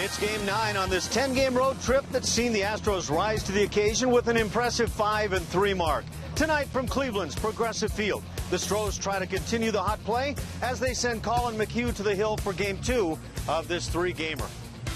It's Game 9 on this 10-game road trip that's seen the Astros rise to the occasion with an impressive 5-3 mark. Tonight from Cleveland's Progressive Field, the Astros try to continue the hot play as they send Colin McHugh to the hill for Game 2 of this three-gamer.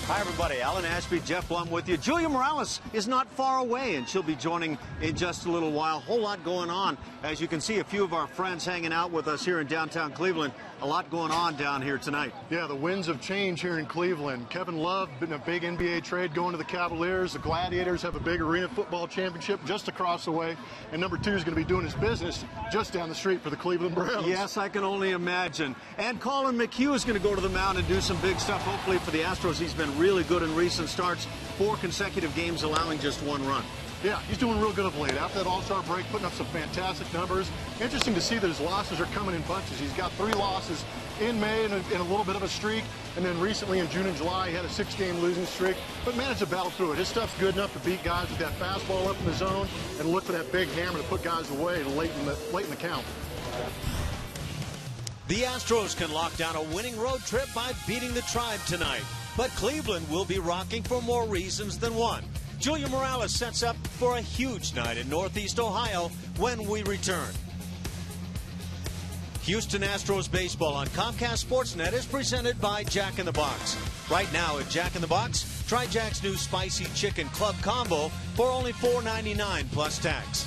Hi, everybody. Alan Ashby, Jeff Blum with you. Julia Morales is not far away, and she'll be joining in just a little while. Whole lot going on. As you can see, a few of our friends hanging out with us here in downtown Cleveland. A lot going on down here tonight. Yeah, the winds of change here in Cleveland. Kevin Love, been a big NBA trade going to the Cavaliers. The Gladiators have a big arena football championship just across the way. And number 2 is going to be doing his business just down the street for the Cleveland Browns. Yes, I can only imagine. And Colin McHugh is going to go to the mound and do some big stuff, hopefully, for the Astros. He's been really good in recent starts, 4 consecutive games allowing just 1 run. Yeah, he's doing real good of late. After that All-Star break, putting up some fantastic numbers. Interesting to see that his losses are coming in bunches. He's got 3 losses in May and a little bit of a streak. And then recently in June and July, he had a 6-game losing streak. But managed to battle through it. His stuff's good enough to beat guys with that fastball up in the zone and look for that big hammer to put guys away late in the count. The Astros can lock down a winning road trip by beating the Tribe tonight. But Cleveland will be rocking for more reasons than one. Julia Morales sets up for a huge night in Northeast Ohio when we return. Houston Astros baseball on Comcast Sportsnet is presented by Jack in the Box. Right now at Jack in the Box, try Jack's new Spicy Chicken Club Combo for only $4.99 plus tax.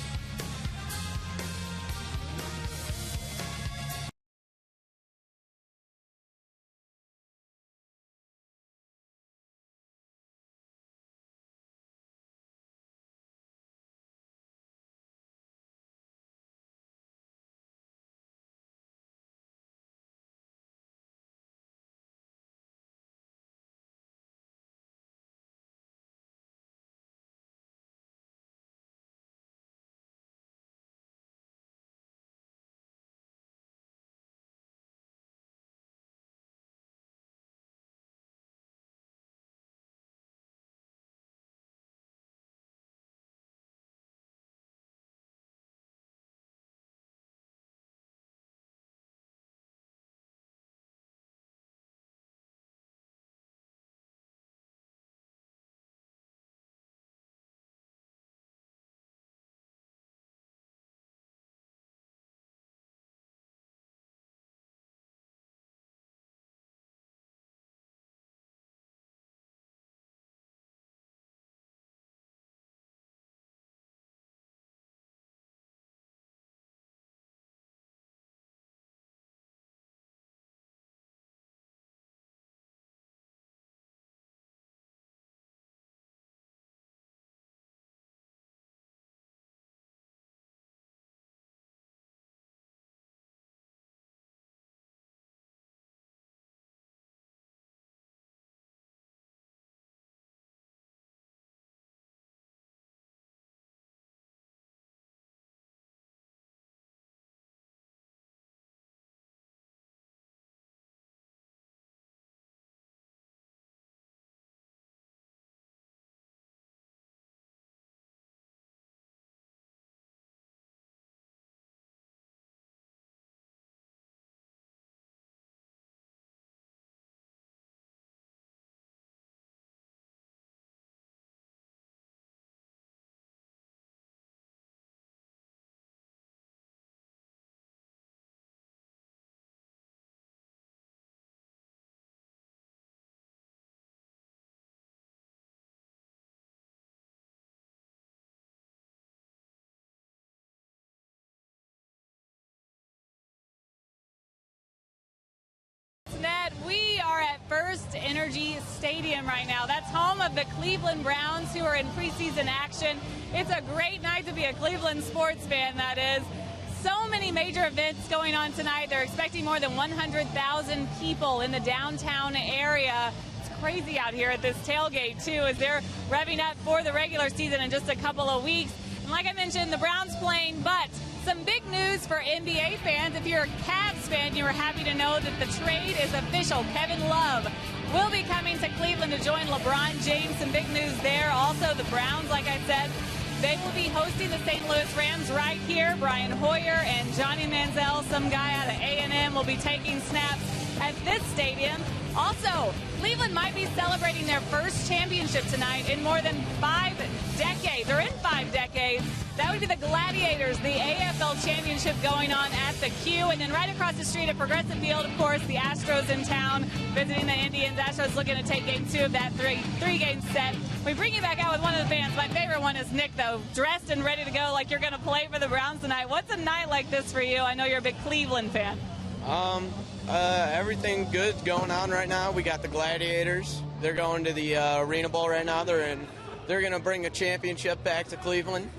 We are at First Energy Stadium right now. That's home of the Cleveland Browns, who are in preseason action. It's a great night to be a Cleveland sports fan, that is. So many major events going on tonight. They're expecting more than 100,000 people in the downtown area. It's crazy out here at this tailgate, too, as they're revving up for the regular season in just a couple of weeks. And like I mentioned, the Browns playing, but some big news for NBA fans. If you're a Cavs fan, you are happy to know that the trade is official. Kevin Love will be coming to Cleveland to join LeBron James. Some big news there. Also, the Browns, like I said, they will be hosting the St. Louis Rams right here. Brian Hoyer and Johnny Manziel, some guy out of A&M, will be taking snaps at this stadium. Also, Cleveland might be celebrating their first championship tonight in more than 5 decades, or in 5 decades. That would be the Gladiators, the AFL championship going on at the Q. And then right across the street at Progressive Field, of course, the Astros in town visiting the Indians. Astros looking to take game 2 of that three-game set. We bring you back out with one of the fans. My favorite one is Nick, though, dressed and ready to go like you're going to play for the Browns tonight. What's a night like this for you? I know you're a big Cleveland fan. Everything good going on right now. We got the Gladiators. They're going to the Arena Bowl right now. They're going to bring a championship back to Cleveland.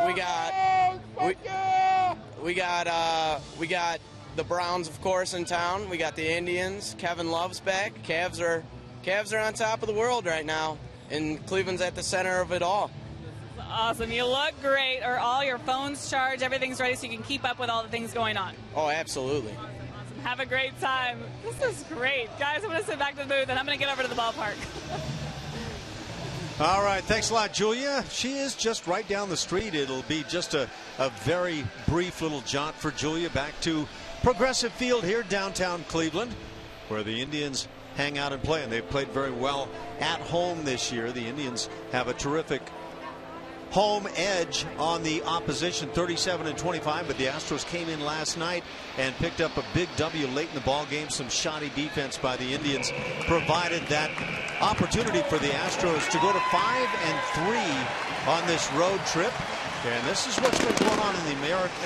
We got the Browns, of course, in town. We got the Indians. Kevin Love's back. Cavs are on top of the world right now, and Cleveland's at the center of it all. Awesome. You look great. Are all your phones charged? Everything's ready so you can keep up with all the things going on? Oh, absolutely. Awesome. Have a great time. This is great. Guys, I'm going to sit back to the booth, and I'm going to get over to the ballpark. All right, thanks a lot, Julia. She is just right down the street. It'll be just a very brief little jaunt for Julia back to Progressive Field here downtown Cleveland, where the Indians hang out and play, and they've played very well at home this year. The Indians have a terrific home edge on the opposition, 37-25, but the Astros came in last night and picked up a big W late in the ball game. Some shoddy defense by the Indians provided that opportunity for the Astros to go to 5-3 on this road trip. And this is what's been going on in the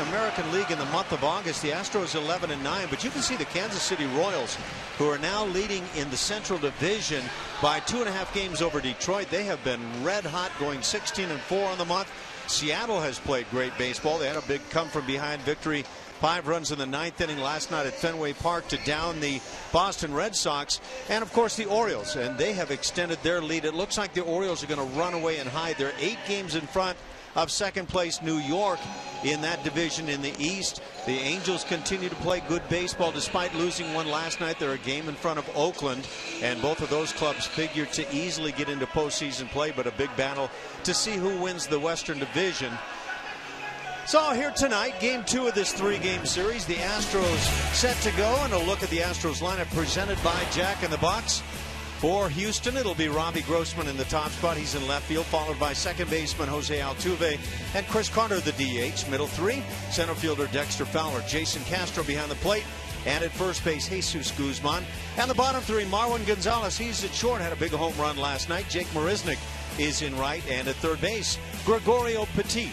American League in the month of August. The Astros 11-9, but you can see the Kansas City Royals, who are now leading in the Central Division by 2.5 games over Detroit. They have been red hot, going 16-4 on the month. Seattle has played great baseball. They had a big come-from-behind victory, 5 runs in the 9th inning last night at Fenway Park to down the Boston Red Sox. And, of course, the Orioles, and they have extended their lead. It looks like the Orioles are going to run away and hide. They're 8 games in front of second place New York in that division in the East. The Angels continue to play good baseball despite losing one last night. They're a game in front of Oakland, and both of those clubs figure to easily get into postseason play, but a big battle to see who wins the Western Division. So here tonight, game 2 of this 3-game series. The Astros set to go, and a look at the Astros lineup presented by Jack in the Box. For Houston, it'll be Robbie Grossman in the top spot. He's in left field, followed by second baseman Jose Altuve and Chris Carter, the DH. Middle 3, center fielder Dexter Fowler, Jason Castro behind the plate, and at first base, Jesus Guzman. And the bottom 3, Marwin Gonzalez. He's at short, had a big home run last night. Jake Marisnick is in right, and at third base, Gregorio Petit.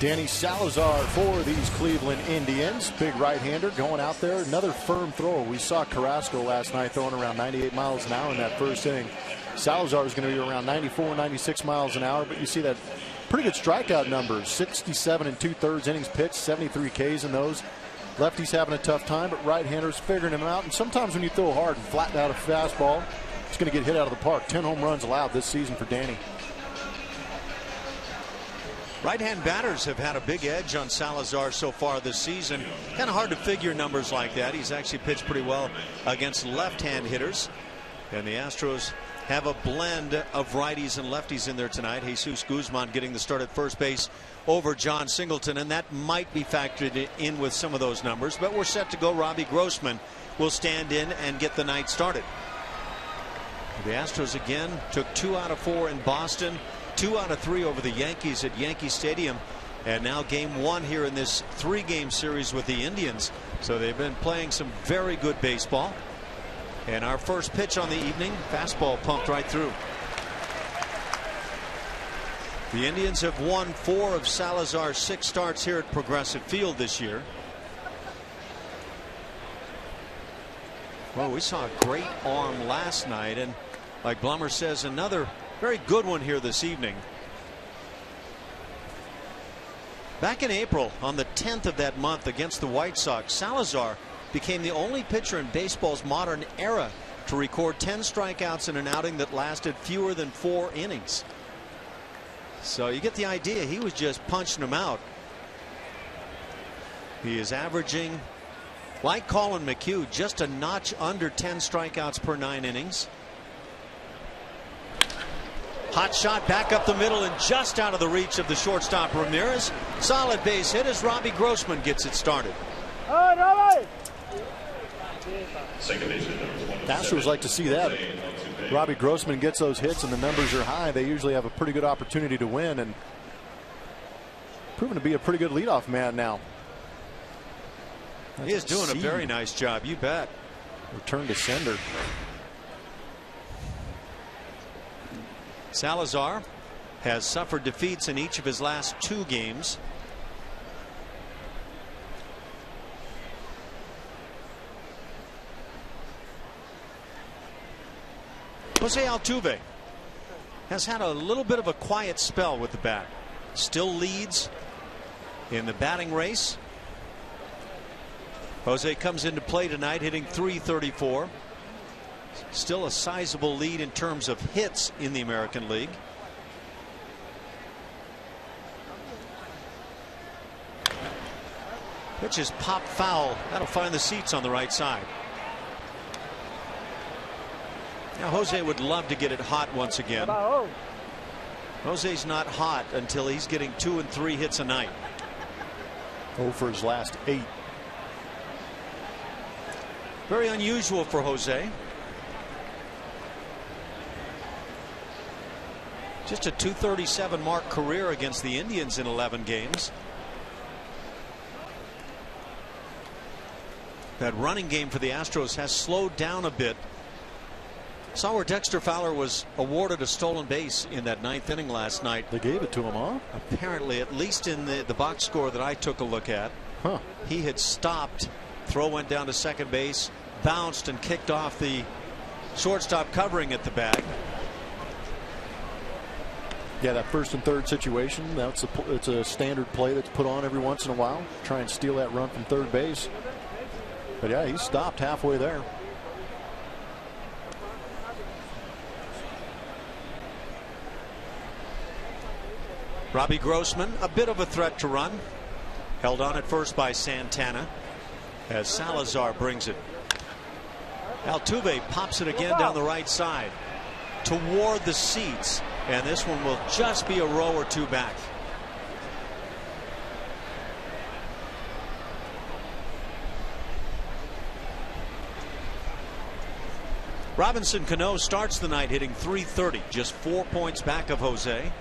Danny Salazar for these Cleveland Indians. Big right-hander going out there. Another firm thrower. We saw Carrasco last night throwing around 98 miles an hour in that first inning. Salazar is going to be around 94, 96 miles an hour, but you see that pretty good strikeout numbers. 67 2/3 innings pitched, 73 Ks in those. Lefty's having a tough time, but right-handers figuring him out. And sometimes when you throw hard and flatten out a fastball, it's going to get hit out of the park. 10 home runs allowed this season for Danny. Right-hand batters have had a big edge on Salazar so far this season. Kind of hard to figure numbers like that. He's actually pitched pretty well against left-hand hitters. And the Astros have a blend of righties and lefties in there tonight. Jesus Guzman getting the start at first base over John Singleton, and that might be factored in with some of those numbers. But we're set to go. Robbie Grossman will stand in and get the night started. The Astros again took 2 out of 4 in Boston. 2 out of 3 over the Yankees at Yankee Stadium, and now game 1 here in this 3-game series with the Indians. So they've been playing some very good baseball. And our first pitch on the evening, fastball pumped right through. The Indians have won 4 of Salazar's 6 starts here at Progressive Field this year. Well, we saw a great arm last night, and like Blummer says, another very good one here this evening. Back in April, on the 10th of that month against the White Sox, Salazar became the only pitcher in baseball's modern era to record 10 strikeouts in an outing that lasted fewer than 4 innings. So you get the idea. He was just punching them out. He is averaging, like Colin McHugh, just a notch under 10 strikeouts per 9 innings. Hot shot back up the middle and just out of the reach of the shortstop Ramirez. Solid base hit as Robbie Grossman gets it started. Astros like to see that. Robbie Grossman gets those hits and the numbers are high. They usually have a pretty good opportunity to win, and proven to be a pretty good leadoff man now. He is doing a very nice job, you bet. Return to sender. Salazar has suffered defeats in each of his last 2 games. Jose Altuve has had a little bit of a quiet spell with the bat. Still leads in the batting race. Jose comes into play tonight hitting .334. Still a sizable lead in terms of hits in the American League. Pitch is pop foul. That'll find the seats on the right side. Now Jose would love to get it hot once again. Jose's not hot until he's getting 2 and 3 hits a night. 0 for his last 8. Very unusual for Jose. Just a .237 mark career against the Indians in 11 games. That running game for the Astros has slowed down a bit. Saw where Dexter Fowler was awarded a stolen base in that 9th inning last night. They gave it to him, huh? Apparently, at least in the box score that I took a look at. Huh. He had stopped. Throw went down to second base, bounced and kicked off the shortstop covering at the bag. Yeah, that 1st and 3rd situation, it's a standard play that's put on every once in a while. Try and steal that run from third base. But yeah, he stopped halfway there. Robbie Grossman, a bit of a threat to run. Held on at first by Santana as Salazar brings it. Altuve pops it again down the right side toward the seats, and this one will just be a row or 2 back. Robinson Cano starts the night hitting .330, just 4 points back of Jose.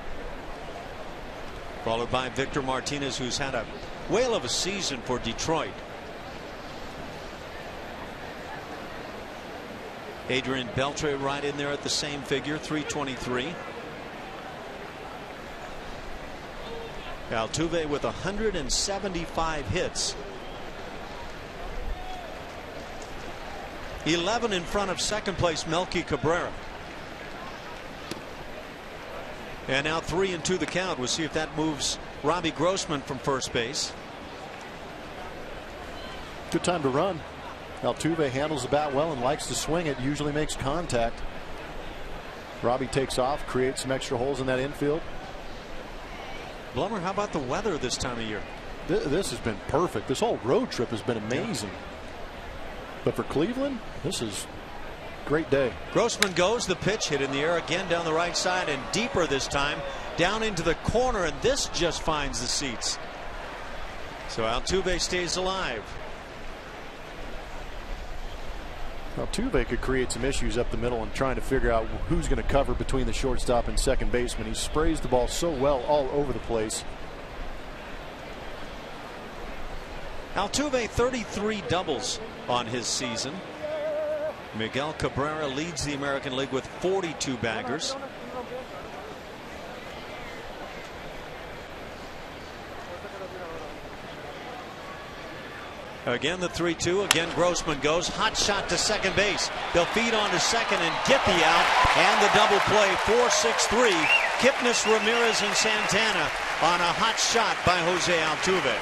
Followed by Victor Martinez, who's had a whale of a season for Detroit. Adrian Beltre right in there at the same figure, .323. Altuve with 175 hits. 11 in front of second place Melky Cabrera. And now 3-2 the count. We'll see if that moves Robbie Grossman from first base. Good time to run. Altuve handles the bat well and likes to swing it. Usually makes contact. Robbie takes off, creates some extra holes in that infield. Blummer, how about the weather this time of year? This has been perfect. This whole road trip has been amazing. But for Cleveland, this is a great day. Grossman goes. The pitch hit in the air again down the right side and deeper this time down into the corner, and this just finds the seats. So Altuve stays alive. Altuve could create some issues up the middle and trying to figure out who's going to cover between the shortstop and second baseman. He sprays the ball so well all over the place. Altuve 33 doubles on his season. Miguel Cabrera leads the American League with 42 baggers. Again the 3-2. Again Grossman goes. Hot shot to second base. They'll feed on to second and get the out. And the double play. 4-6-3. Kipnis, Ramirez, and Santana on a hot shot by Jose Altuve.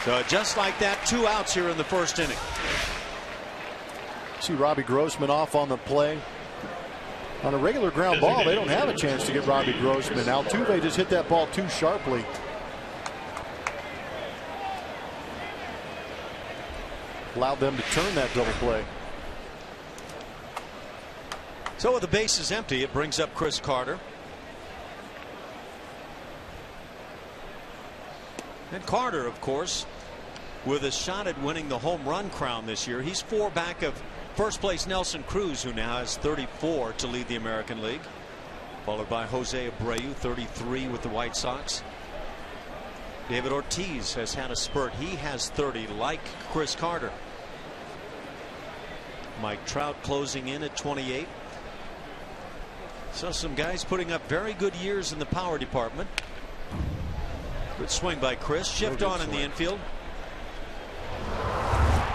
So just like that, 2 outs here in the first inning. See Robbie Grossman off on the play. On a regular ground ball, they don't have a chance to get Robbie Grossman. Altuve just hit that ball too sharply. Allowed them to turn that double play. So with the bases empty, it brings up Chris Carter. And Carter, of course, with a shot at winning the home run crown this year. He's 4 back of first place Nelson Cruz, who now has 34 to lead the American League, followed by Jose Abreu, 33 with the White Sox. David Ortiz has had a spurt. He has 30, like Chris Carter. Mike Trout closing in at 28. So some guys putting up very good years in the power department. Good swing by Chris. Shift on in the infield.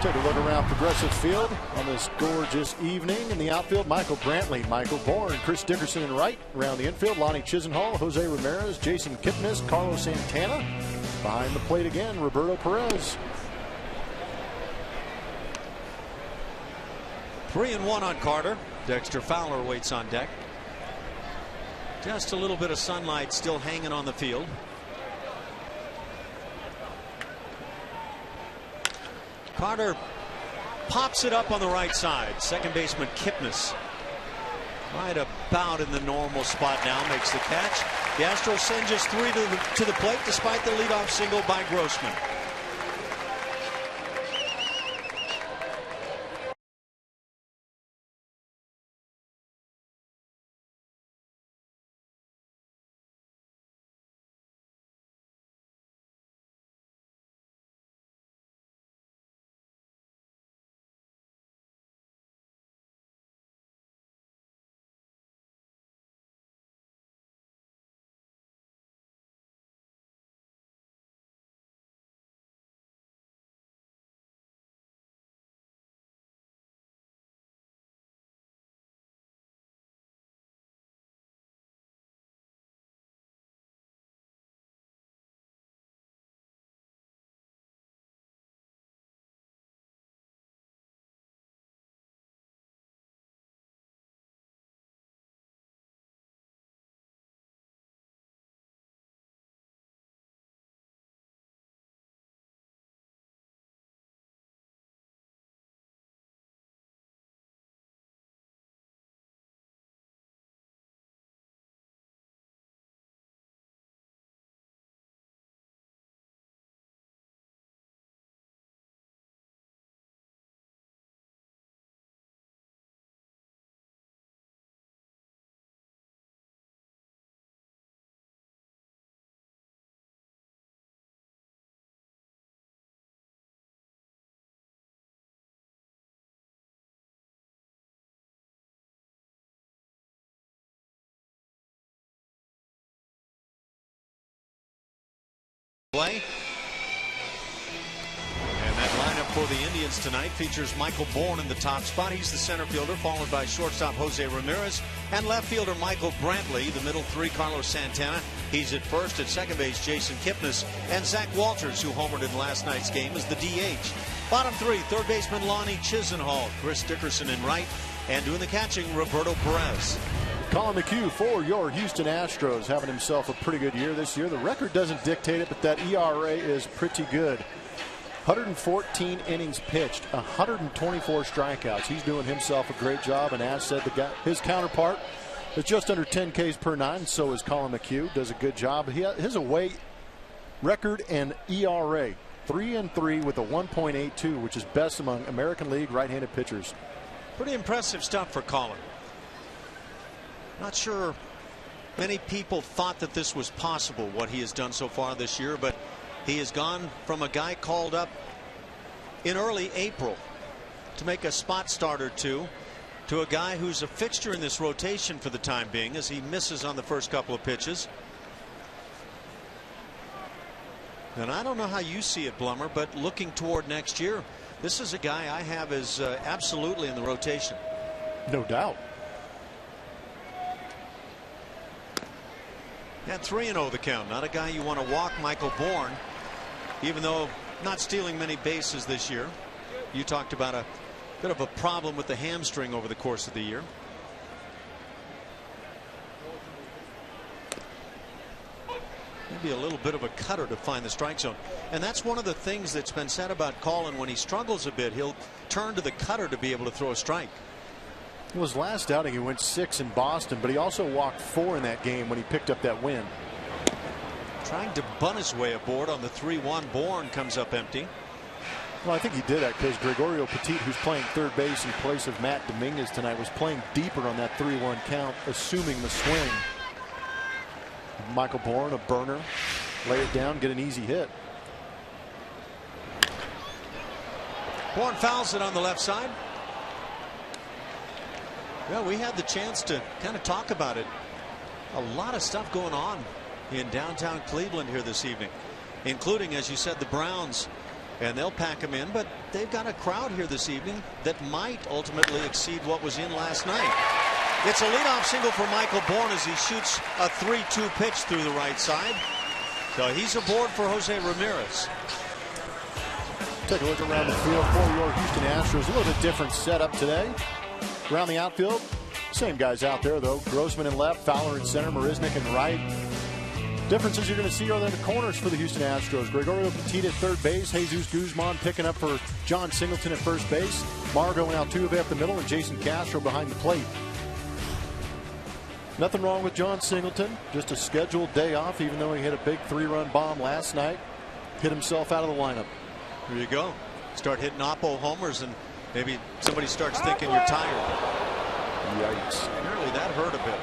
Take a look around Progressive Field on this gorgeous evening. In the outfield, Michael Brantley, Michael Bourne, Chris Dickerson in right. Around the infield, Lonnie Chisenhall, Jose Ramirez, Jason Kipnis, Carlos Santana. Behind the plate again, Roberto Perez. 3-1 on Carter. Dexter Fowler waits on deck. Just a little bit of sunlight still hanging on the field. Carter pops it up on the right side. Second baseman Kipnis right about in the normal spot now, makes the catch. The Astros send just 3 to the plate despite the leadoff single by Grossman. Play. And that lineup for the Indians tonight features Michael Bourne in the top spot. He's the center fielder, followed by shortstop Jose Ramirez and left fielder Michael Brantley. The middle 3, Carlos Santana. He's at first. At second base, Jason Kipnis, and Zach Walters, who homered in last night's game, is the DH. Bottom 3, third baseman Lonnie Chisenhall, Chris Dickerson in right, and doing the catching, Roberto Perez. Colin McHugh for your Houston Astros, having himself a pretty good year this year. The record doesn't dictate it, but that ERA is pretty good. 114 innings pitched, 124 strikeouts. He's doing himself a great job, and as said, his counterpart is just under 10 Ks per 9. So is Colin McHugh. Does a good job. His away record and ERA 3-3 with a 1.82, which is best among American League right-handed pitchers. Pretty impressive stuff for Colin. Not sure many people thought that this was possible, what he has done so far this year, but he has gone from a guy called up in early April to make a spot start or two to a guy who's a fixture in this rotation for the time being, as he misses on the first couple of pitches. And I don't know how you see it, Blummer, but looking toward next year, this is a guy I have as absolutely in the rotation. No doubt. At 3-0 the count. Not a guy you want to walk, Michael Bourne, even though not stealing many bases this year. You talked about a bit of a problem with the hamstring over the course of the year. Maybe a little bit of a cutter to find the strike zone. And that's one of the things that's been said about Colin. When he struggles a bit, he'll turn to the cutter to be able to throw a strike. Well, his last outing, he went 6 in Boston, but he also walked 4 in that game when he picked up that win. Trying to bunt his way aboard on the 3-1. Bourne comes up empty. Well, I think he did that because Gregorio Petit, who's playing third base in place of Matt Dominguez tonight, was playing deeper on that 3-1 count, assuming the swing. Michael Bourne, a burner, lay it down, get an easy hit. Bourne fouls it on the left side. Well, we had the chance to kind of talk about it. A lot of stuff going on in downtown Cleveland here this evening, including, as you said, the Browns. And they'll pack them in, but they've got a crowd here this evening that might ultimately exceed what was in last night. It's a leadoff single for Michael Bourne as he shoots a 3-2 pitch through the right side. So he's aboard for Jose Ramirez. Take a look around the field for your Houston Astros. A little bit different setup today. Around the outfield, same guys out there though. Grossman in left, Fowler in center, Marisnik in right. Differences you're going to see are in the corners for the Houston Astros. Gregorio Petit at third base, Jesus Guzman picking up for John Singleton at first base, Margot and Altuve up the middle, and Jason Castro behind the plate. Nothing wrong with John Singleton, just a scheduled day off, even though he hit a big 3-run bomb last night. Hit himself out of the lineup. There you go. Start hitting oppo homers and maybe somebody starts thinking you're tired. Yikes. Apparently that hurt a bit.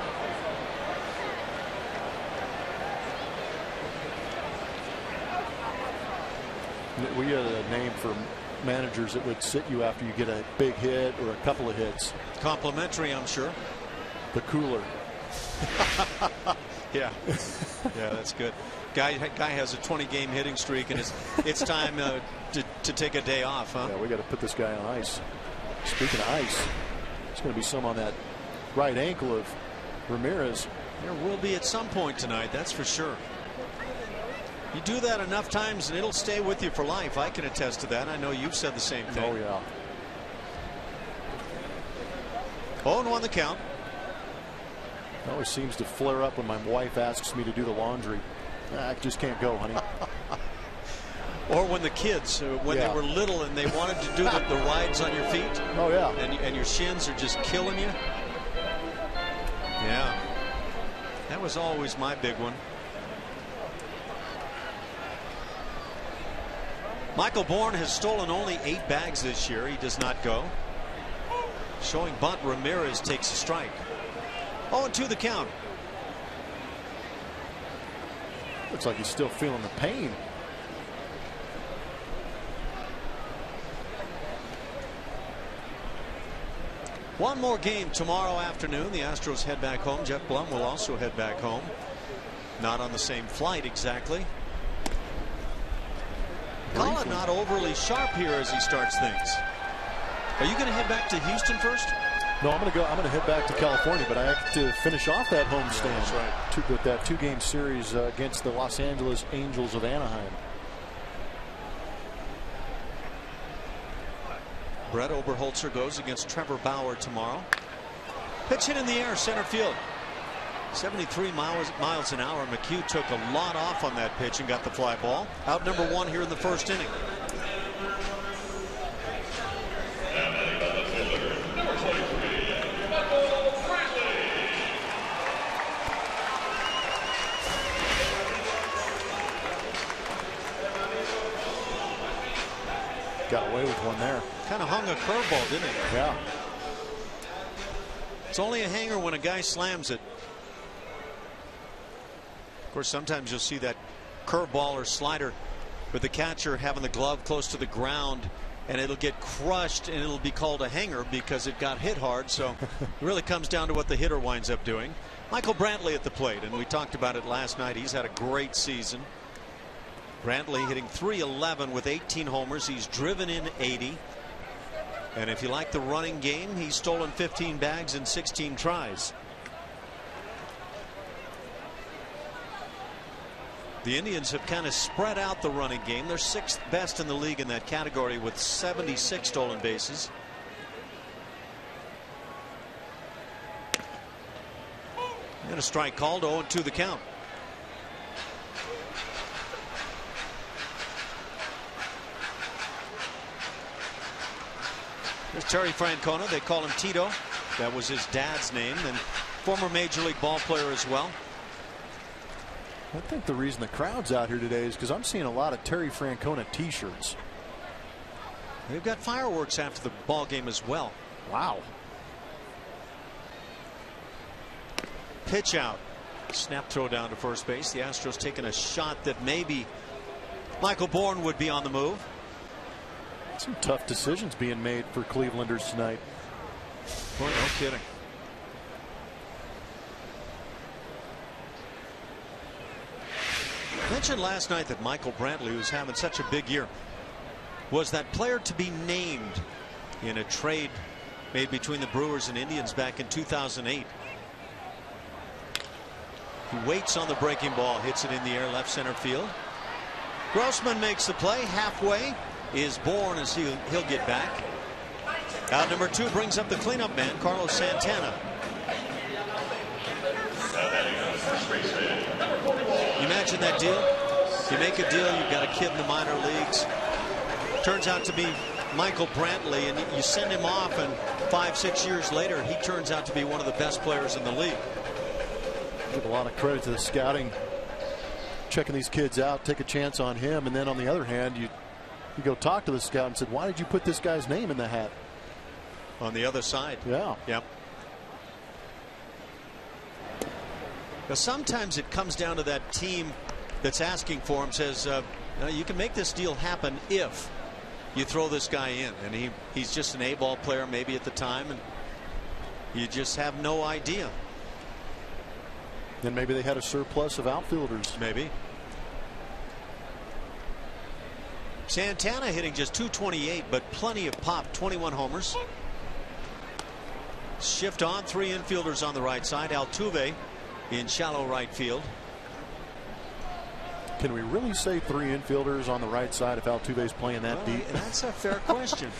We had a name for managers that would sit you after you get a big hit or a couple of hits. Complimentary, I'm sure. The cooler. Yeah. Yeah, that's good. Guy has a 20-game hitting streak, and it's time to take a day off, huh? Yeah, we got to put this guy on ice. Speaking of ice, there's going to be some on that right ankle of Ramirez. There will be at some point tonight, that's for sure. You do that enough times and it'll stay with you for life. I can attest to that. I know you've said the same thing. Oh, yeah. 0-1 the count. It always seems to flare up when my wife asks me to do the laundry. I just can't go, honey. Or when the kids, when they were little and they wanted to do the rides on your feet. Oh, yeah. And your shins are just killing you. Yeah. That was always my big one. Michael Bourne has stolen only 8 bags this year. He does not go. Showing bunt, Ramirez takes a strike. 0-2 the count. Looks like he's still feeling the pain. One more game tomorrow afternoon. The Astros head back home. Jeff Blum will also head back home. Not on the same flight exactly. Colin not overly sharp here as he starts things. Are you going to head back to Houston first? No, I'm going to head back to California, but I have to finish off that homestand. Yeah, that's right. With that 2-game series against the Los Angeles Angels of Anaheim. Brett Oberholzer goes against Trevor Bauer tomorrow. Pitch hit in the air, center field. 73 miles an hour. McHugh took a lot off on that pitch and got the fly ball. Out number 1 here in the first inning. Got away with one there. Kind of hung a curveball, didn't he? Yeah. It's only a hanger when a guy slams it. Of course, sometimes you'll see that curveball or slider with the catcher having the glove close to the ground, and it'll get crushed and it'll be called a hanger because it got hit hard. So it really comes down to what the hitter winds up doing. Michael Brantley at the plate, and we talked about it last night. He's had a great season. Brantley hitting .311 with 18 homers. He's driven in 80. And if you like the running game, he's stolen 15 bags in 16 tries. The Indians have kind of spread out the running game. They're 6th best in the league in that category with 76 stolen bases. And a strike called. 0-2 the count. There's Terry Francona. They call him Tito. That was his dad's name, and former Major League ball player as well. I think the reason the crowd's out here today is because I'm seeing a lot of Terry Francona t-shirts. They've got fireworks after the ball game as well. Wow. Pitch out. Snap throw down to first base. The Astros taking a shot that maybe Michael Bourne would be on the move. Some tough decisions being made for Clevelanders tonight. Boy, no kidding. I mentioned last night that Michael Brantley, who's having such a big year, was that player to be named in a trade made between the Brewers and Indians back in 2008. He waits on the breaking ball, hits it in the air, left center field. Grossman makes the play. Halfway is Bourne as he'll get back. Out number 2 brings up the cleanup man, Carlos Santana. You imagine that deal? You make a deal, you've got a kid in the minor leagues. Turns out to be Michael Brantley, and you send him off, and 5-6 years later, he turns out to be one of the best players in the league. Give a lot of credit to the scouting, checking these kids out, take a chance on him, and then on the other hand, you go talk to the scout and said, why did you put this guy's name in the hat? On the other side. Yeah. Yep. Now sometimes it comes down to that team that's asking for him, says you can make this deal happen if you throw this guy in, and he's just an A-ball player maybe at the time, and you just have no idea. Then maybe they had a surplus of outfielders. Maybe. Santana hitting just .228, but plenty of pop. 21 homers. Shift on, 3 infielders on the right side. Altuve in shallow right field. Can we really say 3 infielders on the right side if Altuve's playing that deep? That's a fair question.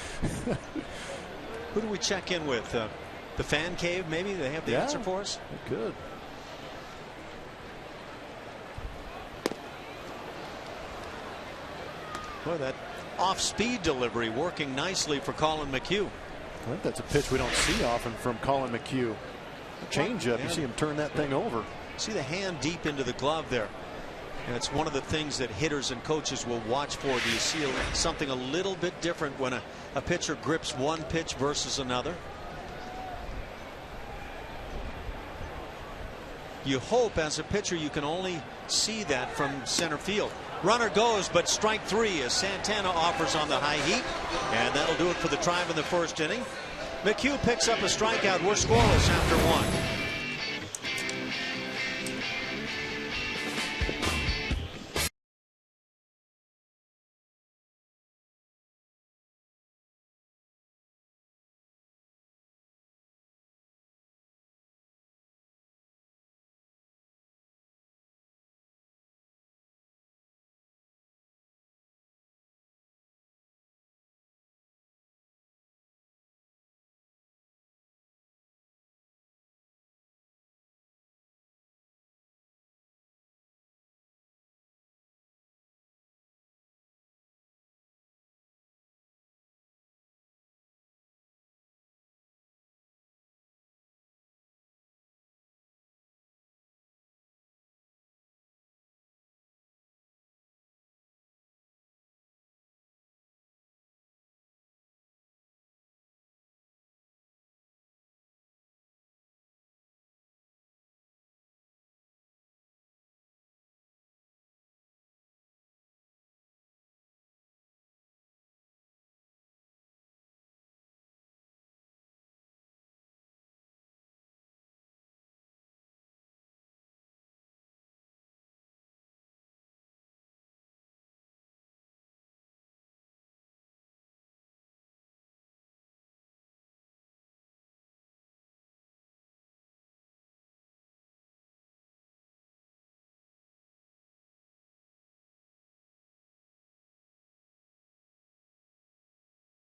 Who do we check in with? The fan cave, maybe? They have the answer for us? They could. Boy, that off-speed delivery working nicely for Colin McHugh. I think that's a pitch we don't see often from Colin McHugh. Changeup, you see him turn that thing over. See the hand deep into the glove there. And it's one of the things that hitters and coaches will watch for. Do you see something a little bit different when a pitcher grips one pitch versus another? You hope as a pitcher you can only see that from center field. Runner goes, but strike 3 as Santana offers on the high heat, and that'll do it for the Tribe in the first inning. McHugh picks up a strikeout. We're scoreless after 1.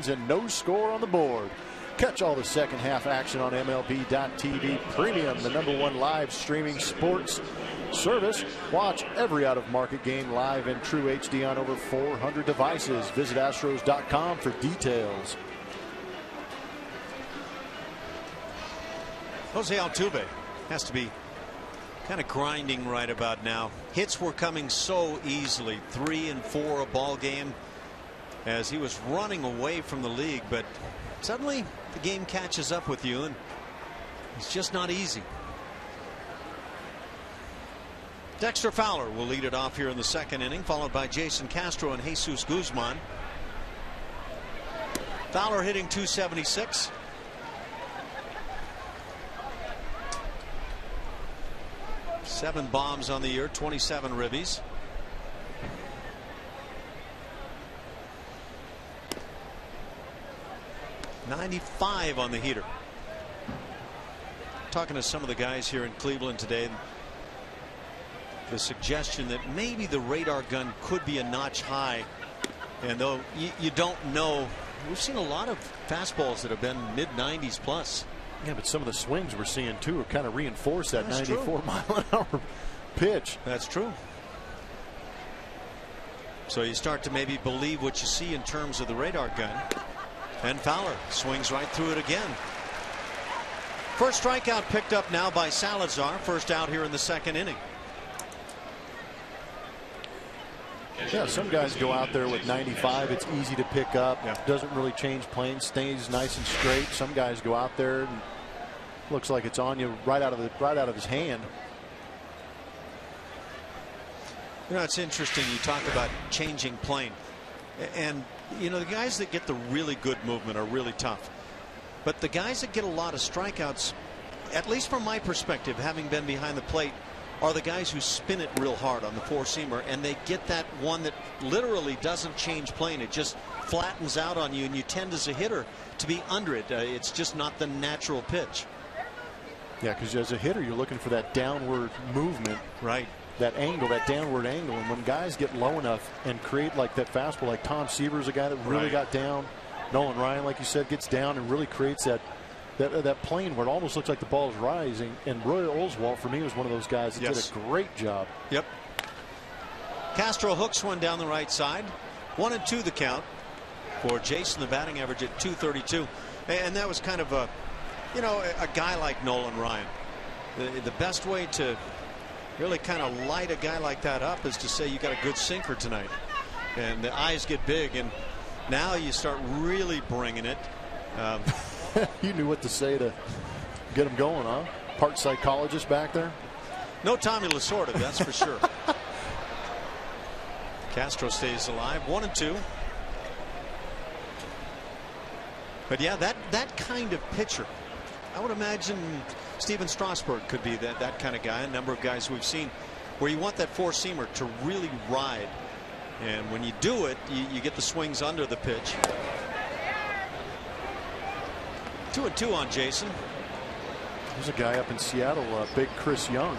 And no score on the board. Catch all the second half action on MLB.tv Premium, the #1 live streaming sports service. Watch every out-of-market game live in true HD on over 400 devices. Visit Astros.com for details. Jose Altuve has to be kind of grinding right about now. Hits were coming so easily. 3 and 4 a ball game. as he was running away from the league, but suddenly the game catches up with you, and it's just not easy. Dexter Fowler will lead it off here in the second inning, followed by Jason Castro and Jesus Guzman. Fowler hitting .276. Seven bombs on the year, 27 ribbies. .95 on the heater. Talking to some of the guys here in Cleveland today, the suggestion that maybe the radar gun could be a notch high, and though you don't know, we've seen a lot of fastballs that have been mid-90s plus. Yeah, but some of the swings we're seeing too are kind of reinforce that 94-mile-an-hour pitch. That's true. So you start to maybe believe what you see in terms of the radar gun. And Fowler swings right through it again. First strikeout picked up now by Salazar. First out here in the second inning. Yeah, some guys go out there with 95. It's easy to pick up. Yeah. Doesn't really change plane. Stays nice and straight. Some guys go out there and looks like it's on you right out of his hand. You know, it's interesting. You talk about changing plane, and you know the guys that get the really good movement are really tough. But the guys that get a lot of strikeouts, at least from my perspective, having been behind the plate, are the guys who spin it real hard on the four-seamer, and they get that one that literally doesn't change plane. It just flattens out on you, and you tend as a hitter to be under it. It's just not the natural pitch. Yeah, because as a hitter, you're looking for that downward movement. Right. That angle, that downward angle. And when guys get low enough and create like that fastball, like Tom Seaver's a guy that really got down. Nolan Ryan, like you said, gets down and really creates that plane where it almost looks like the ball is rising. And Roy Oswalt, for me, was one of those guys that did a great job. Yep. Castro hooks one down the right side. 1-2 the count for Jason. The batting average at .232, and that was kind of a, you know, a guy like Nolan Ryan. The best way to really kind of light a guy like that up is to say you got a good sinker tonight, and the eyes get big, and now you start really bringing it. You knew what to say to get him going, huh? Part psychologist back there. No Tommy Lasorda, that's for sure. Castro stays alive. 1-2. But yeah, that kind of pitcher, I would imagine Steven Strasburg could be that kind of guy. A number of guys we've seen where you want that four-seamer to really ride, and when you do it, you get the swings under the pitch. 2-2 on Jason. There's a guy up in Seattle, big Chris Young.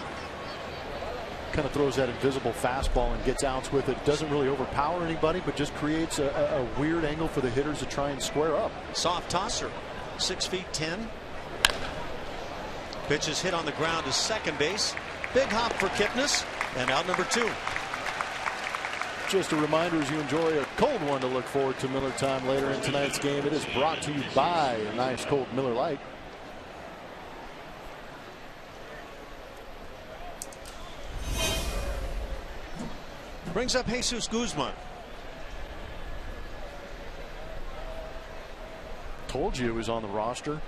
Kind of throws that invisible fastball and gets outs with it. Doesn't really overpower anybody, but just creates a weird angle for the hitters to try and square up. Soft tosser, 6'10". Pitch is hit on the ground to second base. Big hop for Kipnis, and out number 2. Just a reminder, as you enjoy a cold one, to look forward to Miller Time later in tonight's game. It is brought to you by a nice cold Miller Lite. Brings up Jesus Guzman. Told you it was on the roster.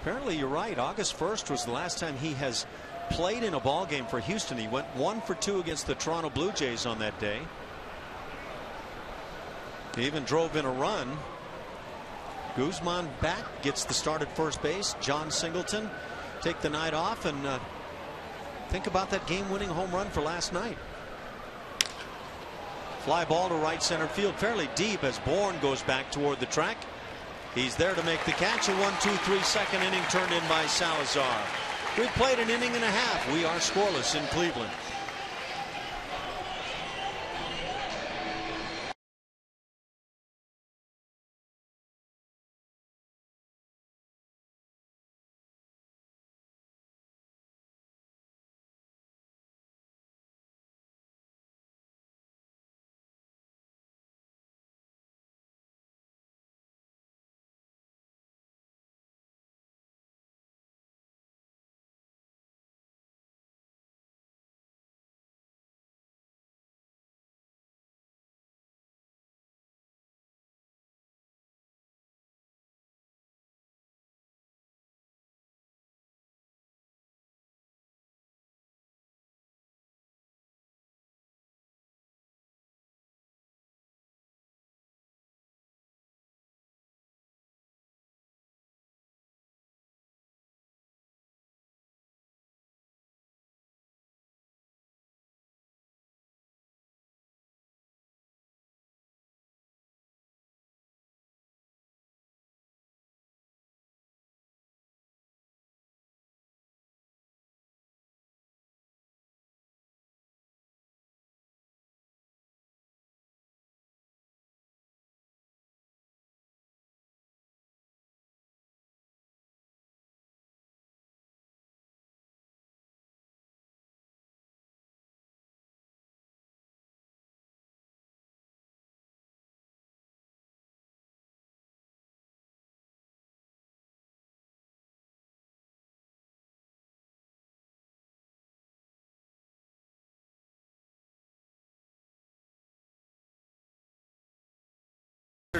Apparently you're right. August 1st was the last time he has played in a ball game for Houston. He went 1 for 2 against the Toronto Blue Jays on that day. He even drove in a run. Guzman back, gets the start at first base. John Singleton take the night off, and think about that game-winning home run for last night. Fly ball to right center field, fairly deep as Bourne goes back toward the track. He's there to make the catch. A 1-2-3 second inning turned in by Salazar. We've played an inning and a half. We are scoreless in Cleveland.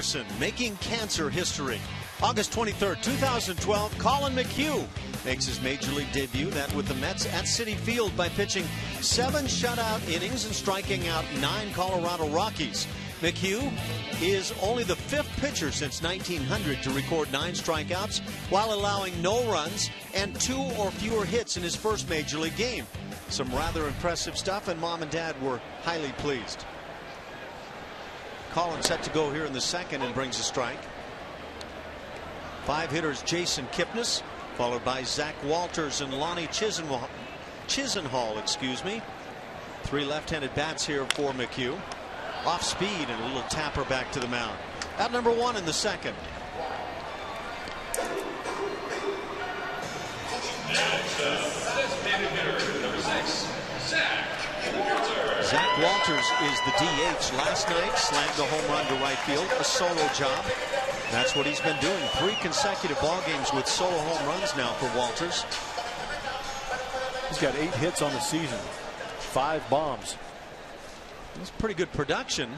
Anderson making cancer history. August 23rd, 2012, Colin McHugh makes his major league debut, that with the Mets at Citi Field, by pitching 7 shutout innings and striking out 9 Colorado Rockies. McHugh is only the 5th pitcher since 1900 to record 9 strikeouts while allowing no runs and 2 or fewer hits in his first major league game. Some rather impressive stuff, and Mom and Dad were highly pleased. Colin set to go here in the second and brings a strike. 5 hitters Jason Kipnis, followed by Zach Walters and Lonnie Chisenhall. 3 left-handed bats here for McHugh. Off speed and a little tapper back to the mound. Out number 1 in the second. Zach Walters is the DH. Last night slammed the home run to right field, a solo job. That's what he's been doing. 3 consecutive ball games with solo home runs now for Walters. He's got 8 hits on the season, 5 bombs. That's pretty good production.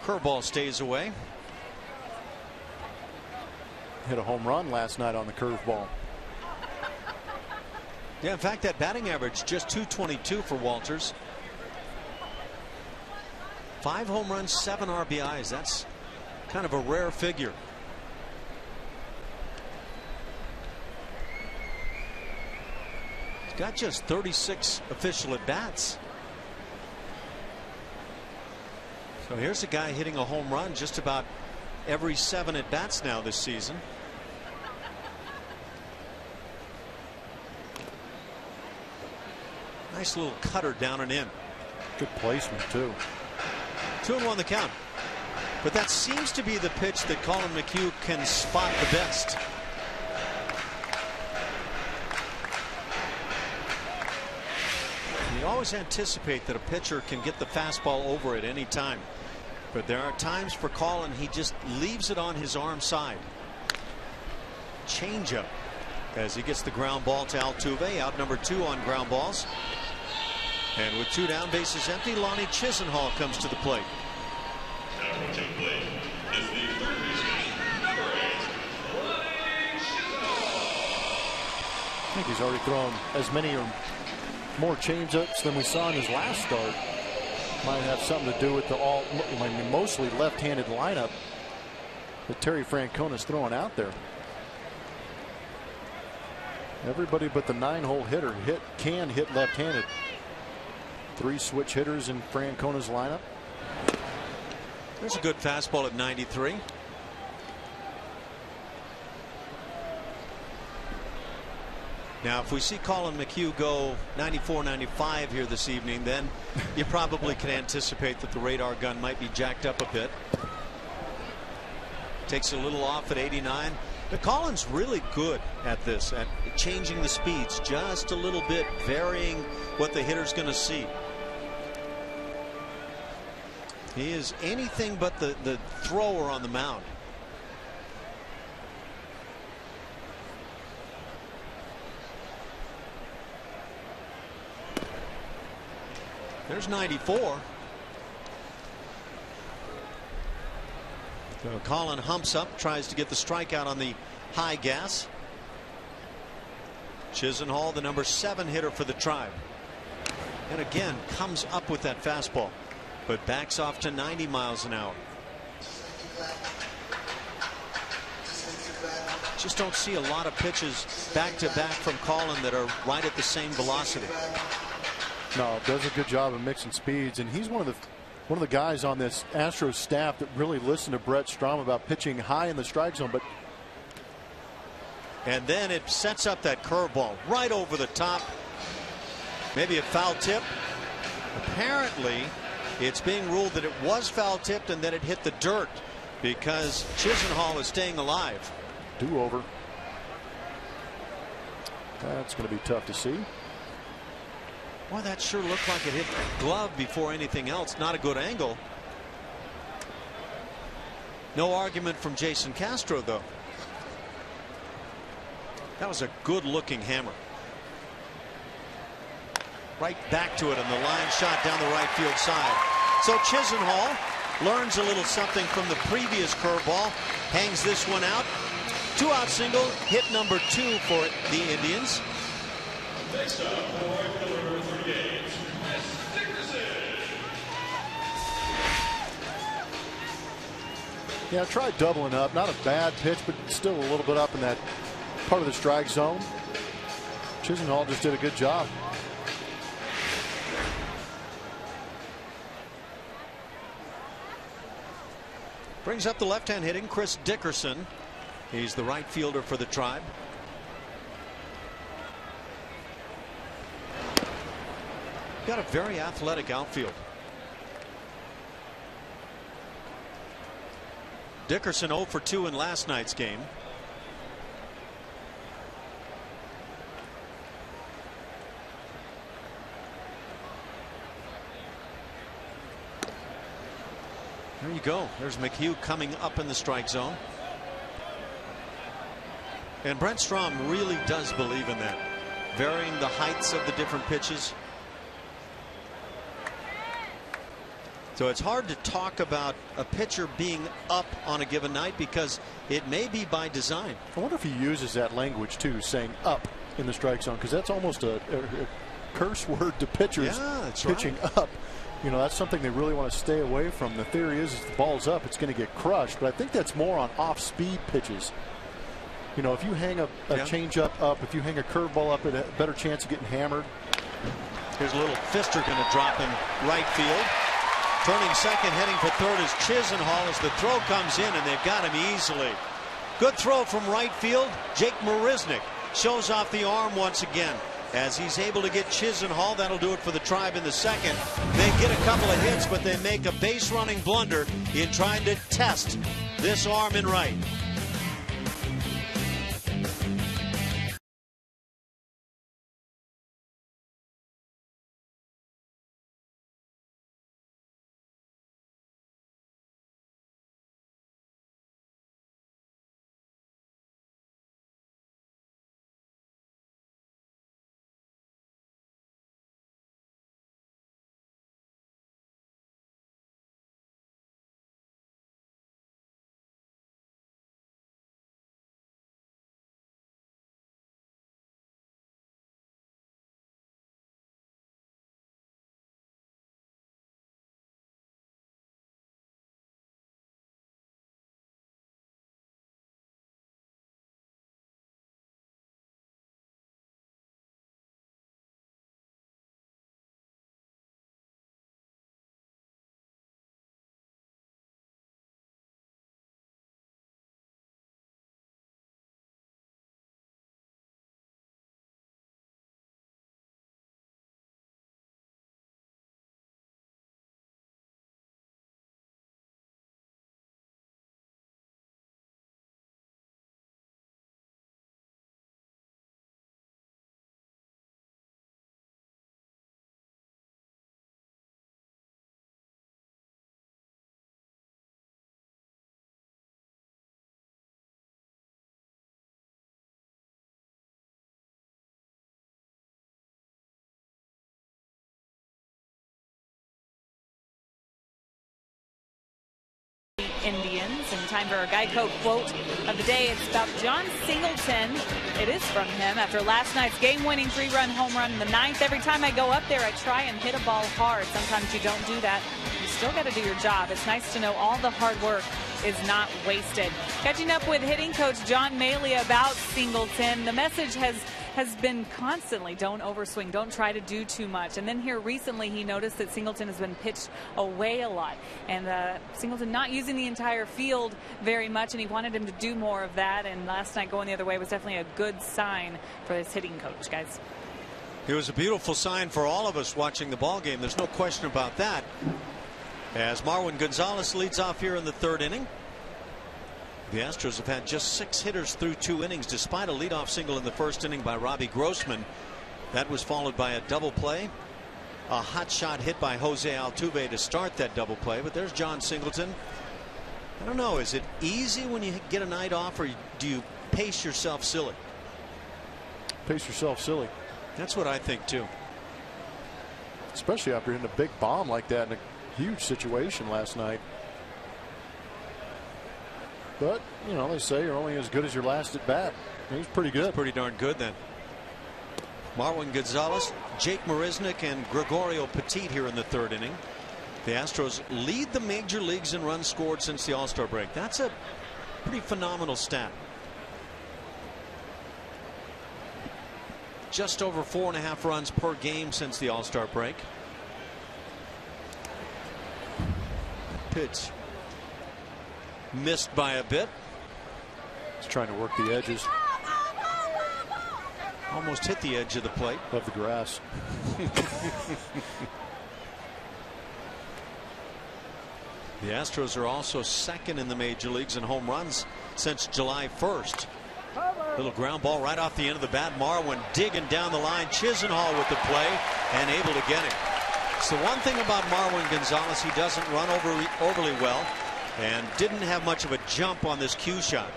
Curveball stays away. Hit a home run last night on the curveball. Yeah, in fact, that batting average just .222 for Walters. 5 home runs, 7 RBIs. That's kind of a rare figure. He's got just 36 official at bats. So here's a guy hitting a home run just about every 7 at bats now this season. Nice little cutter down and in. Good placement too. 2-1 the count. But that seems to be the pitch that Colin McHugh can spot the best. You always anticipate that a pitcher can get the fastball over at any time. But there are times for Colin he just leaves it on his arm side. Changeup as he gets the ground ball to Altuve. Out number 2 on ground balls. And with 2 down, bases empty, Lonnie Chisenhall comes to the plate. Now to the plate is the third baseman, number 8, Lonnie Chisenhall. I think he's already thrown as many or more changeups than we saw in his last start. Might have something to do with the mostly left-handed lineup that Terry Francona's throwing out there. Everybody but the 9-hole hitter can hit left-handed. 3 switch hitters in Francona's lineup. There's a good fastball at 93. Now, if we see Colin McHugh go 94-95 here this evening, then you probably can anticipate that the radar gun might be jacked up a bit. Takes a little off at 89. But Colin's really good at this, at changing the speeds just a little bit, varying what the hitter's going to see. He is anything but the thrower on the mound. There's 94. So Colin humps up, tries to get the strikeout on the high gas. Chisenhall, the number 7 hitter for the Tribe. And again, comes up with that fastball, but backs off to 90 miles an hour. Just don't see a lot of pitches back to back from Colin that are right at the same velocity. No, does a good job of mixing speeds, and he's one of the guys on this Astros staff that really listened to Brett Strom about pitching high in the strike zone. But and then it sets up that curveball right over the top. Maybe a foul tip. Apparently, it's being ruled that it was foul tipped and that it hit the dirt because Chisenhall is staying alive. Do-over. That's going to be tough to see. Boy, that sure looked like it hit the glove before anything else. Not a good angle. No argument from Jason Castro, though. That was a good looking hammer. right back to it on the line shot down the right field side. So Chisenhall learns a little something from the previous curveball, hangs this one out. 2-out single, hit number 2 for the Indians. Next up, for right fielder number 38, Yeah, tried doubling up. Not a bad pitch, but still a little bit up in that part of the strike zone. Chisenhall just did a good job. Brings up the left-hand hitting Chris Dickerson. He's the right fielder for the Tribe. Got a very athletic outfield. Dickerson 0 for 2 in last night's game. There you go. There's McHugh coming up in the strike zone. And Brent Strom really does believe in that. Varying the heights of the different pitches. So it's hard to talk about a pitcher being up on a given night because it may be by design. I wonder if he uses that language too, saying up in the strike zone, because that's almost a curse word to pitchers. Yeah, that's pitching right. up. You know, that's something they really want to stay away from. The theory is if the ball's up, it's going to get crushed. But I think that's more on off-speed pitches. You know, if you hang a changeup up, if you hang a curveball up, it a better chance of getting hammered. Here's a little fister going to drop in right field. Turning second, heading for third is Chisenhall as the throw comes in, and they've got him easily. Good throw from right field. Jake Marisnick shows off the arm once again. As he's able to get Chisenhall, that'll do it for the Tribe in the second. They get a couple of hits, but they make a base running blunder in trying to test this arm in right. Indians, and time for our Geico quote of the day. It's about John Singleton. It is from him after last night's game-winning 3-run home run in the 9th. Every time I go up there, I try and hit a ball hard. Sometimes you don't do that. You still got to do your job. It's nice to know all the hard work is not wasted. Catching up with hitting coach John Maley about Singleton. The message has been constantly, don't overswing, don't try to do too much. And then here recently he noticed that Singleton has been pitched away a lot, and Singleton not using the entire field very much, and he wanted him to do more of that. And last night going the other way was definitely a good sign for this hitting coach, guys. It was a beautiful sign for all of us watching the ball game. There's no question about that. As Marwin Gonzalez leads off here in the 3rd inning. The Astros have had just 6 hitters through 2 innings, despite a leadoff single in the 1st inning by Robbie Grossman. That was followed by a double play. A hot shot hit by Jose Altuve to start that double play. But there's John Singleton. I don't know, is it easy when you get a night off, or do you pace yourself silly? Pace yourself silly. That's what I think too. especially after hitting a big bomb like that in a huge situation last night. But, you know, they say you're only as good as your last at bat. He was pretty good. Pretty darn good then. Marwin Gonzalez, Jake Marisnick, and Gregorio Petit here in the third inning. The Astros lead the major leagues in runs scored since the All-Star break. That's a pretty phenomenal stat. Just over 4.5 runs per game since the All-Star break. Pitch missed by a bit. He's trying to work the edges. Almost hit the edge of the plate. Of the grass. The Astros are also second in the major leagues in home runs since July 1st. Little ground ball right off the end of the bat. Marwin digging down the line. Chisenhall with the play and able to get him. It's the one thing about Marwin Gonzalez, he doesn't run overly well and didn't have much of a jump on this cue shot.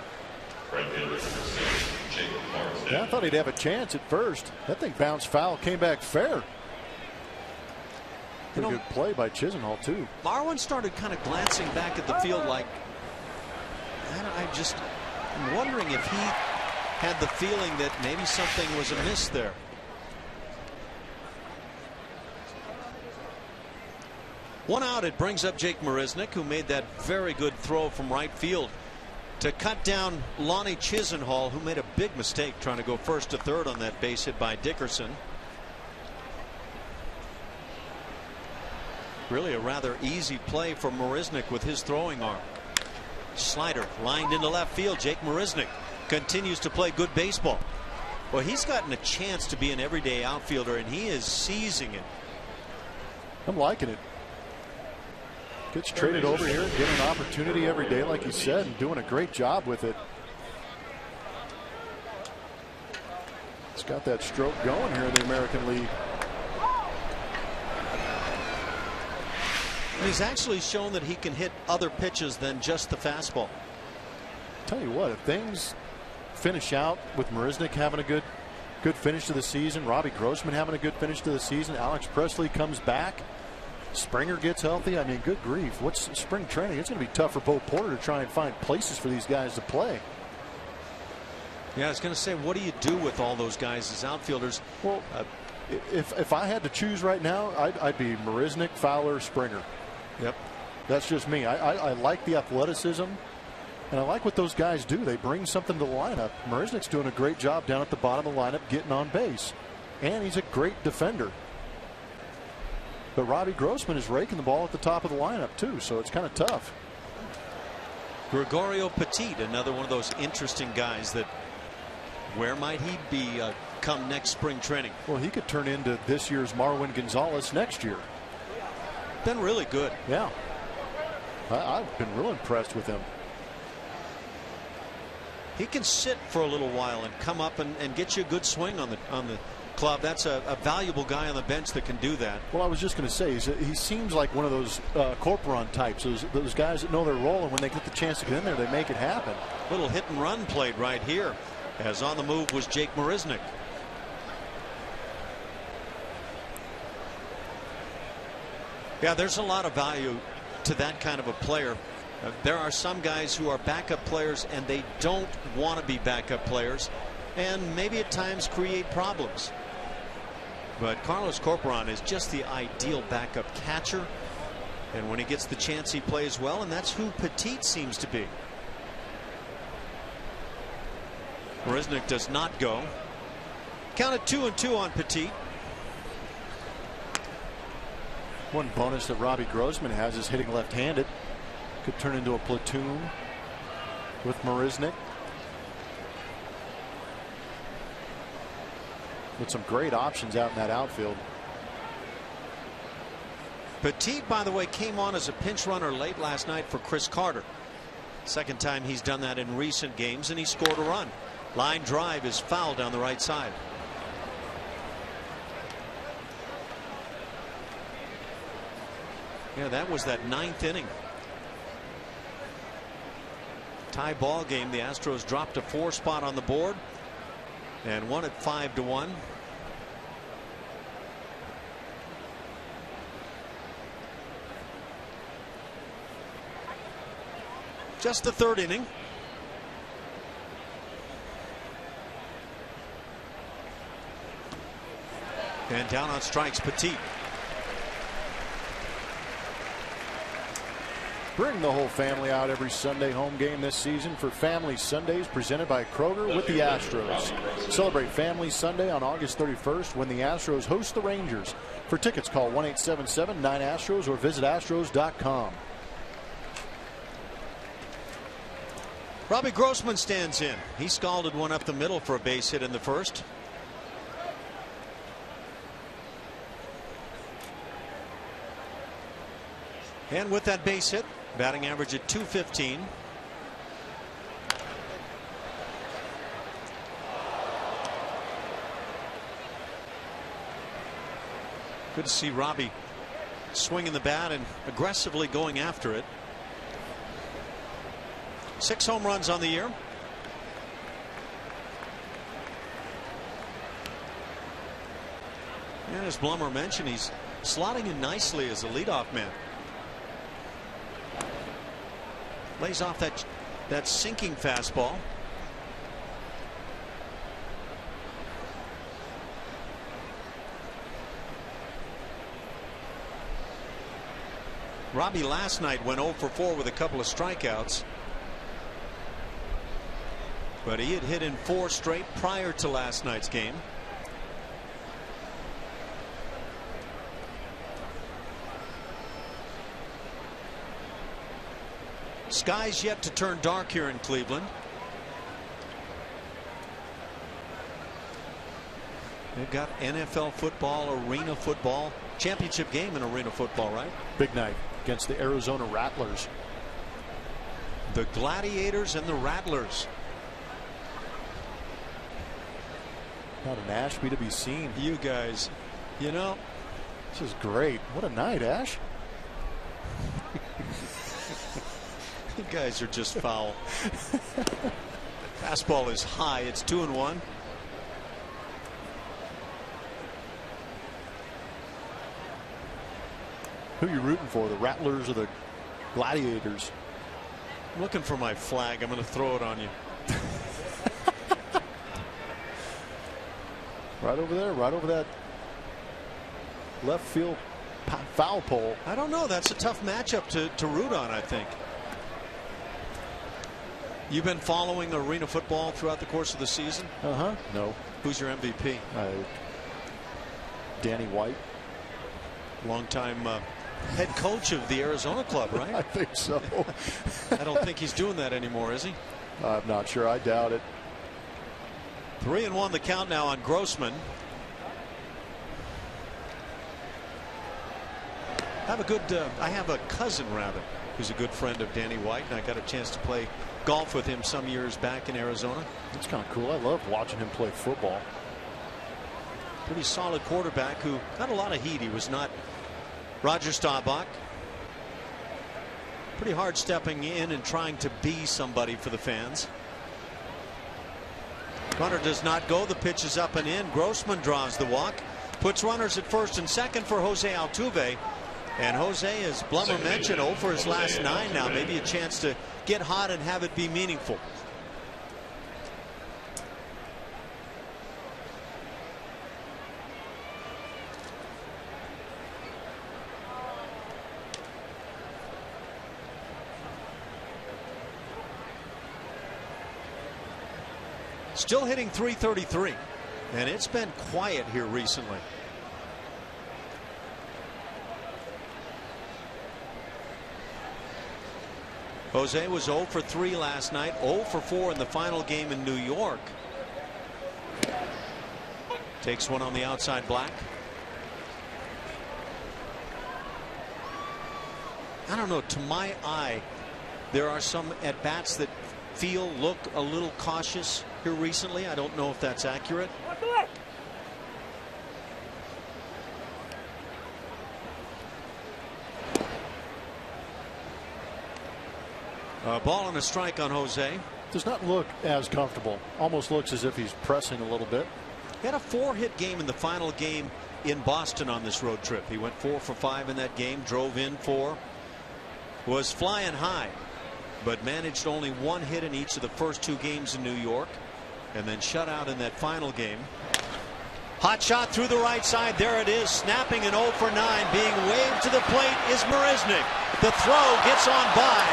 Yeah, I thought he'd have a chance at first. That thing bounced foul, came back fair. Pretty good play by Chisenhall too. Marwin started kind of glancing back at the field like, I'm wondering if he had the feeling that maybe something was amiss there. One out, it brings up Jake Marisnick, who made that very good throw from right field to cut down Lonnie Chisenhall, who made a big mistake trying to go first to third on that base hit by Dickerson. Really a rather easy play for Marisnick with his throwing arm. Slider lined into left field. Jake Marisnick continues to play good baseball. Well, he's gotten a chance to be an everyday outfielder, and he is seizing it. I'm liking it. Gets traded over here, getting an opportunity every day, like he said, and doing a great job with it. He's got that stroke going here in the American League. And he's actually shown that he can hit other pitches than just the fastball. Tell you what, if things finish out with Marisnick having a good finish to the season, Robbie Grossman having a good finish to the season, Alex Presley comes back, Springer gets healthy. I mean, good grief. What's spring training? It's going to be tough for Bo Porter to try and find places for these guys to play. Yeah, I was going to say, what do you do with all those guys as outfielders? Well, if I had to choose right now, I'd be Marisnick, Fowler, Springer. Yep. That's just me. I like the athleticism, and I like what those guys do. They bring something to the lineup. Marisnick's doing a great job down at the bottom of the lineup getting on base, and he's a great defender. But Robbie Grossman is raking the ball at the top of the lineup too, so it's kind of tough. Gregorio Petit, another one of those interesting guys that, where might he be come next spring training? Well, he could turn into this year's Marwin Gonzalez next year. Been really good. Yeah. I've been real impressed with him. He can sit for a little while and come up and get you a good swing on the club. That's a valuable guy on the bench that can do that. Well, I was just going to say, he seems like one of those Corporon types, those guys that know their role, and when they get the chance to get in there, they make it happen. Little hit and run played right here, as on the move was Jake Marisnick. Yeah, there's a lot of value to that kind of a player. There are some guys who are backup players and they don't want to be backup players, and maybe at times create problems. But Carlos Corporon is just the ideal backup catcher, and when he gets the chance, he plays well, and that's who Petit seems to be. Marisnick does not go. Counted 2-2 on Petit. One bonus that Robbie Grossman has is hitting left-handed. Could turn into a platoon with Marisnick. With some great options out in that outfield. Petit, by the way, came on as a pinch runner late last night for Chris Carter. Second time he's done that in recent games, and he scored a run. Line drive is fouled down the right side. Yeah, that was that 9th inning. Tie ball game. The Astros dropped a 4 spot on the board and won it 5-1. Just the third inning. And down on strikes, Petit. Bring the whole family out every Sunday home game this season for Family Sundays presented by Kroger with the Astros. Celebrate Family Sunday on August 31st when the Astros host the Rangers. For tickets, call 1-877-9-ASTROS or visit Astros.com. Robbie Grossman stands in. He scalded one up the middle for a base hit in the first. And with that base hit, batting average at .215. Good to see Robbie swinging the bat and aggressively going after it. 6 home runs on the year. And as Blummer mentioned, he's slotting in nicely as a leadoff man. Lays off that sinking fastball. Robbie last night went 0 for 4 with a couple of strikeouts. But he had hit in 4 straight prior to last night's game. Skies yet to turn dark here in Cleveland. They've got NFL football, arena football, championship game in arena football, right? Big night against the Arizona Rattlers. The Gladiators and the Rattlers. Not an Ashby to be seen. You guys, you know, this is great. What a night, Ash. You guys are just foul. Fastball is high. It's 2-1. Who are you rooting for, the Rattlers or the Gladiators? I'm looking for my flag. I'm going to throw it on you. Right over there, right over that left field foul pole. I don't know. That's a tough matchup to root on, I think. You've been following arena football throughout the course of the season? No. Who's your MVP? Danny White. Longtime head coach of the Arizona club, right? I think so. I don't think he's doing that anymore, is he? I'm not sure. I doubt it. 3-1 the count now on Grossman. I have a cousin rather who's a good friend of Danny White, and I got a chance to play golf with him some years back in Arizona. That's kind of cool. I love watching him play football. Pretty solid quarterback who got a lot of heat. He was not Roger Staubach. Pretty hard stepping in and trying to be somebody for the fans. Runner does not go. The pitch is up and in. Grossman draws the walk. Puts runners at first and second for Jose Altuve. And Jose, as Blummer mentioned, 0 for his last 9 now. Maybe a chance to get hot and have it be meaningful. Still hitting .333, and it's been quiet here recently. Jose was 0 for 3 last night, 0 for 4 in the final game in New York. Takes one on the outside black. I don't know, to my eye, there are some at bats that look a little cautious here recently. I don't know if that's accurate. Ball and a strike on Jose. Does not look as comfortable. Almost looks as if he's pressing a little bit. He had a 4-hit game in the final game in Boston on this road trip. He went 4 for 5 in that game, drove in 4, was flying high. but managed only 1 hit in each of the first 2 games in New York, and then shut out in that final game. Hot shot through the right side. There it is, snapping an 0 for 9. Being waved to the plate is Marisnick. The throw gets on by,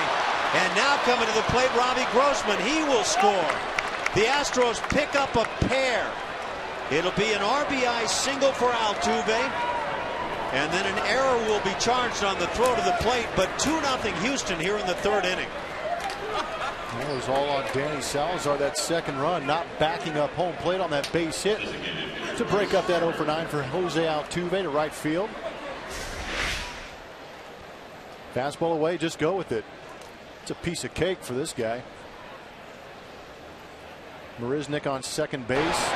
and now coming to the plate, Robbie Grossman. He will score. The Astros pick up a pair. It'll be an RBI single for Altuve, and then an error will be charged on the throw to the plate. But 2-0 Houston here in the 3rd inning. Well, it was all on Danny Salazar, that second run, not backing up home plate on that base hit to break up that 0 for 9 for Jose Altuve to right field. Fastball away, just go with it. It's a piece of cake for this guy. Marisnick on second base.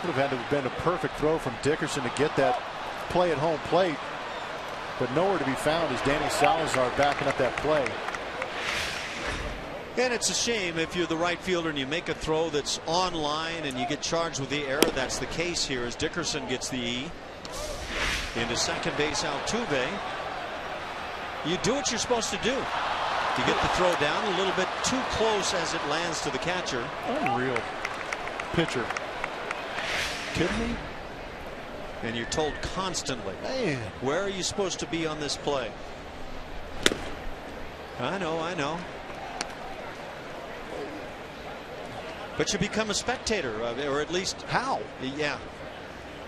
Would have had to have been a perfect throw from Dickerson to get that play at home plate, but nowhere to be found as Danny Salazar backing up that play. And it's a shame if you're the right fielder and you make a throw that's on line and you get charged with the error. That's the case here as Dickerson gets the E. Into second base, Altuve. You do what you're supposed to do. You get the throw down a little bit too close as it lands to the catcher. Unreal. Pitcher. Kidding me? And you're told constantly, man, where are you supposed to be on this play? I know. But you become a spectator, or at least how? Yeah.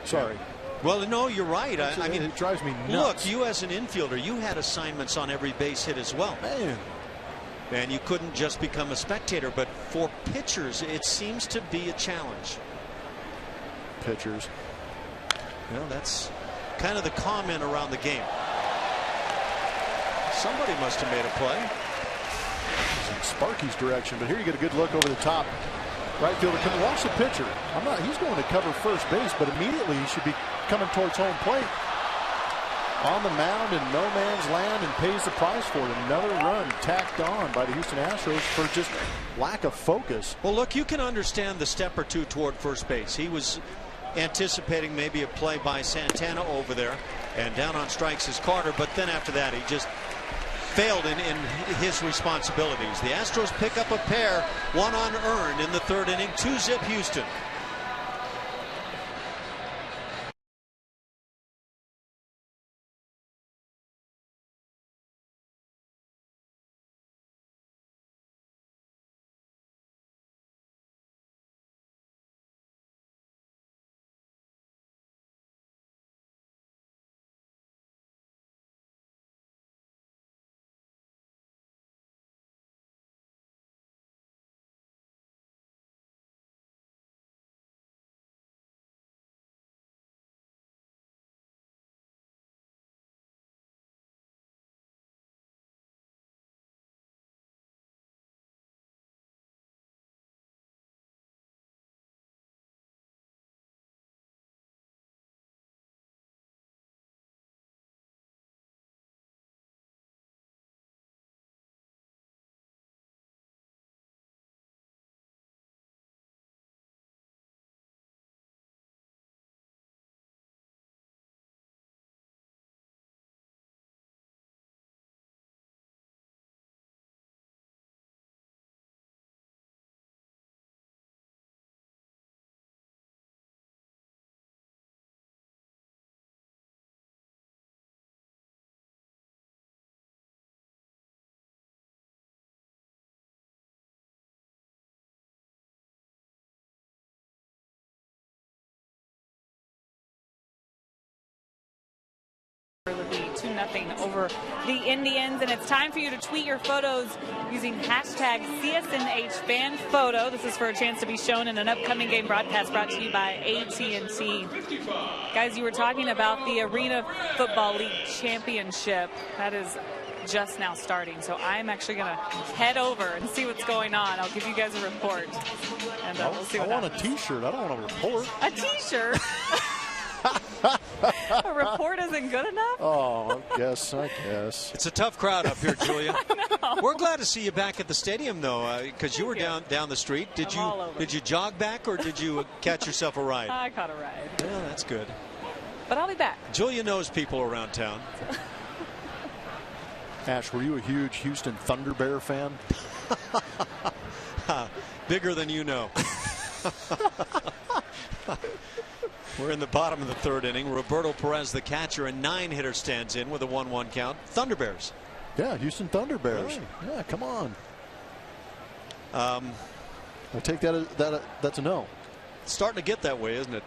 Sorry. Well, no, you're right. I mean, it drives me nuts. Look, you as an infielder, you had assignments on every base hit as well. Man. And you couldn't just become a spectator. But for pitchers, it seems to be a challenge. Pitchers. Well, that's kind of the comment around the game. Somebody must have made a play. It's in Sparky's direction, but here you get a good look over the top. Right fielder, come watch the pitcher. He's going to cover first base, but immediately he should be coming towards home plate. On the mound in no man's land and pays the price for it. Another run tacked on by the Houston Astros for just lack of focus. Well, look, you can understand the step or two toward first base. He was anticipating maybe a play by Santana over there, and down on strikes is Carter, but then after that he just failed in his responsibilities. The Astros pick up a pair, 1 unearned in the 3rd inning, 2-zip Houston. Would be 2-0 over the Indians, and it's time for you to tweet your photos using hashtag CSNHFanPhoto. This is for a chance to be shown in an upcoming game broadcast brought to you by AT&T. Guys, you were talking about the Arena Football League Championship. That is just now starting, so I'm actually going to head over and see what's going on. I'll give you guys a report, and we'll see what happens. I want a T-shirt. I don't want a report. A T-shirt? A report isn't good enough? Oh, I guess. It's a tough crowd up here, Julia. We're glad to see you back at the stadium, though, because you were down the street. Did you jog back, or did you catch yourself a ride? I caught a ride. Well, that's good. But I'll be back. Julia knows people around town. Ash, were you a huge Houston Thunder Bear fan? Bigger than you know. We're in the bottom of the third inning. Roberto Perez, the catcher, a 9-hitter, stands in with a 1-1 count. Thunder Bears. Yeah, Houston Thunder Bears. Really? Yeah, come on. I'll take that as that's a no. It's starting to get that way, isn't it?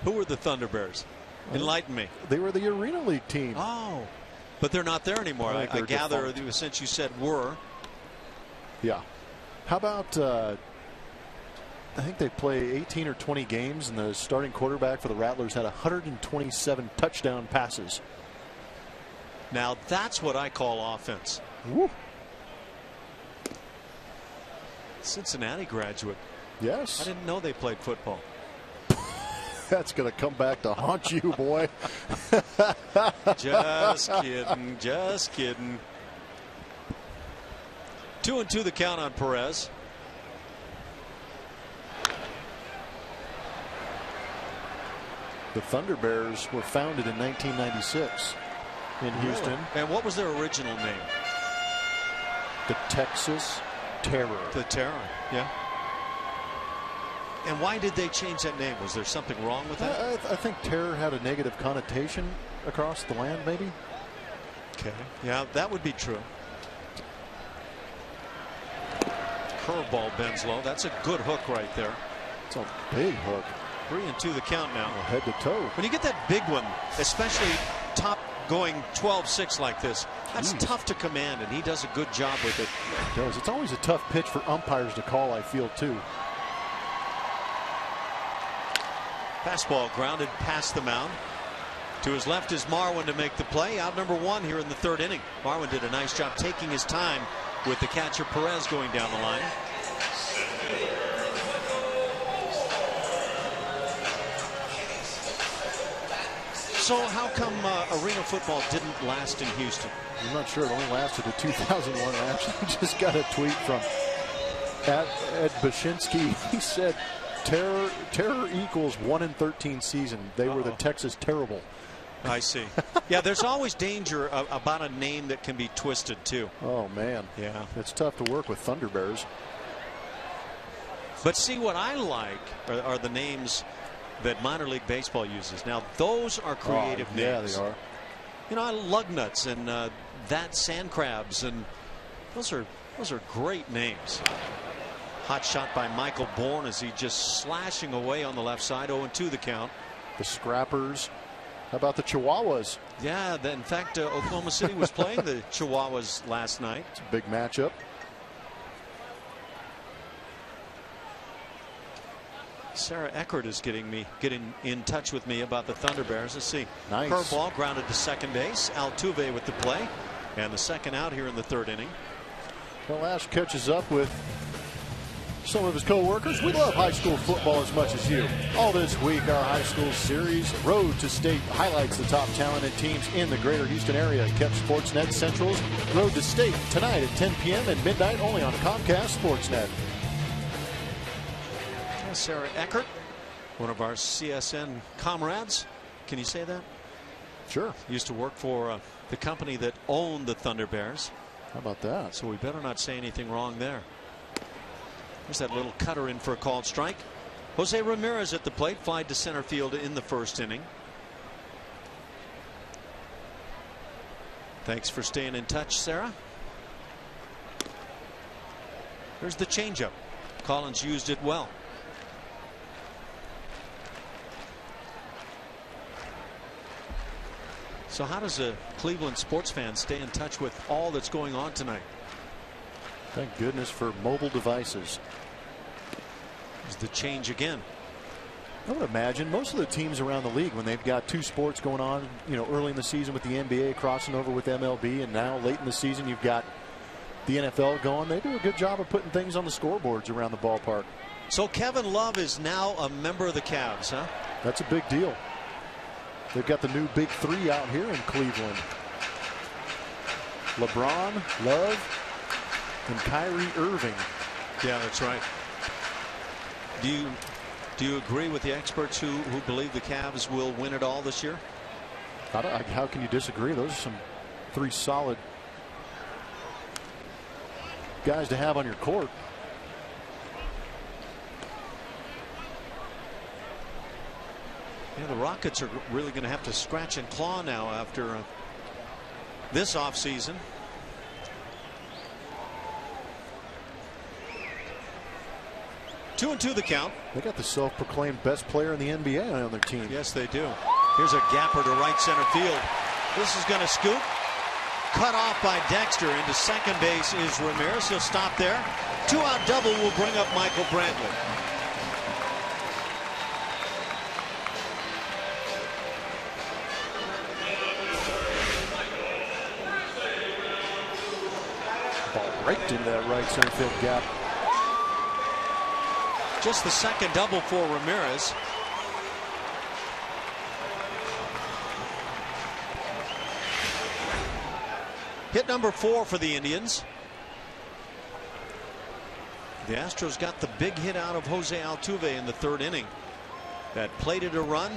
Who were the Thunder Bears? Enlighten me. They were the Arena League team. Oh, but they're not there anymore. I gather since you said were. Yeah. How about I think they play 18 or 20 games, and the starting quarterback for the Rattlers had 127 touchdown passes. Now that's what I call offense. Woo. Cincinnati graduate. Yes. I didn't know they played football. That's going to come back to haunt you, boy. Just kidding. Just kidding. 2-2 the count on Perez. The Thunder Bears were founded in 1996 in Houston. Really? And what was their original name? The Texas Terror. The Terror, yeah. And why did they change that name? Was there something wrong with that? I think terror had a negative connotation across the land, maybe. Okay. Yeah, that would be true. Curveball bends low. That's a good hook right there. It's a big hook. 3-2 the count now. Well, head to toe. When you get that big one, especially top going 12-6 like this, that's tough to command, and he does a good job with it. He does. It's always a tough pitch for umpires to call, I feel, too. Fastball grounded past the mound. To his left is Marwin to make the play. Out number 1 here in the third inning. Marwin did a nice job taking his time with the catcher Perez going down the line. So how come arena football didn't last in Houston? I'm not sure. It only lasted to 2001. I actually just got a tweet from Ed Bashinsky. He said terror equals 1 in 13 season. They were the Texas Terrible. I see. Yeah, there's always danger about a name that can be twisted too. Oh man. Yeah, it's tough to work with Thunder Bears. But see, what I like are the names that minor league baseball uses. Now those are creative names. Yeah, they are. You know, Lugnuts and that Sand Crabs, and those are great names. Hot shot by Michael Bourne as he just slashing away on the left side. 0-2 the count. The Scrappers. How about the Chihuahuas? Yeah, in fact, Oklahoma City was playing the Chihuahuas last night. It's a big matchup. Sarah Eckert is getting in touch with me about the Thunder Bears. Let's see. Nice. Curveball grounded to second base. Altuve with the play, and the second out here in the third inning. Well, Ash catches up with some of his co-workers. We love high school football as much as you. All this week, our high school series, Road to State, highlights the top talented teams in the greater Houston area. Kept Sportsnet Central's Road to State tonight at 10 p.m. and midnight only on Comcast Sportsnet. Sarah Eckert, one of our CSN comrades. Can you say that? Sure. Used to work for the company that owned the Thunder Bears. How about that? So we better not say anything wrong there. There's that little cutter in for a called strike. Jose Ramirez at the plate, fly to center field in the first inning. Thanks for staying in touch, Sarah. There's the changeup. Collins used it well. So how does a Cleveland sports fan stay in touch with all that's going on tonight? Thank goodness for mobile devices. There's the change again. I would imagine most of the teams around the league, when they've got two sports going on, you know, early in the season with the NBA crossing over with MLB, and now late in the season you've got the NFL going, they do a good job of putting things on the scoreboards around the ballpark. So Kevin Love is now a member of the Cavs, huh? That's a big deal. They've got the new big three out here in Cleveland. LeBron, Love, and Kyrie Irving. Yeah, that's right. Do you agree with the experts who believe the Cavs will win it all this year? How can you disagree? Those are some three solid guys to have on your court. Yeah, the Rockets are really going to have to scratch and claw now after this offseason. Two and two the count. They got the self-proclaimed best player in the NBA on their team. Yes, they do. Here's a gapper to right center field. This is going to scoop. Cut off by Dexter. Into second base is Ramirez. He'll stop there. Two-out double will bring up Michael Brantley. Ball right into that right center field gap. Just the second double for Ramirez. Hit number 4 for the Indians. The Astros got the big hit out of Jose Altuve in the third inning. That plated a run,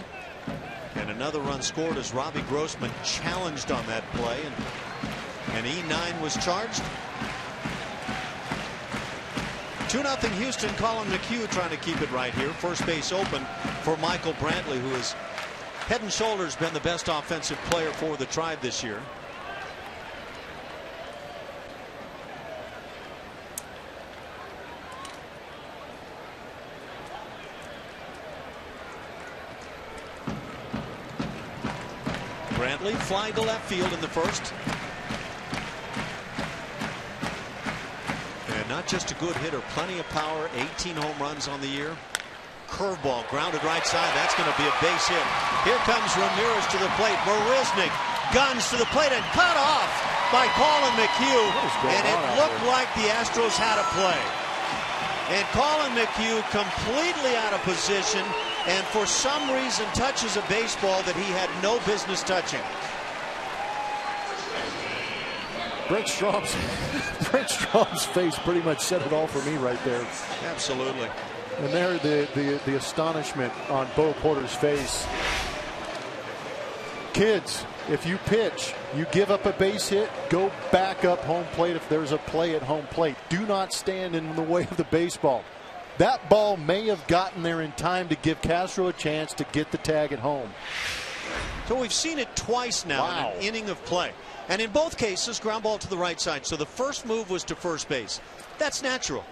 and another run scored as Robbie Grossman challenged on that play, and E9 was charged. 2-0 Houston. Colin McHugh trying to keep it right here. First base open for Michael Brantley, who has head and shoulders been the best offensive player for the Tribe this year. Brantley flying to left field in the first. And not just a good hitter, plenty of power, 18 home runs on the year. Curveball grounded right side. That's going to be a base hit. Here comes Ramirez to the plate. Marisnik guns to the plate and cut off by Colin McHugh. And it looked like the Astros had a play. And Colin McHugh completely out of position, and for some reason touches a baseball that he had no business touching. Brent Strom's face pretty much said it all for me right there. Absolutely. And there the astonishment on Bo Porter's face. Kids, if you pitch, you give up a base hit, go back up home plate if there's a play at home plate. Do not stand in the way of the baseball. That ball may have gotten there in time to give Castro a chance to get the tag at home. So we've seen it twice now in an inning of play. And in both cases, ground ball to the right side. So the first move was to first base. That's natural.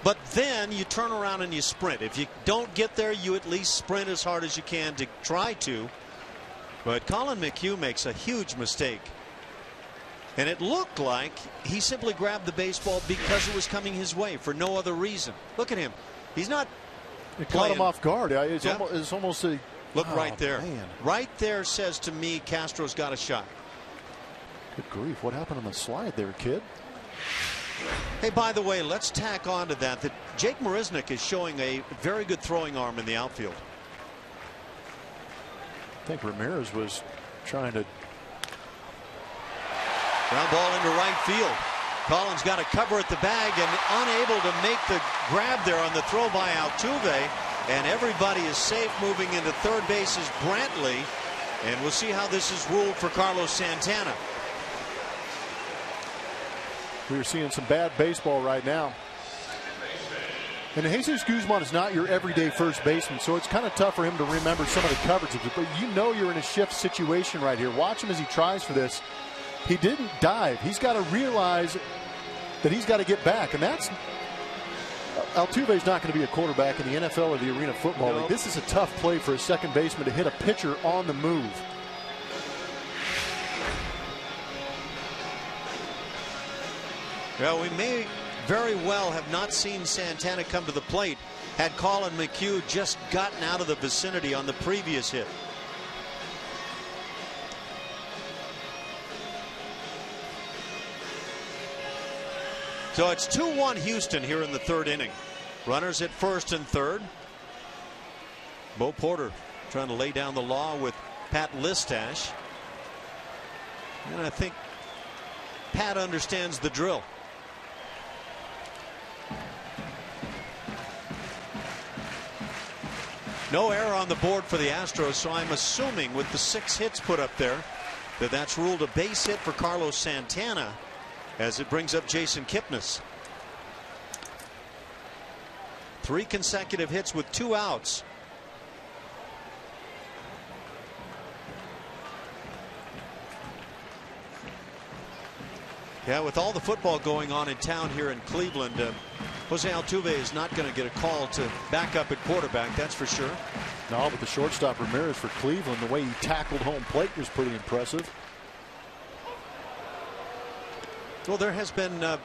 But then you turn around and you sprint. If you don't get there, you at least sprint as hard as you can to try to. But Colin McHugh makes a huge mistake. And it looked like he simply grabbed the baseball because it was coming his way for no other reason. Look at him. He's not It caught him off guard. It's almost a... Look right there. Man. Right there says to me Castro's got a shot. Good grief. What happened on the slide there, kid? Hey, by the way, let's tack on to that Jake Marisnik is showing a very good throwing arm in the outfield. I think Ramirez was trying to... Ground ball into right field. Collins got a cover at the bag and unable to make the grab there on the throw by Altuve. And everybody is safe. Moving into third base is Brantley. And we'll see how this is ruled for Carlos Santana. We are seeing some bad baseball right now. And Jesus Guzman is not your everyday first baseman, so it's kind of tough for him to remember some of the coverages. But you know you're in a shift situation right here. Watch him as he tries for this. He didn't dive. He's got to realize that he's got to get back. And that's... Altuve's not going to be a quarterback in the NFL or the Arena Football League. This is a tough play for a second baseman to hit a pitcher on the move. Well, we may very well have not seen Santana come to the plate had Colin McHugh just gotten out of the vicinity on the previous hit. So it's 2-1 Houston here in the third inning. Runners at first and third. Bo Porter trying to lay down the law with Pat Listash. And I think Pat understands the drill. No error on the board for the Astros, so I'm assuming with the 6 hits put up there That's ruled a base hit for Carlos Santana as it brings up Jason Kipnis. 3 consecutive hits with 2 outs. Yeah, with all the football going on in town here in Cleveland, Jose Altuve is not going to get a call to back up at quarterback, that's for sure. No, but the shortstop Ramirez for Cleveland, the way he tackled home plate was pretty impressive. Well, there has been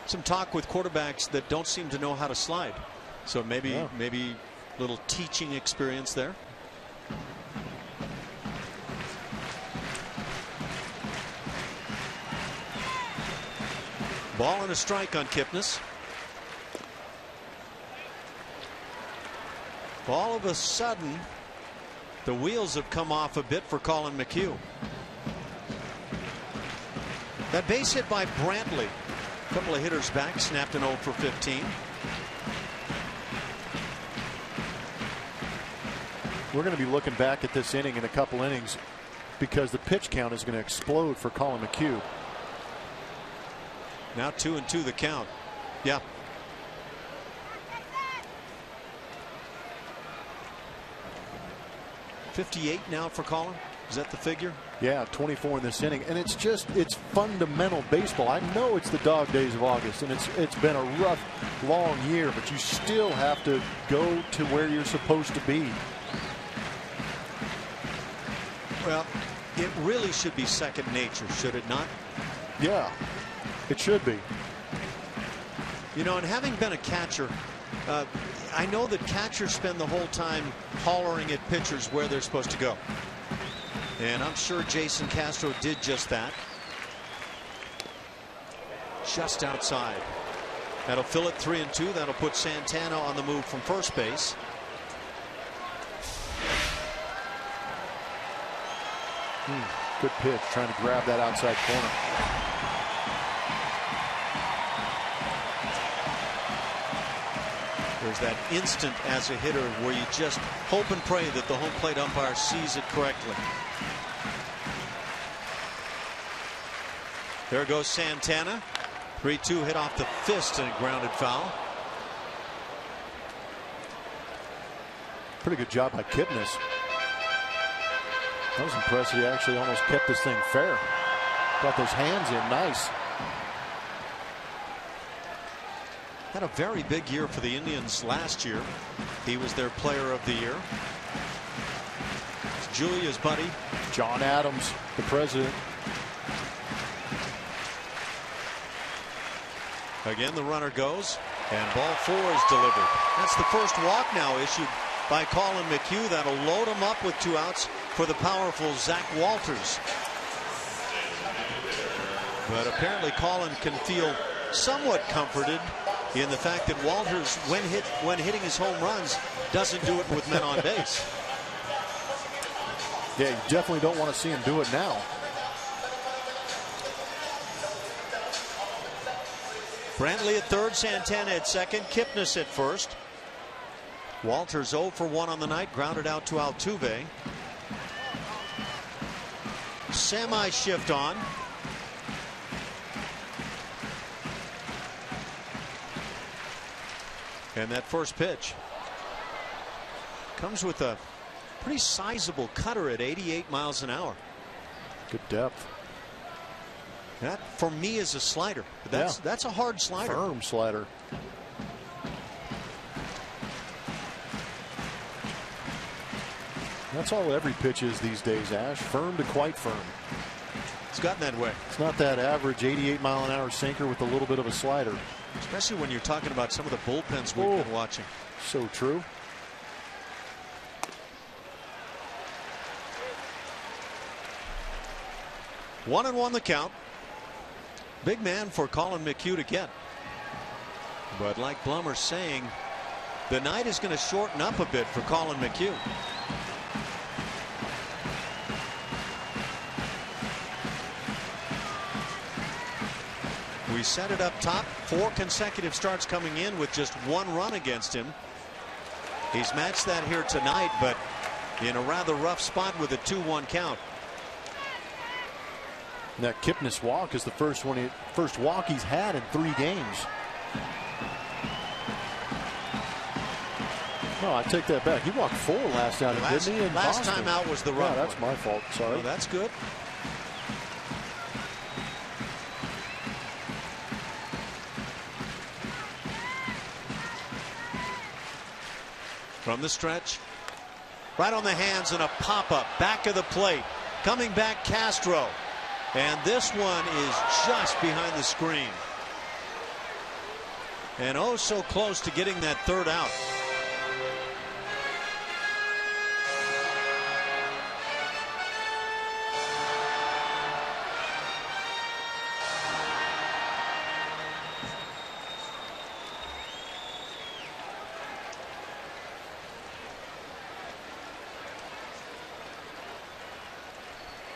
some talk with quarterbacks that don't seem to know how to slide. So maybe a little teaching experience there. Ball and a strike on Kipnis. All of a sudden, the wheels have come off a bit for Colin McHugh. That base hit by Brantley. A couple of hitters back, snapped an 0 for 15. We're going to be looking back at this inning in a couple innings because the pitch count is going to explode for Colin McHugh. Now 2-2 the count. Yeah. .58 now for Colin. Is that the figure? Yeah, 24 in this inning, and it's fundamental baseball. I know it's the dog days of August, and it's been a rough, long year, but you still have to go to where you're supposed to be. Well, it really should be second nature, should it not? Yeah, it should be. You know, and having been a catcher, I know that catchers spend the whole time hollering at pitchers where they're supposed to go. And I'm sure Jason Castro did just that. Just outside. That'll fill it 3-2. That'll put Santana on the move from first base. Good pitch, trying to grab that outside corner. There's that instant as a hitter where you just hope and pray that the home plate umpire sees it correctly. There goes Santana. 3-2 hit off the fist and a grounded foul. Pretty good job by Kipnis. That was impressive. He actually almost kept this thing fair. Got those hands in nice. Had a very big year for the Indians last year. He was their player of the year. It's Julia's buddy. John Adams, the president. Again, the runner goes, and ball 4 is delivered. That's the first walk now issued by Colin McHugh. That'll load him up with 2 outs for the powerful Zach Walters. But apparently Colin can feel somewhat comforted in the fact that Walters, when hitting his home runs, doesn't do it with men on base. Yeah, you definitely don't want to see him do it now. Brantley at third, Santana at second, Kipnis at first. Walters 0 for 1 on the night, grounded out to Altuve. Semi-shift on. And that first pitch comes with a pretty sizable cutter at 88 miles an hour. Good depth. That for me is a slider. That's a hard slider. Firm slider. That's all every pitch is these days, Ash. Firm to quite firm. It's gotten that way. It's not that average 88 mile an hour sinker with a little bit of a slider. Especially when you're talking about some of the bullpens we've been watching. So true. One and 1 the count. Big man for Colin McHugh to get. But like Blummer's saying, the night is going to shorten up a bit for Colin McHugh. We set it up top. 4 consecutive starts coming in with just 1 run against him. He's matched that here tonight, but in a rather rough spot with a 2-1 count. And that Kipnis walk is the first walk he's had in 3 games. No, I take that back. He walked 4 last outing, didn't he? Last time out was the run. Yeah, that's my fault. Sorry. Oh, that's good. From the stretch, right on the hands and a pop-up back of the plate. Coming back, Castro. And this one is just behind the screen. And oh, so close to getting that 3rd out.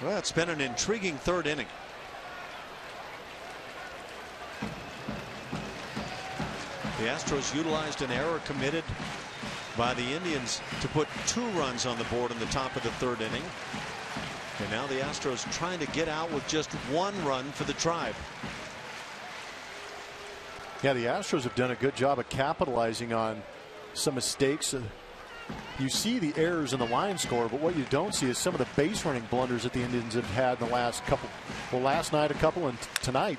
Well, it's been an intriguing 3rd inning. The Astros utilized an error committed by the Indians to put 2 runs on the board in the top of the 3rd inning. And now the Astros trying to get out with just 1 run for the Tribe. Yeah, the Astros have done a good job of capitalizing on some mistakes. You see the errors in the line score, but what you don't see is some of the base running blunders that the Indians have had in the last couple. Well, last night a couple, and tonight.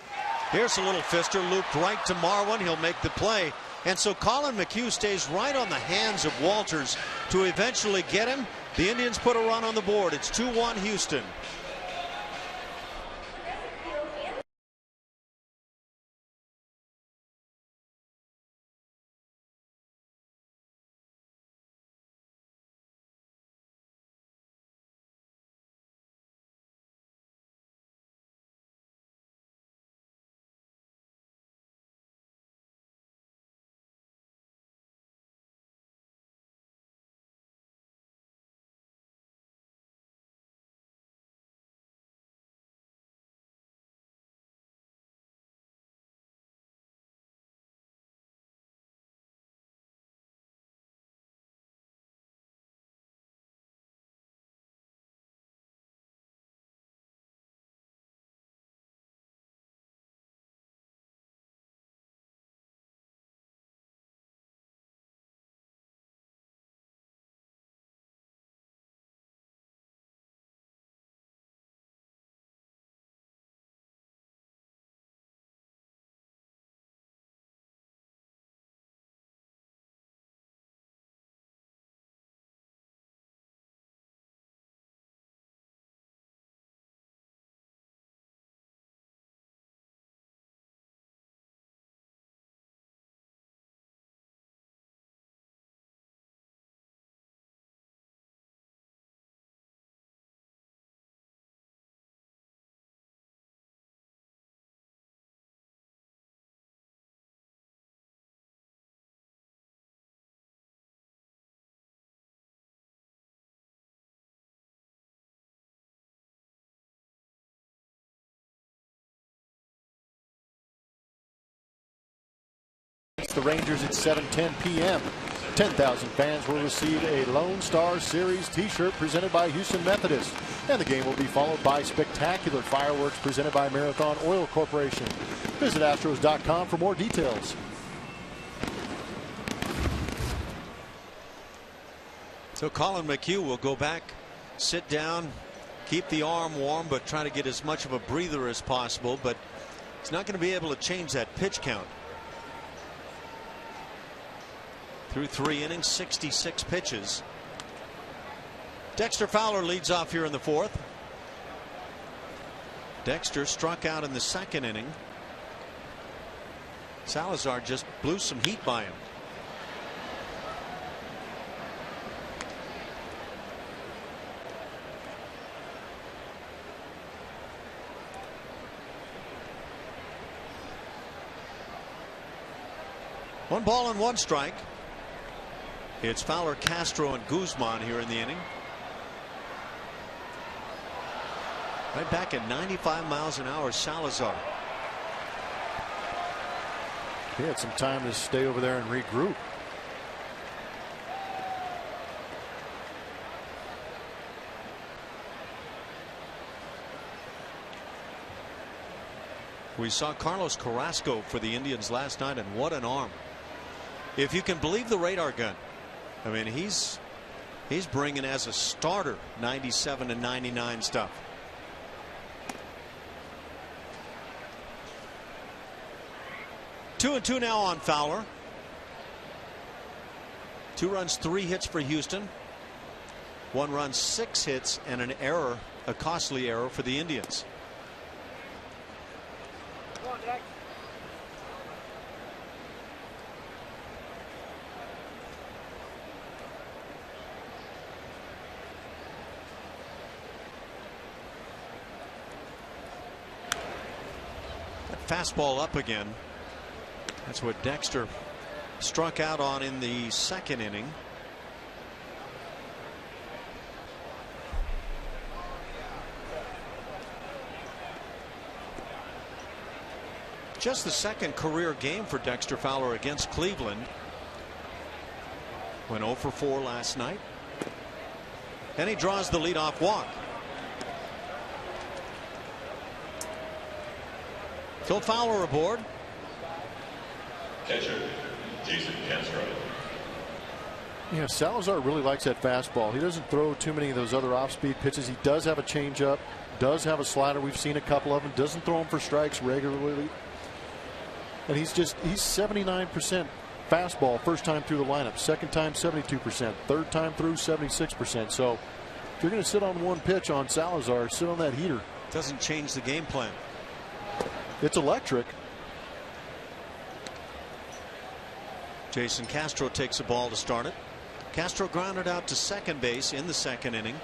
Here's a little fister looped right to Marwin. He'll make the play. And so Colin McHugh stays right on the hands of Walters to eventually get him. The Indians put a run on the board. It's 2-1 Houston. The Rangers at 7:10 p.m. 10,000 fans will receive a Lone Star Series t-shirt presented by Houston Methodist. And the game will be followed by spectacular fireworks presented by Marathon Oil Corporation. Visit Astros.com for more details. So Colin McHugh will go back, sit down, keep the arm warm, but try to get as much of a breather as possible. But he's not going to be able to change that pitch count. Through 3 innings, 66 pitches. Dexter Fowler leads off here in the 4th. Dexter struck out in the 2nd inning. Salazar just blew some heat by him. One ball and 1 strike. It's Fowler, Castro, and Guzman here in the inning. Right back at 95 miles an hour, Salazar. He had some time to stay over there and regroup. We saw Carlos Carrasco for the Indians last night, and what an arm. If you can believe the radar gun. I mean, he's bringing as a starter 97 and 99 stuff. 2-2 now on Fowler. 2 runs, 3 hits for Houston. 1 run, 6 hits, and an error, a costly error for the Indians. Fastball up again. That's what Dexter struck out on in the second inning. Just the second career game for Dexter Fowler against Cleveland. Went 0 for 4 last night. And he draws the leadoff walk. Phil Fowler aboard. Catcher, Jason Castro. Yeah, Salazar really likes that fastball. He doesn't throw too many of those other off-speed pitches. He does have a changeup, does have a slider. We've seen a couple of them. Doesn't throw them for strikes regularly. And he's 79% fastball first time through the lineup. Second time 72%. Third time through 76%. So if you're going to sit on one pitch on Salazar, sit on that heater. Doesn't change the game plan. It's electric. Jason Castro takes a ball to start it. Castro grounded out to second base in the second inning.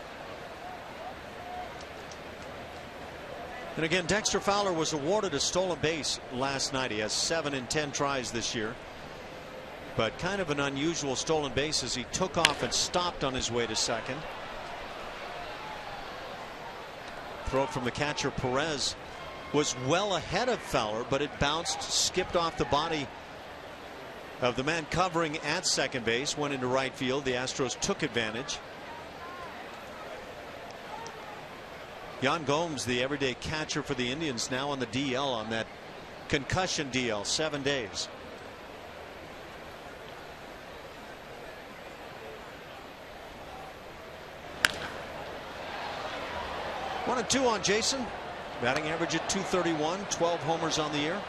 And again, Dexter Fowler was awarded a stolen base last night. He has 7 in 10 tries this year. But kind of an unusual stolen base as he took off and stopped on his way to second. Throw from the catcher Perez was well ahead of Fowler, but it bounced, skipped off the body of the man covering at second base, went into right field. The Astros took advantage. Yan Gomes, the everyday catcher for the Indians, now on the DL on that concussion DL, 7 days. One and 2 on Jason. Batting average at .231, 12 homers on the year.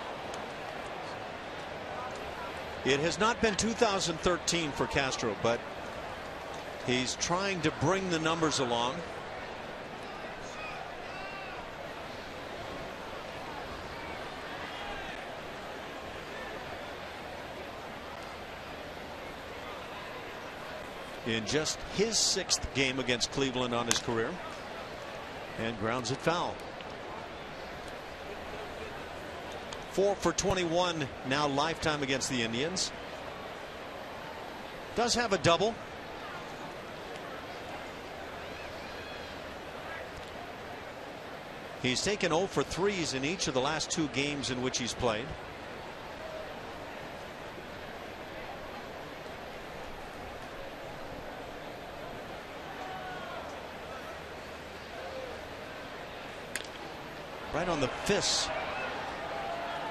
It has not been 2013 for Castro, but he's trying to bring the numbers along. In just his 6th game against Cleveland on his career, and grounds it foul. 4 for 21 now lifetime against the Indians. Does have a double. He's taken 0 for 3s in each of the last 2 games in which he's played. Right on the fists.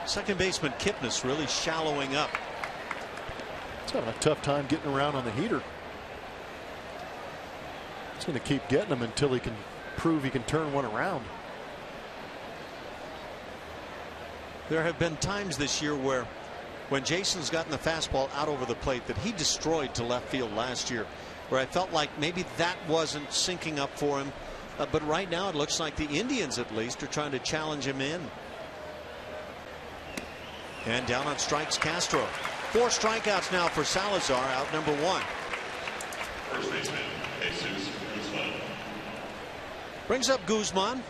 Second baseman Kipnis really shallowing up. He's having a tough time getting around on the heater. He's going to keep getting them until he can prove he can turn one around. There have been times this year where when Jason's gotten the fastball out over the plate that he destroyed to left field last year, where I felt like maybe that wasn't syncing up for him. But right now it looks like the Indians at least are trying to challenge him in. And down on strikes Castro. 4 strikeouts now for Salazar, out number 1. First baseman, Jesus Guzman. Brings up Guzman.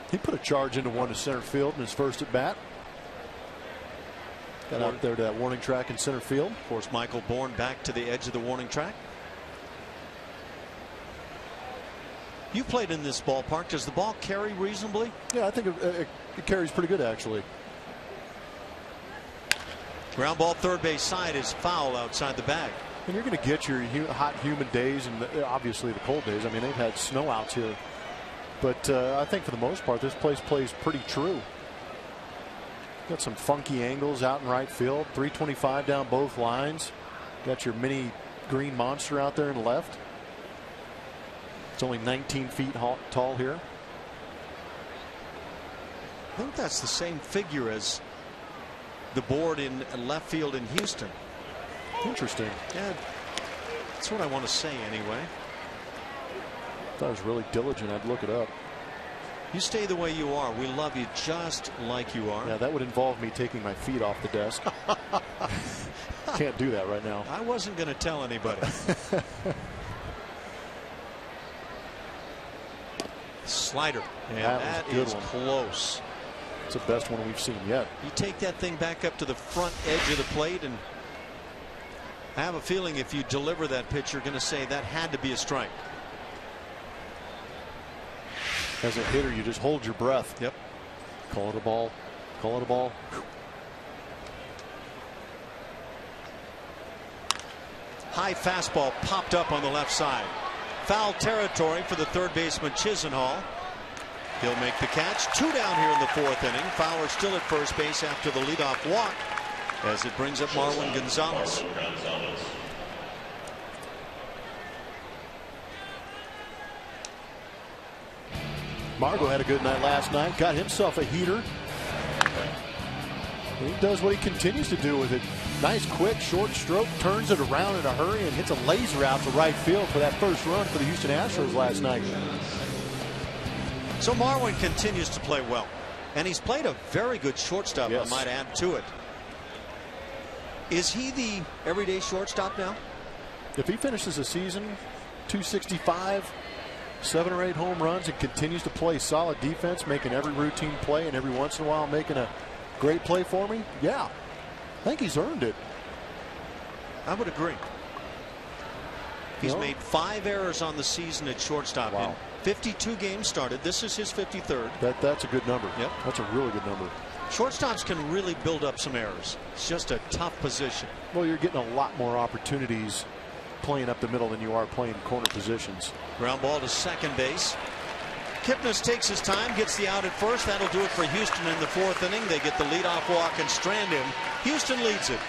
He put a charge into one to center field in his first at bat. Got out there to that warning track in center field. Of course, Michael Bourne back to the edge of the warning track. You played in this ballpark. Does the ball carry reasonably? Yeah, I think it carries pretty good, actually. Ground ball third base side is foul outside the bag. And you're going to get your hot, humid days and obviously the cold days. I mean, they've had snow outs here But I think for the most part, this place plays pretty true. Got some funky angles out in right field. 325 down both lines. Got your mini green monster out there in left. It's only 19 feet tall here. I think that's the same figure as the board in left field in Houston. Interesting. Yeah, that's what I want to say anyway. If I was really diligent, I'd look it up. You stay the way you are. We love you just like you are. Yeah, that would involve me taking my feet off the desk. Can't do that right now. I wasn't going to tell anybody. Slider. Yeah, that is close. It's the best one we've seen yet. You take that thing back up to the front edge of the plate, and I have a feeling if you deliver that pitch, you're going to say that had to be a strike. As a hitter, you just hold your breath. Yep. Call it a ball. Call it a ball. High fastball popped up on the left side. Foul territory for the third baseman Chisenhall. He'll make the catch. 2 down here in the 4th inning. Fowler still at first base after the leadoff walk as it brings up Marwin Gonzalez. Margot had a good night last night. Got himself a heater. He does what he continues to do with it. Nice quick short stroke, turns it around in a hurry and hits a laser out to right field for that first run for the Houston Astros last night. So Marwin continues to play well, and he's played a very good shortstop. Yes. I might add to it. Is he the everyday shortstop now? If he finishes the season 265, 7 or 8 home runs, and continues to play solid defense, making every routine play and every once in a while making a great play for me, yeah, I think he's earned it. I would agree. He's made 5 errors on the season at shortstop. Wow. In 52 games started. This is his 53rd. That's a good number. Yep. That's a really good number. Shortstops can really build up some errors. It's just a tough position. Well, you're getting a lot more opportunities playing up the middle than you are playing corner positions. Ground ball to second base. Kipnis takes his time, gets the out at first. That'll do it for Houston in the 4th inning. They get the leadoff walk and strand him. Houston leads it.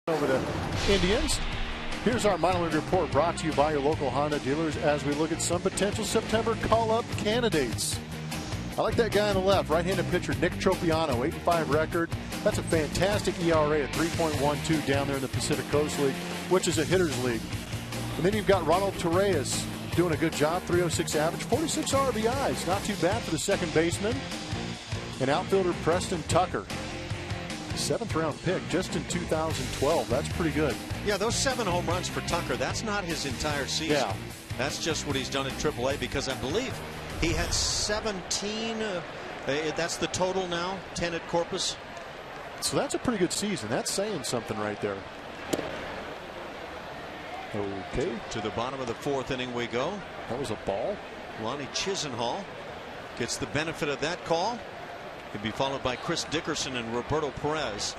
Over the Indians. Here's our minor league report brought to you by your local Honda dealers as we look at some potential September call-up candidates. I like that guy on the left, right-handed pitcher Nick Tropiano, 8-5 record. That's a fantastic ERA at 3.12 down there in the Pacific Coast League, which is a hitter's league. And then you've got Ronald Torreyes doing a good job, 306 average, 46 RBIs. Not too bad for the second baseman. And outfielder Preston Tucker, 7th round pick just in 2012. That's pretty good. Yeah, those 7 home runs for Tucker, that's not his entire season. Yeah. That's just what he's done in AAA, because I believe he had 17 That's the total now, 10 at Corpus. So that's a pretty good season. That's saying something right there. Okay. To the bottom of the 4th inning we go. That was a ball. Lonnie Chisenhall gets the benefit of that call. He'd be followed by Chris Dickerson and Roberto Perez.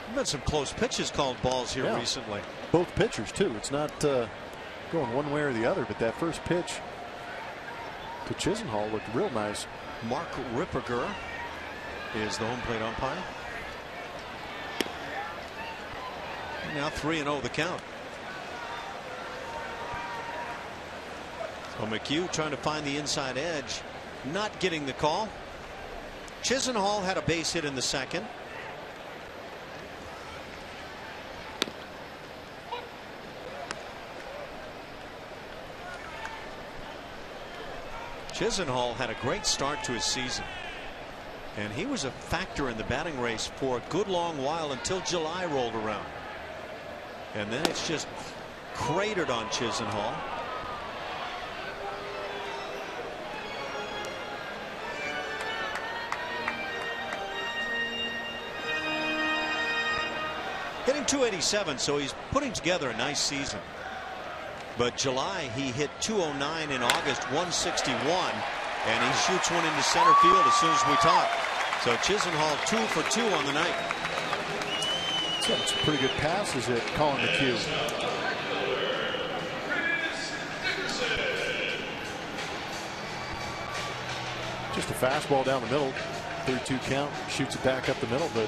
There's been some close pitches called balls here recently. Both pitchers too. It's not going one way or the other, but that first pitch to Chisenhall looked real nice. Mark Ripperger is the home plate umpire. Now 3-0 the count. So McHugh trying to find the inside edge, not getting the call. Chisenhall had a base hit in the 2nd. Chisenhall had a great start to his season, and he was a factor in the batting race for a good long while until July rolled around. And then it's just cratered on Chisenhall. Hitting .287, so he's putting together a nice season. But July, he hit .209 in August, 161, and he shoots one into center field as soon as we talk. So Chisenhall 2 for 2 on the night. Some pretty good passes at Colin McHugh. Just a fastball down the middle, 3-2 count, shoots it back up the middle, but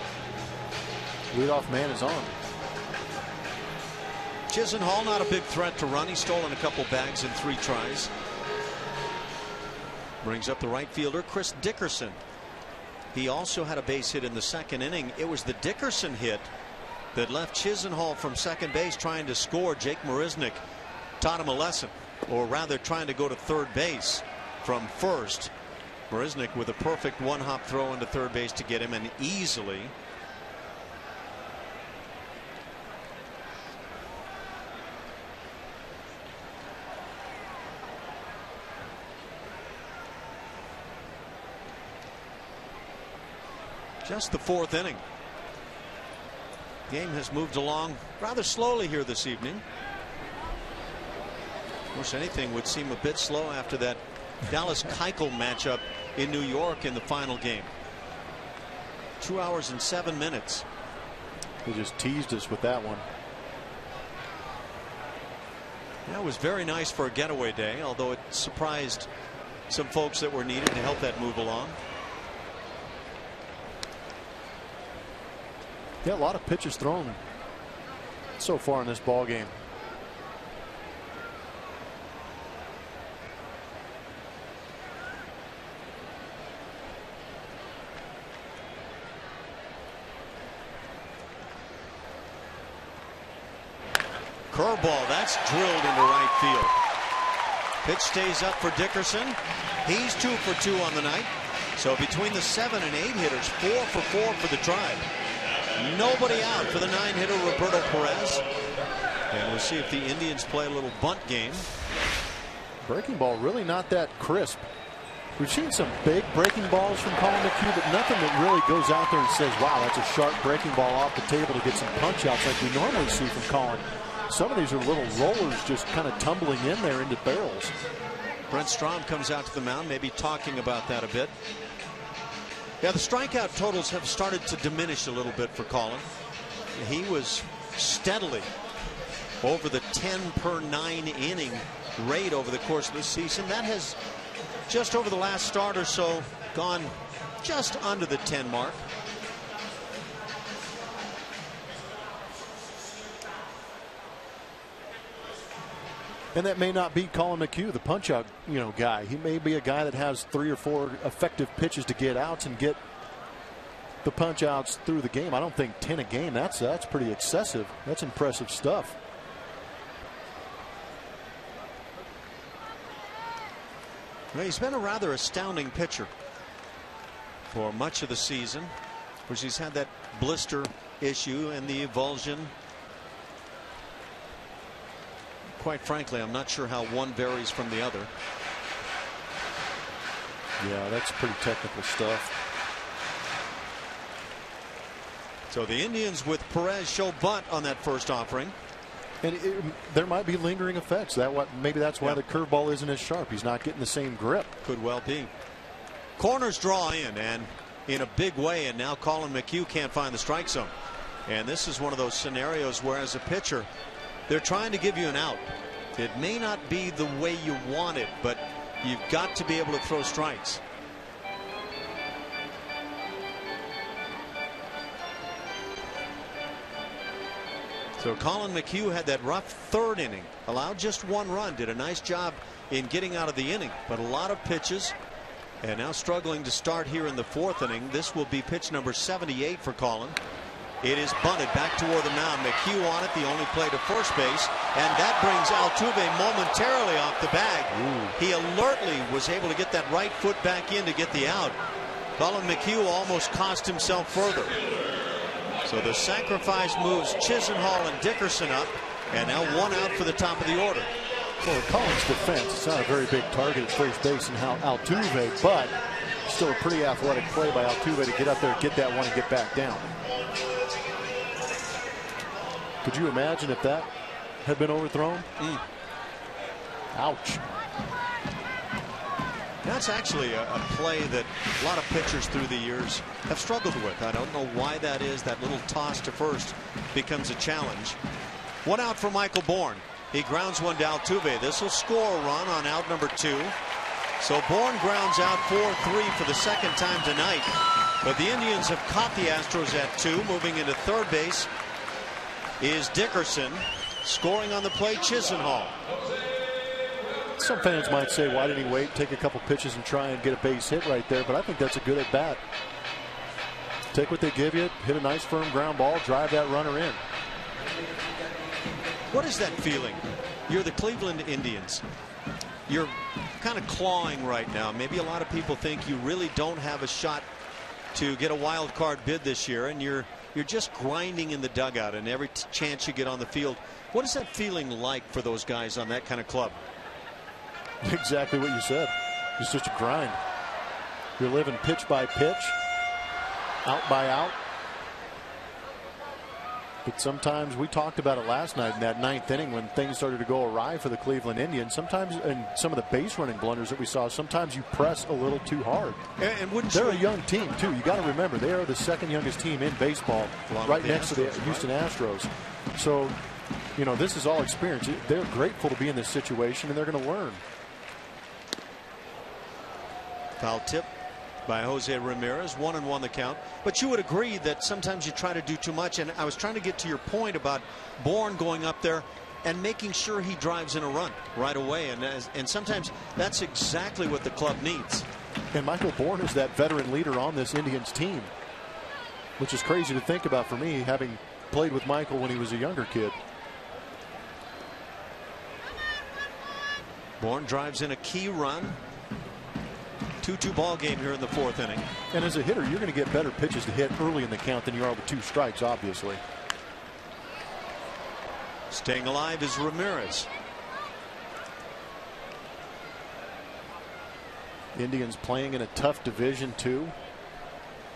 leadoff man is on. Chisenhall not a big threat to run. He's stolen a couple bags in 3 tries. Brings up the right fielder Chris Dickerson. He also had a base hit in the 2nd inning. It was the Dickerson hit that left Chisenhall from second base trying to score. Jake Marisnick taught him a lesson, or rather trying to go to third base from first. Marisnick with a perfect one-hop throw into third base to get him, and easily. Just the 4th inning. Game has moved along rather slowly here this evening. Of course, anything would seem a bit slow after that Dallas Keuchel matchup in New York in the final game. 2 hours and 7 minutes. They just teased us with that one. That was very nice for a getaway day, although it surprised some folks that were needed to help that move along. Yeah, a lot of pitches thrown so far in this ball game. Curveball, that's drilled into right field. Pitch stays up for Dickerson. He's 2 for 2 on the night. So between the 7 and 8 hitters, 4 for 4 for the Tribe. Nobody out for the 9-hitter Roberto Perez. And we'll see if the Indians play a little bunt game. Breaking ball really not that crisp. We've seen some big breaking balls from Colin McHugh, but nothing that really goes out there and says, wow, that's a sharp breaking ball off the table to get some punch outs like we normally see from Colin. Some of these are little rollers just kind of tumbling in there into barrels. Brent Strom comes out to the mound, maybe talking about that a bit. Yeah, the strikeout totals have started to diminish a little bit for Colin. He was steadily over the 10 per 9 inning rate over the course of this season. That has just over the last start or so gone just under the 10 mark. And that may not be Colin McHugh, the punch-out, guy. He may be a guy that has 3 or 4 effective pitches to get outs and get the punch-outs through the game. I don't think 10 a game. That's pretty excessive. That's impressive stuff. Well, he's been a rather astounding pitcher for much of the season. Of course, he's had that blister issue and the avulsion. Quite frankly, I'm not sure how one varies from the other. Yeah, that's pretty technical stuff. So the Indians with Perez show bunt on that first offering. And there might be lingering effects. Maybe that's why the curveball isn't as sharp. He's not getting the same grip. Could well be. Corners draw in, and in a big way, and now Colin McHugh can't find the strike zone. And this is one of those scenarios where, as a pitcher, they're trying to give you an out. It may not be the way you want it, but you've got to be able to throw strikes. So Colin McHugh had that rough third inning, allowed just one run, did a nice job in getting out of the inning, but a lot of pitches, and now struggling to start here in the fourth inning. This will be pitch number 78 for Colin. It is bunted back toward the mound. McHugh on it, the only play to first base, and that brings Altuve momentarily off the bag. He alertly was able to get that right foot back in to get the out. Colin McHugh almost cost himself further. So the sacrifice moves Chisenhall and Dickerson up, and now one out for the top of the order. Well, in Colin's defense, it's not a very big target at first base in Altuve, but still a pretty athletic play by Altuve to get up there, get that one, and get back down. Could you imagine if that had been overthrown? Ouch. That's actually a play that a lot of pitchers through the years have struggled with. I don't know why that is. That little toss to first becomes a challenge. One out for Michael Bourne. He grounds one to Altuve. This will score a run on out number 2. So Bourne grounds out 4-3 for the second time tonight. But the Indians have caught the Astros at 2. Moving into third base is Dickerson. Scoring on the play, Chisenhall. Some fans might say, why didn't he wait, take a couple pitches and try and get a base hit right there? But I think that's a good at bat. Take what they give you, hit a nice firm ground ball, drive that runner in. What is that feeling? You're the Cleveland Indians. You're kind of clawing right now. Maybe a lot of people think you really don't have a shot to get a wild card bid this year, and you're just grinding in the dugout, and every chance you get on the field. What is that feeling like for those guys on that kind of club? Exactly what you said. It's just a grind. You're living pitch by pitch, out by out. But sometimes, we talked about it last night in that 9th inning when things started to go awry for the Cleveland Indians. Sometimes, and some of the base running blunders that we saw, sometimes you press a little too hard. And they're a young team too. You got to remember, they are the second youngest team in baseball, right next to the Houston Astros. So, you know, this is all experience. They're grateful to be in this situation, and they're going to learn. Foul tip by Jose Ramirez, 1-1 the count. But you would agree that sometimes you try to do too much, and I was trying to get to your point about Bourne going up there and making sure he drives in a run right away, and sometimes that's exactly what the club needs. And Michael Bourne is that veteran leader on this Indians team, which is crazy to think about for me, having played with Michael when he was a younger kid. Bourne drives in a key run. 2-2 ball game here in the fourth inning. And as a hitter, you're going to get better pitches to hit early in the count than you are with 2 strikes, obviously. Staying alive is Ramirez. Indians playing in a tough division too.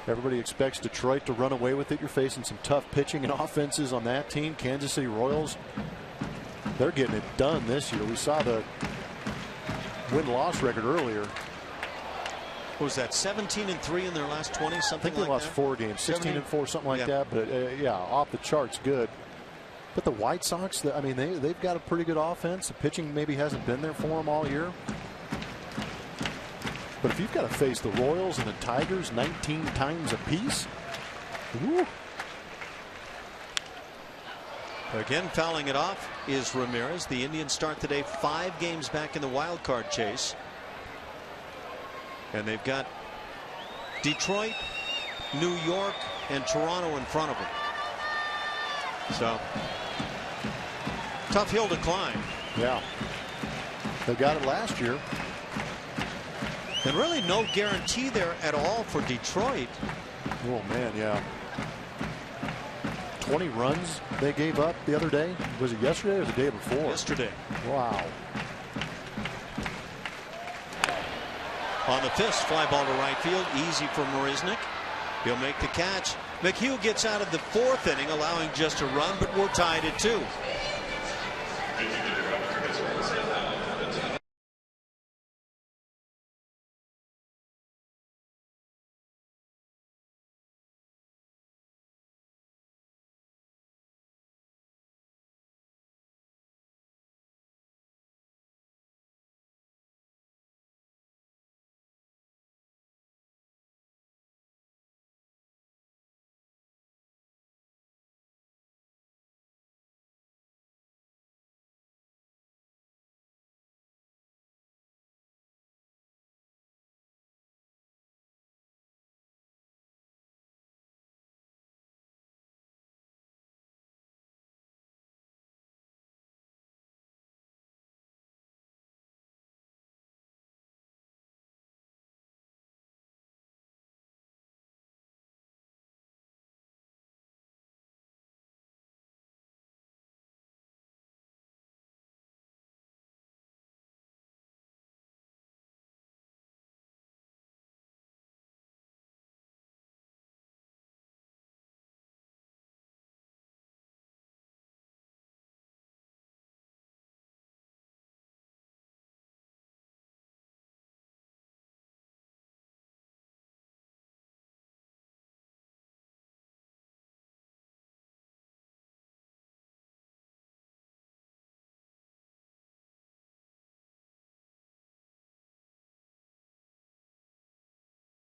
Everybody expects Detroit to run away with it. You're facing some tough pitching and offenses on that team. Kansas City Royals, they're getting it done this year. We saw the win-loss record earlier. What was that, 17-3 in their last 20, something like that? I think they lost 4 games, 16-4, something like that. But yeah, off the charts good. But the White Sox, I mean, they've got a pretty good offense. The pitching maybe hasn't been there for them all year. But if you've got to face the Royals and the Tigers 19 times apiece, woo. Again, fouling it off is Ramirez. The Indians start today 5 games back in the wild card chase. And they've got Detroit, New York, and Toronto in front of them. So, tough hill to climb. Yeah. They got it last year. And really no guarantee there at all for Detroit. Oh, man, yeah. 20 runs they gave up the other day. Was it yesterday or the day before? Yesterday. Wow. On the fist, fly ball to right field, easy for Marisnick. He'll make the catch. McHugh gets out of the 4th inning, allowing just a run, but we're tied at 2.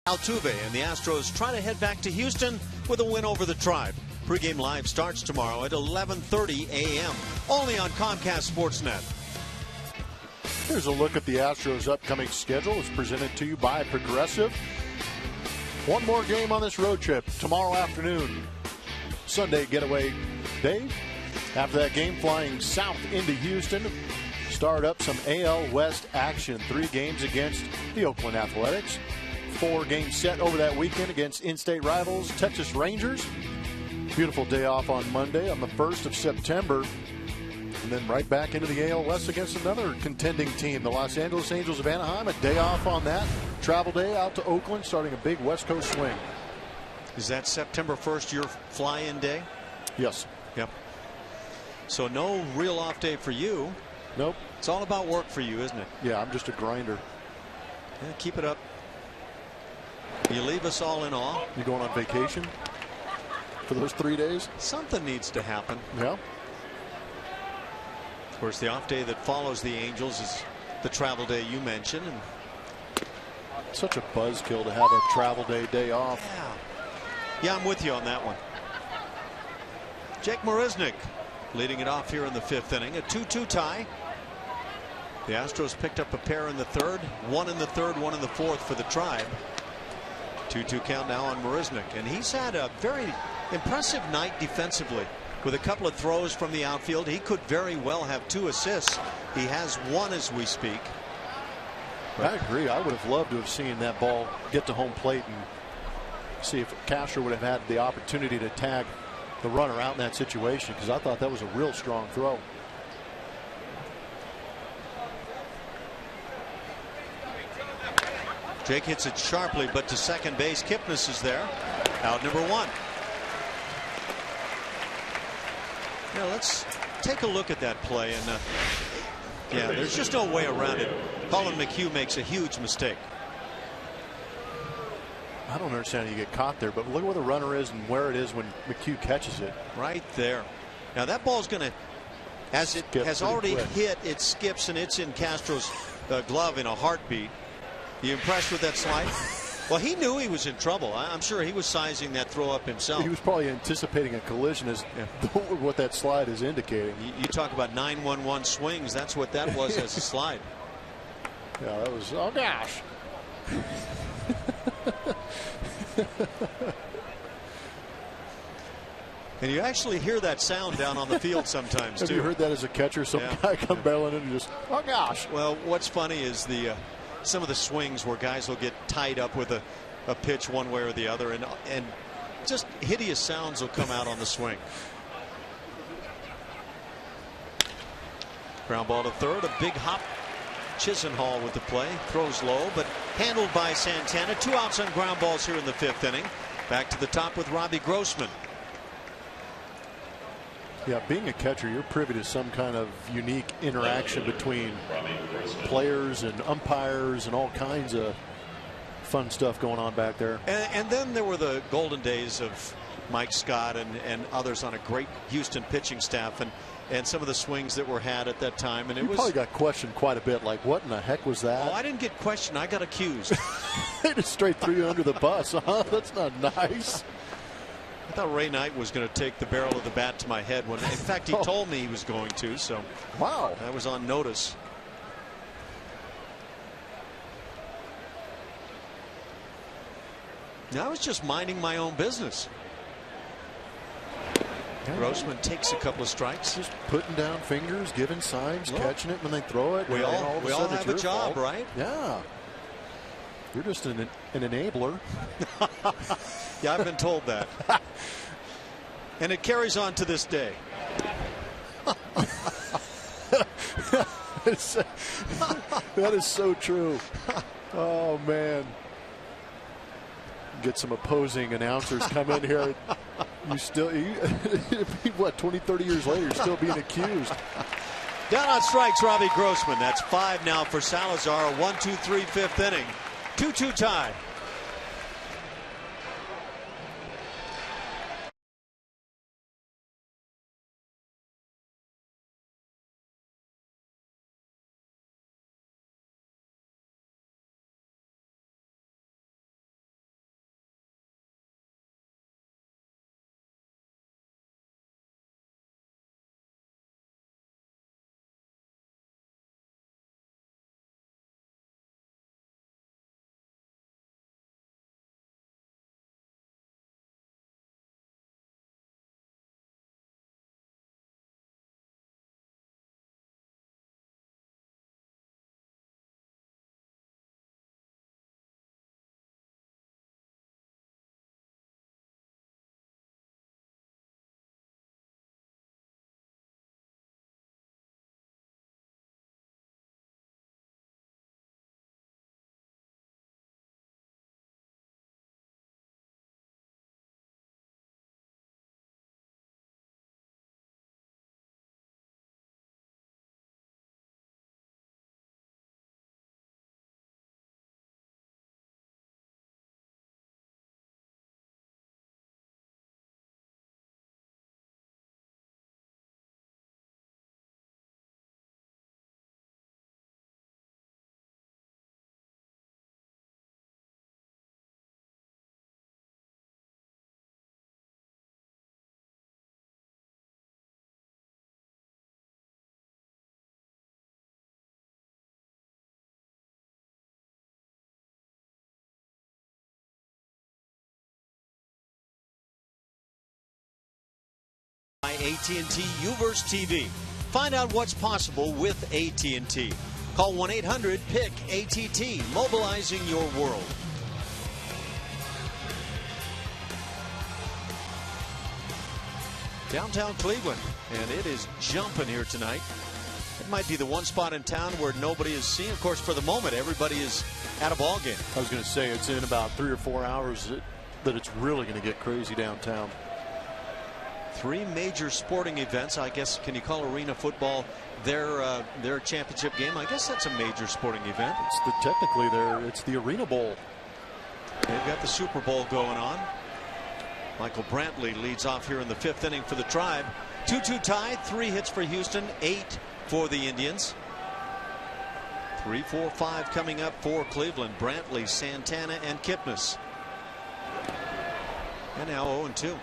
Altuve and the Astros try to head back to Houston with a win over the Tribe. Pre-game live starts tomorrow at 11:30 a.m. only on Comcast Sportsnet. Here's a look at the Astros' upcoming schedule. It's presented to you by Progressive. One more game on this road trip tomorrow afternoon. Sunday getaway day. After that game, flying south into Houston. Start up some AL West action. 3 games against the Oakland Athletics. 4 games set over that weekend against in-state rivals Texas Rangers. Beautiful day off on Monday on the 1st of September. And then right back into the AL West against another contending team, the Los Angeles Angels of Anaheim. A day off on that. Travel day out to Oakland, starting a big West Coast swing. Is that September 1st your fly-in day? Yes. Yep. So no real off day for you. Nope. It's all about work for you, isn't it? Yeah, I'm just a grinder. Yeah, keep it up. You leave us all in awe. You going on vacation for those 3 days? Something needs to happen. Yeah. Of course, the off day that follows the Angels is the travel day you mentioned. And such a buzzkill to have a travel day off. Yeah, I'm with you on that one. Jake Marisnick leading it off here in the 5th inning. A 2-2 tie. The Astros picked up a pair in the 3rd, 1 in the 3rd, 1 in the 4th for the Tribe. 2-2 count now on Marisnick, and he's had a very impressive night defensively with a couple of throws from the outfield. He could very well have 2 assists. He has 1 as we speak. I agree. I would have loved to have seen that ball get to home plate and see if Castro would have had the opportunity to tag the runner out in that situation, because I thought that was a real strong throw. Jake hits it sharply, but to second base. Kipnis is there. Out number 1. Now let's take a look at that play. And yeah, there's just no way around it. Colin McHugh makes a huge mistake. I don't understand how you get caught there, but look where the runner is and where it is when McHugh catches it. Right there. Now that ball's going to, as it has already hit, it skips and it's in Castro's glove in a heartbeat. You impressed with that slide? Well, he knew he was in trouble. I'm sure he was sizing that throw up himself. He was probably anticipating a collision, as what that slide is indicating. You talk about 911 swings. That's what that was as a slide. Yeah, that was, oh gosh. And you actually hear that sound down on the field sometimes, too. Have you heard that as a catcher? Some guy come barreling in and just, oh gosh. Well, what's funny is some of the swings where guys will get tied up with a pitch one way or the other, and just hideous sounds will come out on the swing. Ground ball to 3rd, a big hop Chisenhall with the play. Throws low, but handled by Santana. 2 outs on ground balls here in the 5th inning. Back to the top with Robbie Grossman. Yeah, being a catcher, you're privy to some kind of unique interaction between players and umpires and all kinds of fun stuff going on back there. And then there were the golden days of Mike Scott and others on a great Houston pitching staff, and some of the swings that were had at that time. And you probably got questioned quite a bit, like, what in the heck was that? Oh, I didn't get questioned. I got accused. They just straight threw you under the bus. Huh? That's not nice. I thought Ray Knight was going to take the barrel of the bat to my head when, in fact, he told me he was going to. So wow, that was on notice. I was just minding my own business. Grossman takes a couple of strikes. Just putting down fingers, giving signs, catching it when they throw it. We all have a job, fault. Right? Yeah. You're just an enabler. Yeah, I've been told that. And it carries on to this day. That is so true. Oh, man. Get some opposing announcers come in here. What, 20, 30 years later, you're still being accused. Down on strikes, Robbie Grossman. That's 5 now for Salazar. A 1-2-3 5th inning. 2-2 tie. AT&T UVerse TV. Find out what's possible with AT&T. Call 1-800-PIC-ATT, mobilizing your world. Downtown Cleveland, and it is jumping here tonight. It might be the one spot in town where nobody is seeing. Of course, for the moment, everybody is at a ball game. I was going to say it's in about 3 or 4 hours that it's really going to get crazy downtown. 3 major sporting events. I guess, can you call arena football their championship game? I guess that's a major sporting event. It's the Arena Bowl. They've got the Super Bowl going on. Michael Brantley leads off here in the 5th inning for the Tribe. 2-2 tie, 3 hits for Houston, 8 for the Indians. 3-4-5 coming up for Cleveland. Brantley, Santana, and Kipnis. And now 0-2.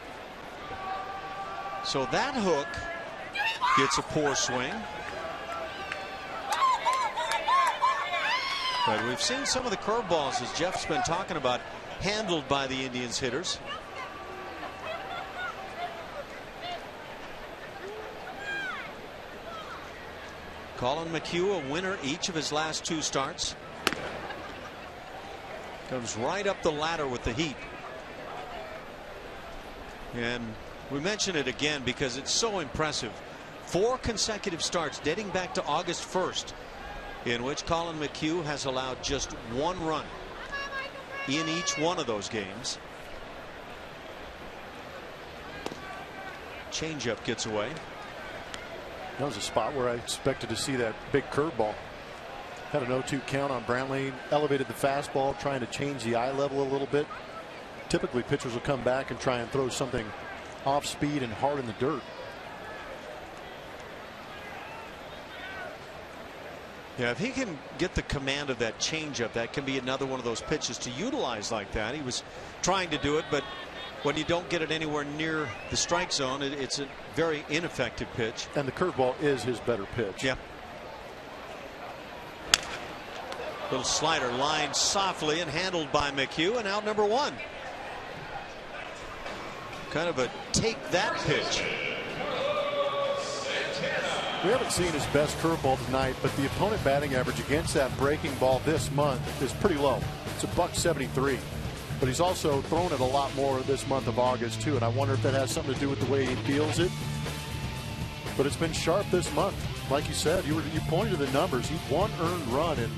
So that hook gets a poor swing. But we've seen some of the curveballs, as Jeff's been talking about, handled by the Indians hitters. Colin McHugh, a winner each of his last 2 starts. Comes right up the ladder with the Heat. And we mention it again because it's so impressive. 4 consecutive starts dating back to August 1st. in which Colin McHugh has allowed just 1 run in each one of those games. Changeup gets away. That was a spot where I expected to see that big curveball. Had an 0-2 count on Brantley, elevated the fastball, trying to change the eye level a little bit. Typically, pitchers will come back and try and throw something off speed and hard in the dirt. Yeah, if he can get the command of that changeup, that can be another one of those pitches to utilize like that. He was trying to do it, but when you don't get it anywhere near the strike zone, it's a very ineffective pitch. And the curveball is his better pitch. Yeah. Little slider lined softly and handled by McHugh, and out number 1. Kind of a take that pitch. We haven't seen his best curveball tonight, but the opponent batting average against that breaking ball this month is pretty low. It's $173. But he's also thrown it a lot more this month of August too, and I wonder if that has something to do with the way he feels it. But it's been sharp this month. Like you said, you pointed to the numbers. He's 1 earned run in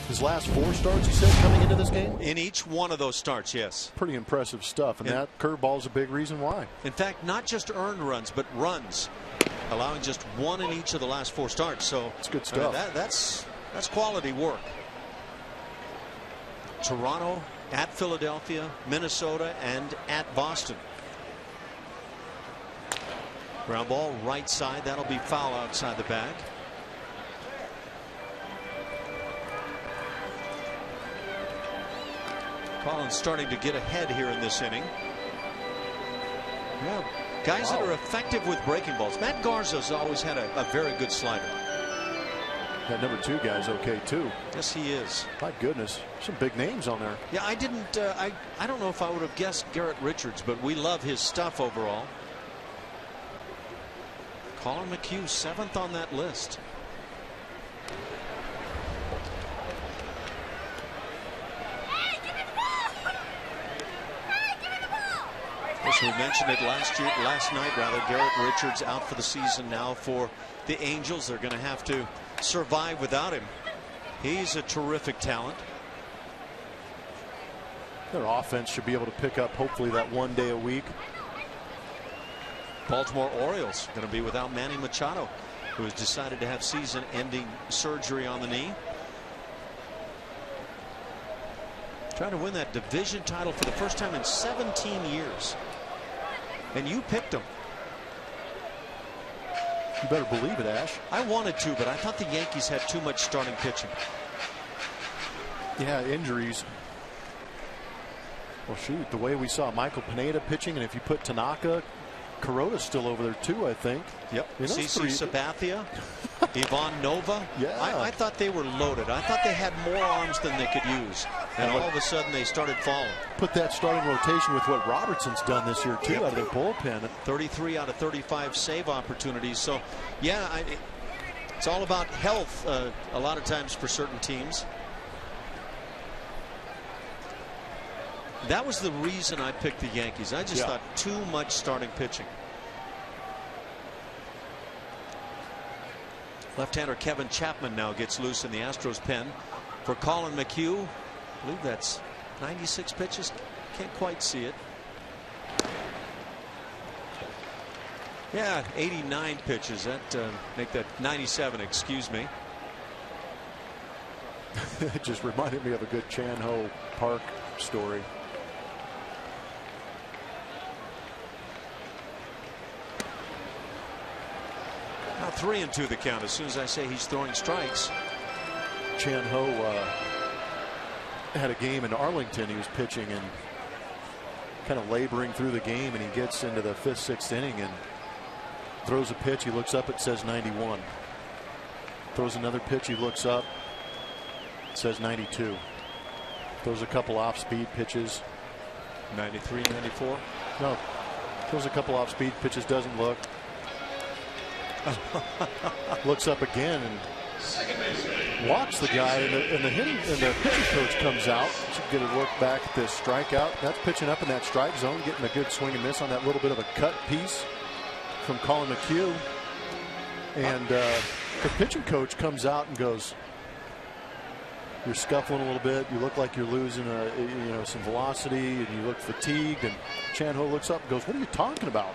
his last 4 starts, you said, coming into this game? In each one of those starts, yes. Pretty impressive stuff, and that curveball is a big reason why. In fact, not just earned runs, but runs, allowing just 1 in each of the last 4 starts. So it's good stuff. That's quality work. Toronto, at Philadelphia, Minnesota, and at Boston. Ground ball right side. That'll be foul outside the bag. Collins starting to get ahead here in this inning. Yeah, guys that are effective with breaking balls. Matt Garza's always had a very good slider. That number 2 guy's okay too. Yes, he is. My goodness, some big names on there. Yeah, I didn't. I don't know if I would have guessed Garrett Richards, but we love his stuff overall. Colin McHugh 7th on that list. As we mentioned it last night, Garrett Richards out for the season now for the Angels. They're going to have to survive without him. He's a terrific talent. Their offense should be able to pick up hopefully that 1 day a week. Baltimore Orioles going to be without Manny Machado, who has decided to have season-ending surgery on the knee. Trying to win that division title for the first time in 17 years. And you picked them. You better believe it, Ash. I wanted to, but I thought the Yankees had too much starting pitching. Yeah, injuries. Well, shoot, the way we saw Michael Pineda pitching, and if you put Tanaka, Kuroda's still over there too, I think. Yep. CC Sabathia, Ivan Nova. Yeah. I thought they were loaded. I thought they had more arms than they could use. And all of a sudden they started falling. Put that starting rotation with what Robertson's done this year too, out of their bullpen. 33 out of 35 save opportunities. So, yeah, it's all about health a lot of times for certain teams. That was the reason I picked the Yankees. I just thought too much starting pitching. Left-hander Kevin Chapman now gets loose in the Astros pen for Colin McHugh. I believe that's 96 pitches. Can't quite see it. Yeah, 89 pitches. That make that 97. Excuse me. It just reminded me of a good Chan-Ho Park story. Now 3-2 the count as soon as I say he's throwing strikes. Chan-Ho had a game in Arlington. He was pitching and kind of laboring through the game, and he gets into the 5th, 6th inning and throws a pitch. He looks up, it says 91. Throws another pitch, he looks up, it says 92. Throws a couple off-speed pitches. 93, 94. No, throws a couple off-speed pitches, doesn't look. Looks up again and walks the guy, and the pitching coach comes out to get a look back at this strikeout. That's pitching up in that strike zone, getting a good swing and miss on that little bit of a cut piece from Colin McHugh. And the pitching coach comes out and goes, You're scuffling a little bit. You look like you're losing some velocity, and you look fatigued. And Chan-Ho looks up and goes, "What are you talking about?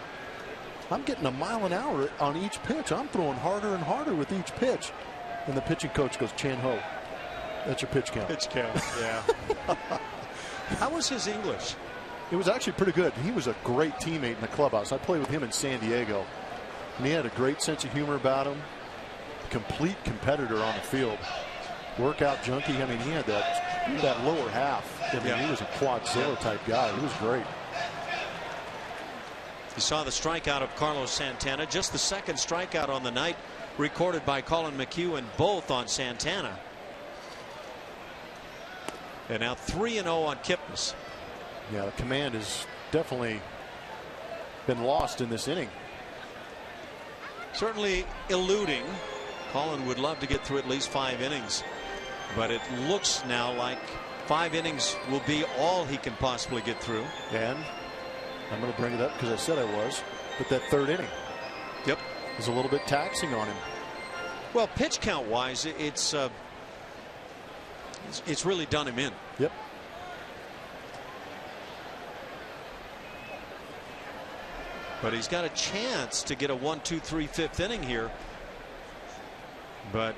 I'm getting a mile an hour on each pitch. I'm throwing harder and harder with each pitch." And the pitching coach goes, "Chan-Ho, that's your pitch count." Pitch count, yeah. How was his English? It was actually pretty good. He was a great teammate in the clubhouse. I played with him in San Diego, and he had a great sense of humor about him. Complete competitor on the field. Workout junkie. I mean, he had that lower half. I mean, he was a quadzilla type guy. He was great. You saw the strikeout of Carlos Santana, just the second strikeout on the night recorded by Colin McHugh, and both on Santana. And now 3-0 on Kipnis. Yeah, the command has definitely been lost in this inning. Certainly eluding. Colin would love to get through at least 5 innings, but it looks now like 5 innings will be all he can possibly get through. And I'm going to bring it up because I said I was, but that 3rd inning, yep, is a little bit taxing on him. Well, pitch count wise, it's really done him in. Yep. But he's got a chance to get a 1-2-3 5th inning here. But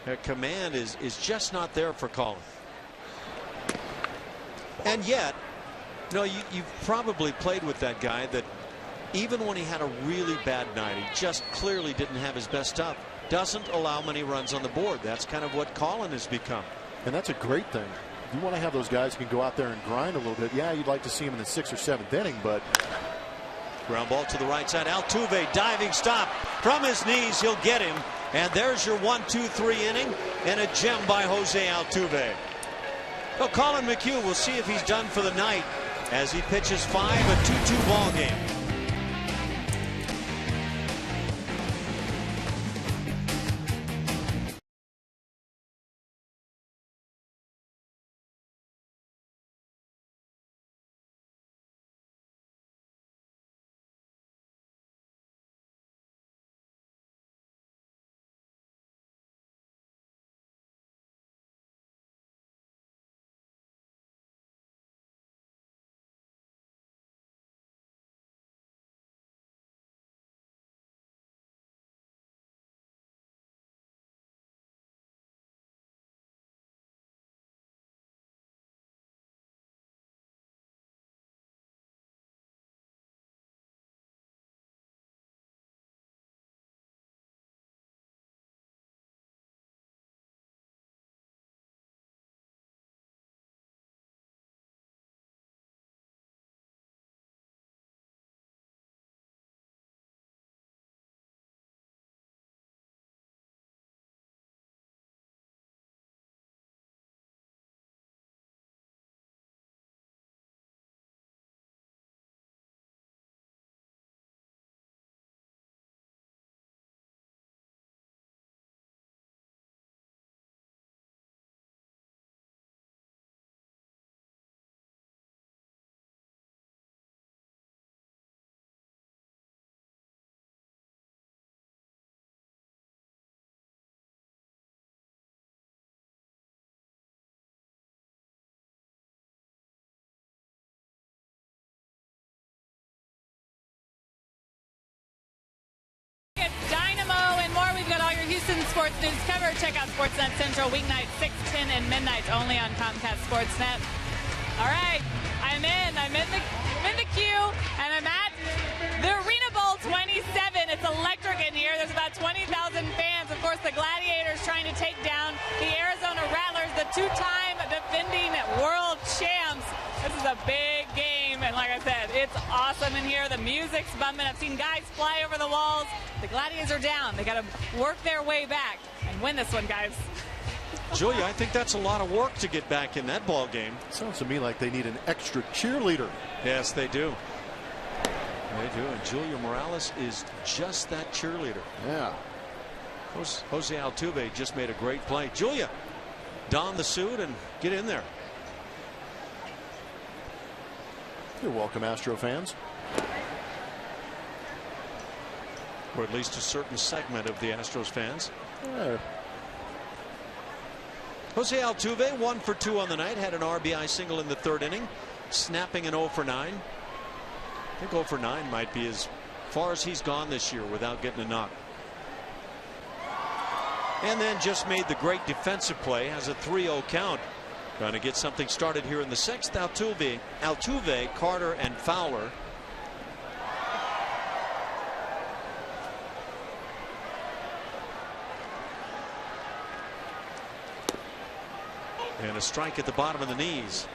that command is just not there for Colin. And yet, you've probably played with that guy that even when he had a really bad night, he just clearly didn't have his best stuff, doesn't allow many runs on the board. That's kind of what Colin has become. And that's a great thing. You want to have those guys who can go out there and grind a little bit. Yeah, you'd like to see him in the 6th or 7th inning, but ground ball to the right side. Altuve diving stop from his knees. He'll get him. And there's your 1-2-3 inning and a gem by Jose Altuve. Well, Colin McHugh will see if he's done for the night as he pitches 5, a 2-2 ball game. Houston sports news cover. Check out Sportsnet Central weeknights 6, 10, and midnight only on Comcast Sportsnet. All right, I'm in the queue, and I'm at the Arena Bowl 27. It's electric in here. There's about 20,000 fans. Of course, the Gladiators trying to take down the Arizona Rattlers, the 2-time defending world champs. This is a big game, and like I said, it's awesome in here. The music's bumping. I've seen guys fly over the walls. The Gladiators are down. They got to work their way back and win this one, guys. Julia, I think that's a lot of work to get back in that ball game. Sounds to me like they need an extra cheerleader. Yes, they do. They do, and Julia Morales is just that cheerleader. Yeah. Jose Altuve just made a great play. Julia, don the suit and get in there. You're welcome, Astro fans. Or at least a certain segment of the Astros fans. Yeah. Jose Altuve 1 for 2 on the night, had an RBI single in the 3rd inning, snapping an 0 for 9. I think 0 for 9 might be as far as he's gone this year without getting a knock. And then just made the great defensive play, has a 3-0 count. Trying to get something started here in the 6th. Altuve, Carter, and Fowler. And a strike at the bottom of the knees.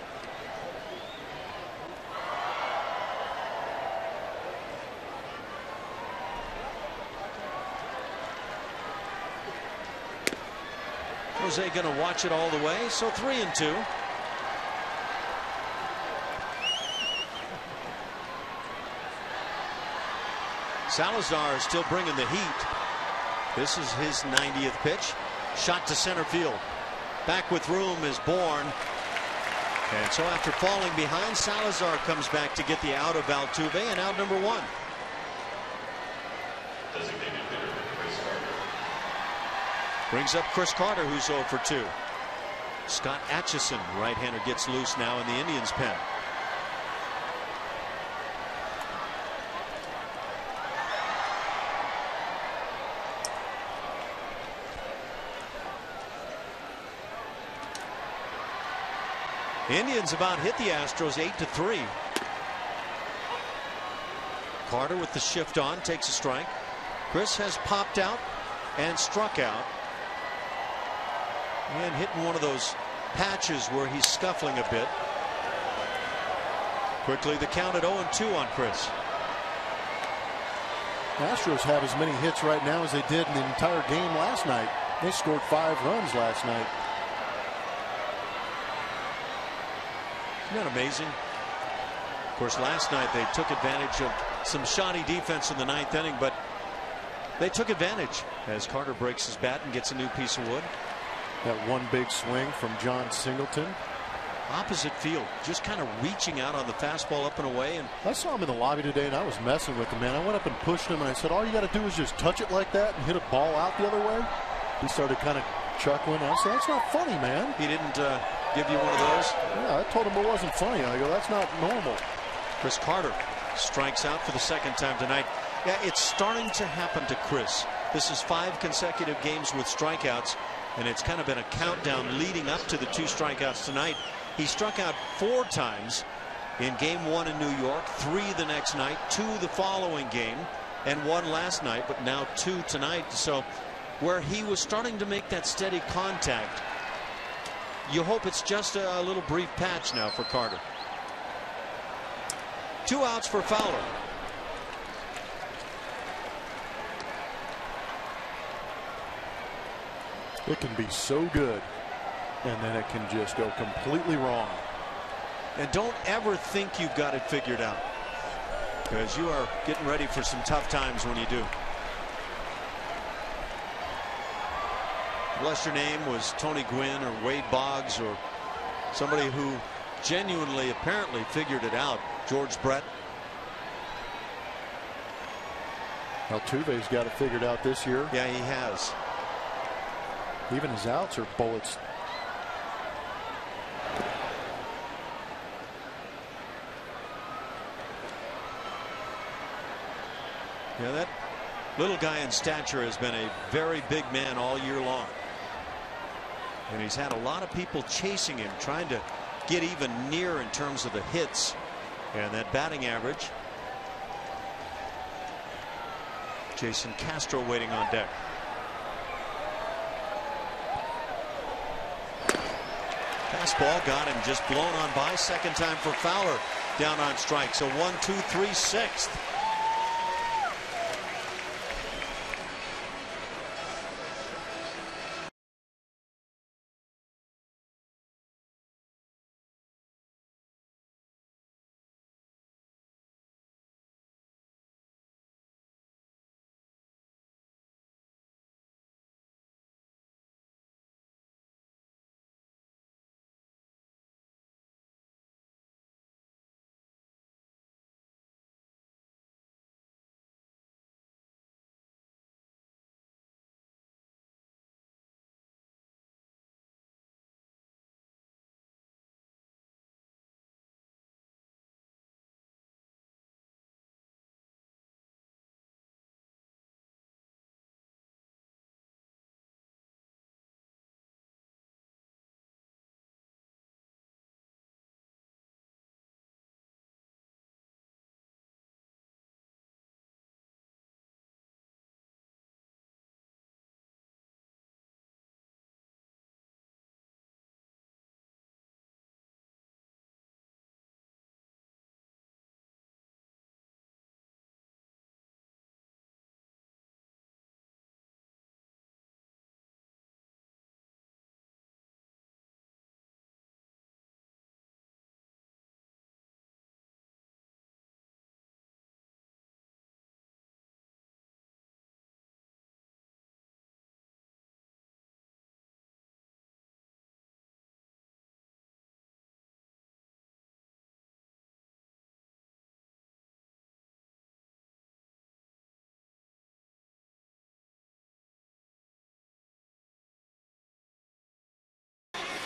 Jose going to watch it all the way, so 3-2. Salazar is still bringing the heat. This is his 90th pitch. Shot to center field. Back with room is Bourne. And so after falling behind, Salazar comes back to get the out of Altuve, and out number 1. Brings up Chris Carter, who's 0 for 2. Scott Atchison, right-hander, gets loose now in the Indians' pen. The Indians about hit the Astros 8-3. Carter with the shift on takes a strike. Chris has popped out and struck out. And hitting one of those patches where he's scuffling a bit. Quickly the count at 0-2 on Chris. The Astros have as many hits right now as they did in the entire game last night. They scored 5 runs last night. Isn't that amazing? Of course, last night they took advantage of some shoddy defense in the 9th inning, but they took advantage as Carter breaks his bat and gets a new piece of wood. That one big swing from John Singleton. Opposite field, just kind of reaching out on the fastball up and away. And I saw him in the lobby today, and I was messing with him, man. I went up and pushed him, and I said, all you got to do is just touch it like that and hit a ball out the other way. He started kind of chuckling. I said, that's not funny, man. He didn't give you one of those? Yeah, I told him it wasn't funny. I go, that's not normal. Chris Carter strikes out for the 2nd time tonight. Yeah, it's starting to happen to Chris. This is 5 consecutive games with strikeouts, and it's kind of been a countdown leading up to the 2 strikeouts tonight. He struck out 4 times in game 1 in New York, 3 the next night, 2 the following game, and 1 last night, but now 2 tonight. So where he was starting to make that steady contact, you hope it's just a little brief patch now for Carter. 2 outs for Fowler. It can be so good, and then it can just go completely wrong. And don't ever think you've got it figured out, because you are getting ready for some tough times when you do. Unless your name was Tony Gwynn or Wade Boggs or somebody who genuinely apparently figured it out. George Brett. Altuve's got it figured out this year. Yeah, he has. Even his outs are bullets. Yeah, that little guy in stature has been a very big man all year long. And he's had a lot of people chasing him, trying to get even near in terms of the hits and that batting average. Jason Castro waiting on deck. Fastball got him just blown on by. 2nd time for Fowler down on strike. So 1, 2, 3, 6th.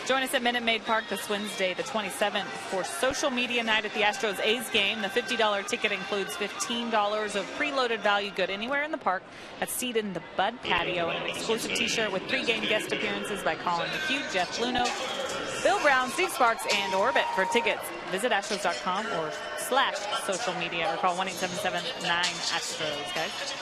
Join us at Minute Maid Park this Wednesday, the 27th, for Social Media Night at the Astros A's game. The $50 ticket includes $15 of preloaded value good anywhere in the park, a seat in the Bud patio, and an exclusive T-shirt with pre-game guest appearances by Colin McHugh, Jeff Luno, Bill Brown, Steve Sparks, and Orbit. For tickets, visit Astros.com or /social media or call 1-877-9-ASTROS, guys.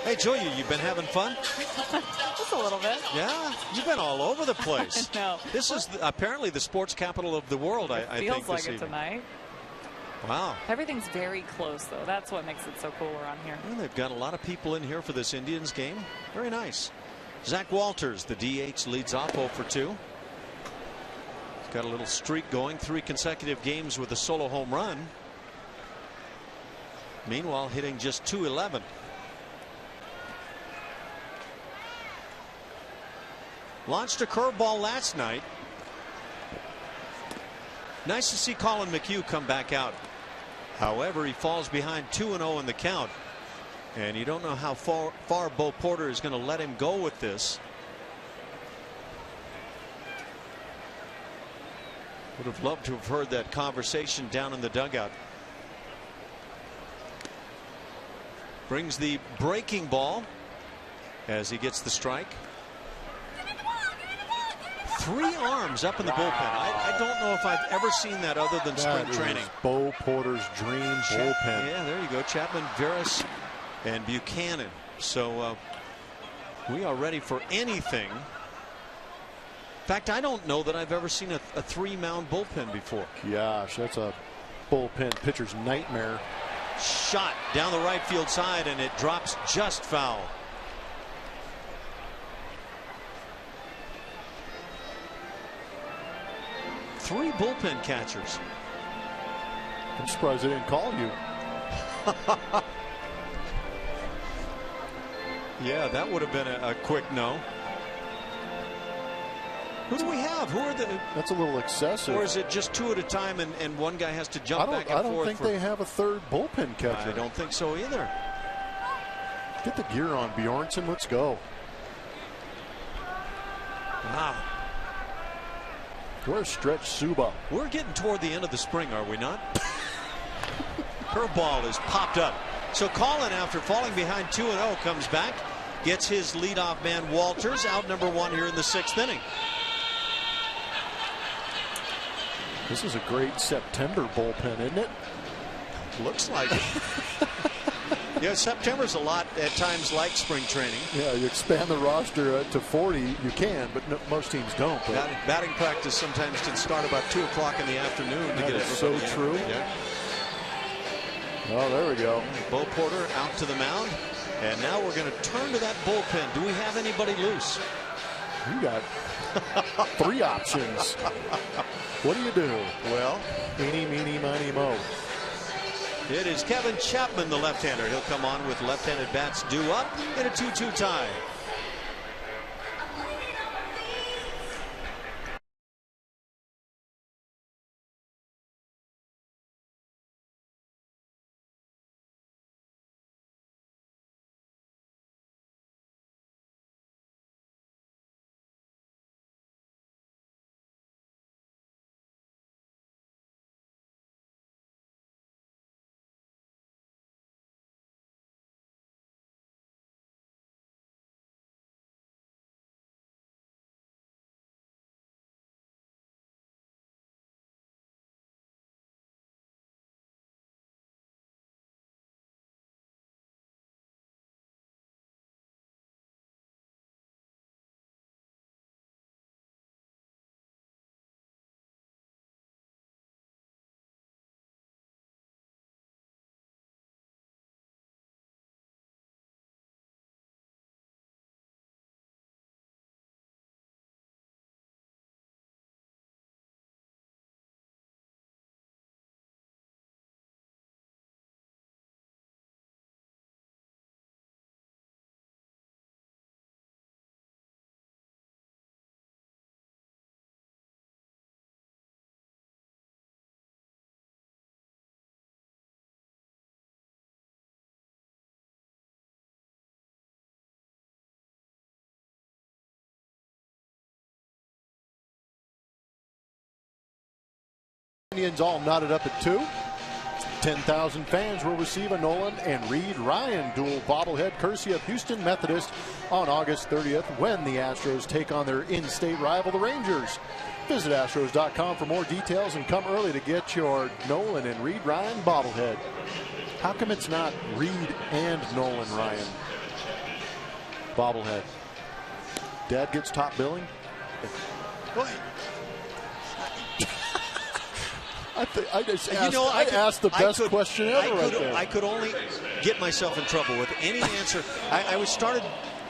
Hey, Julia, you've been having fun? Just a little bit. Yeah, you've been all over the place. No. This is apparently the sports capital of the world, I think. Feels like it tonight. Wow. Everything's very close, though. That's what makes it so cool around here. Well, they've got a lot of people in here for this Indians game. Very nice. Zach Walters, the DH, leads off 0 for 2. He's got a little streak going, 3 consecutive games with a solo home run. Meanwhile, hitting just .211. Launched a curveball last night. Nice to see Colin McHugh come back out. However, he falls behind 2-0 in the count. And you don't know how far Bo Porter is going to let him go with this. Would have loved to have heard that conversation down in the dugout. Brings the breaking ball as he gets the strike. 3 arms up in the bullpen. I don't know if I've ever seen that other than spring training. Bo Porter's dream bullpen. Yeah, there you go. Chapman, Veras, and Buchanan. So we are ready for anything. In fact, I don't know that I've ever seen a 3-mound bullpen before. Gosh, that's a bullpen pitcher's nightmare. Shot down the right field side, and it drops just foul. Three bullpen catchers. I'm surprised they didn't call you. Yeah, that would have been a quick no. Who do we have? Who are the? That's a little excessive. Or is it just 2 at a time and one guy has to jump back and forth? I don't think they have a third bullpen catcher. I don't think so either. Get the gear on, Bjornsson. Let's go. Wow. Where's Stretch Suba? We're getting toward the end of the spring, are we not? Curveball is popped up. So Colin, after falling behind 2-0, comes back, gets his leadoff man Walters out number 1 here in the 6th inning. This is a great September bullpen, isn't it? Looks like it. Yeah, September's a lot at times like spring training. Yeah, you expand the roster to 40, you can, but most teams don't. Batting practice sometimes can start about 2 o'clock in the afternoon to get everybody so in. true. Yeah. Oh, there we go. Bo Porter out to the mound, and now we're going to turn to that bullpen. Do we have anybody loose? You got 3 options. What do you do? Well, eeny, meeny, miny, mo. It is Kevin Chapman, the left-hander. He'll come on with left-handed bats due up in a 2-2 tie. Indians all knotted up at 2. 10,000 fans will receive a Nolan and Reed Ryan dual bobblehead courtesy of Houston Methodist on August 30th when the Astros take on their in-state rival, the Rangers. Visit Astros.com for more details and come early to get your Nolan and Reed Ryan bobblehead. How come it's not Reed and Nolan Ryan bobblehead? Dad gets top billing? I just asked, asked the best question ever right there. I could only get myself in trouble with any answer. I was started.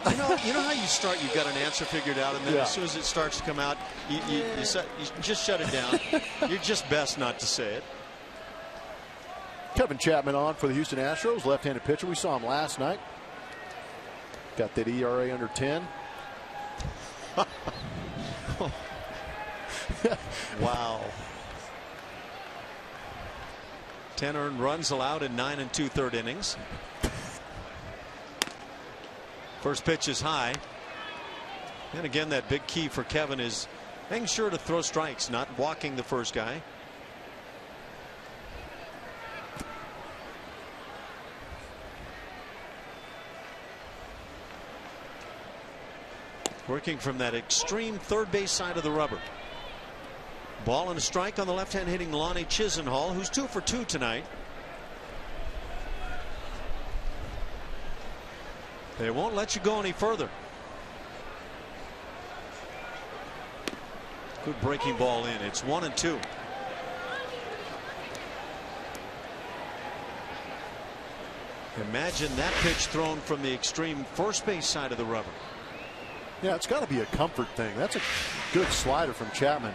You know how you start, you've got an answer figured out, and then as soon as it starts to come out, you just shut it down. You're just best not to say it. Kevin Chapman on for the Houston Astros, left-handed pitcher. We saw him last night. Got that ERA under 10. Wow. 10 earned runs allowed in 9 2/3 innings. First pitch is high. And again, that big key for Kevin is making sure to throw strikes, not walking the first guy. Working from that extreme third base side of the rubber. Ball and a strike on the left-hand hitting Lonnie Chisenhall, who's 2 for 2 tonight. They won't let you go any further. Good breaking ball in. It's 1-2. Imagine that pitch thrown from the extreme first base side of the rubber. Yeah, it's got to be a comfort thing. That's a good slider from Chapman.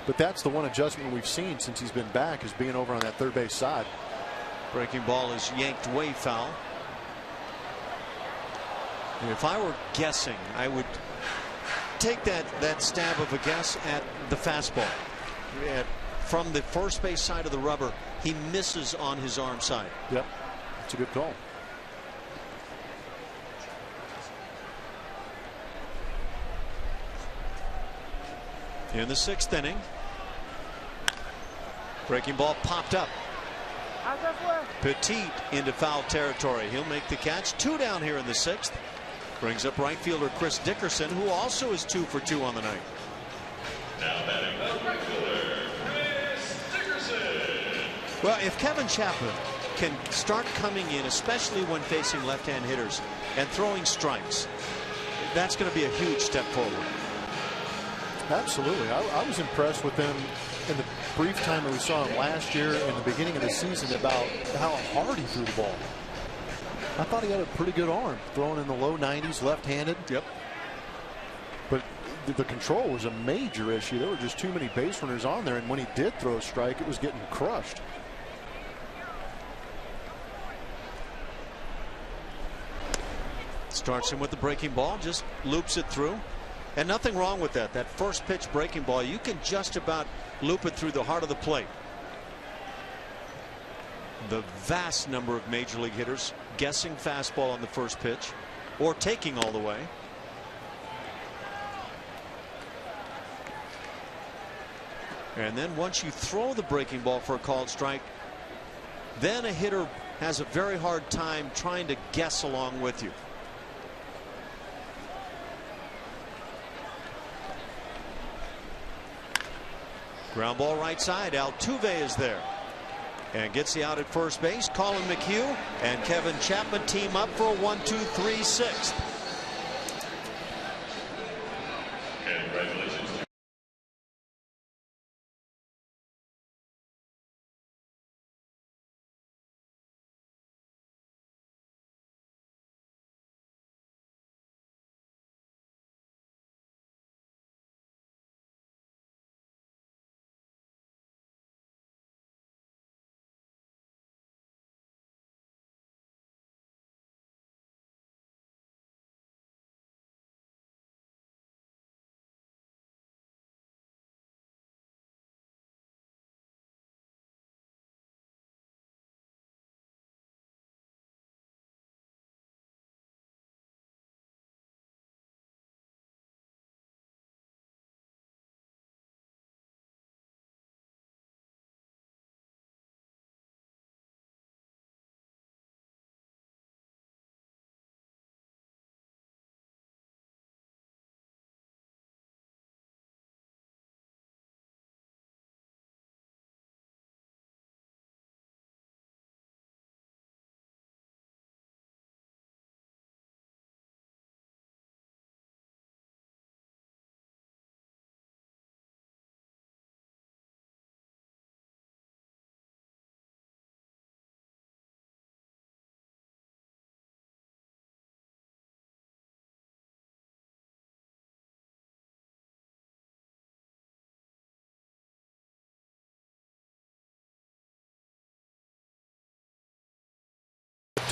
But that's the one adjustment we've seen since he's been back, is being over on that third base side. Breaking ball is yanked way foul. And if I were guessing, I would take that stab of a guess at the fastball. From the first base side of the rubber, he misses on his arm side. Yep, that's a good call. In the 6th inning, breaking ball popped up. Petit into foul territory. He'll make the catch. 2 down here in the 6th. Brings up right fielder Chris Dickerson, who also is 2 for 2 on the night. Now batting right fielder, Chris Dickerson. Well, if Kevin Chapman can start coming in, especially when facing left-hand hitters and throwing strikes, that's going to be a huge step forward. Absolutely. I was impressed with him in the brief time that we saw him last year in the beginning of the season about how hard he threw the ball. I thought he had a pretty good arm, throwing in the low 90s, left-handed. Yep. But the control was a major issue. There were just too many base runners on there, and when he did throw a strike, it was getting crushed. Starts him with the breaking ball, just loops it through. And nothing wrong with that. That first pitch breaking ball, you can just about loop it through the heart of the plate. The vast number of major league hitters guessing fastball on the first pitch or taking all the way. And then once you throw the breaking ball for a called strike, then a hitter has a very hard time trying to guess along with you. Ground ball right side. Altuve is there and gets the out at first base. Colin McHugh and Kevin Chapman team up for a 1-2-3-6. Congratulations.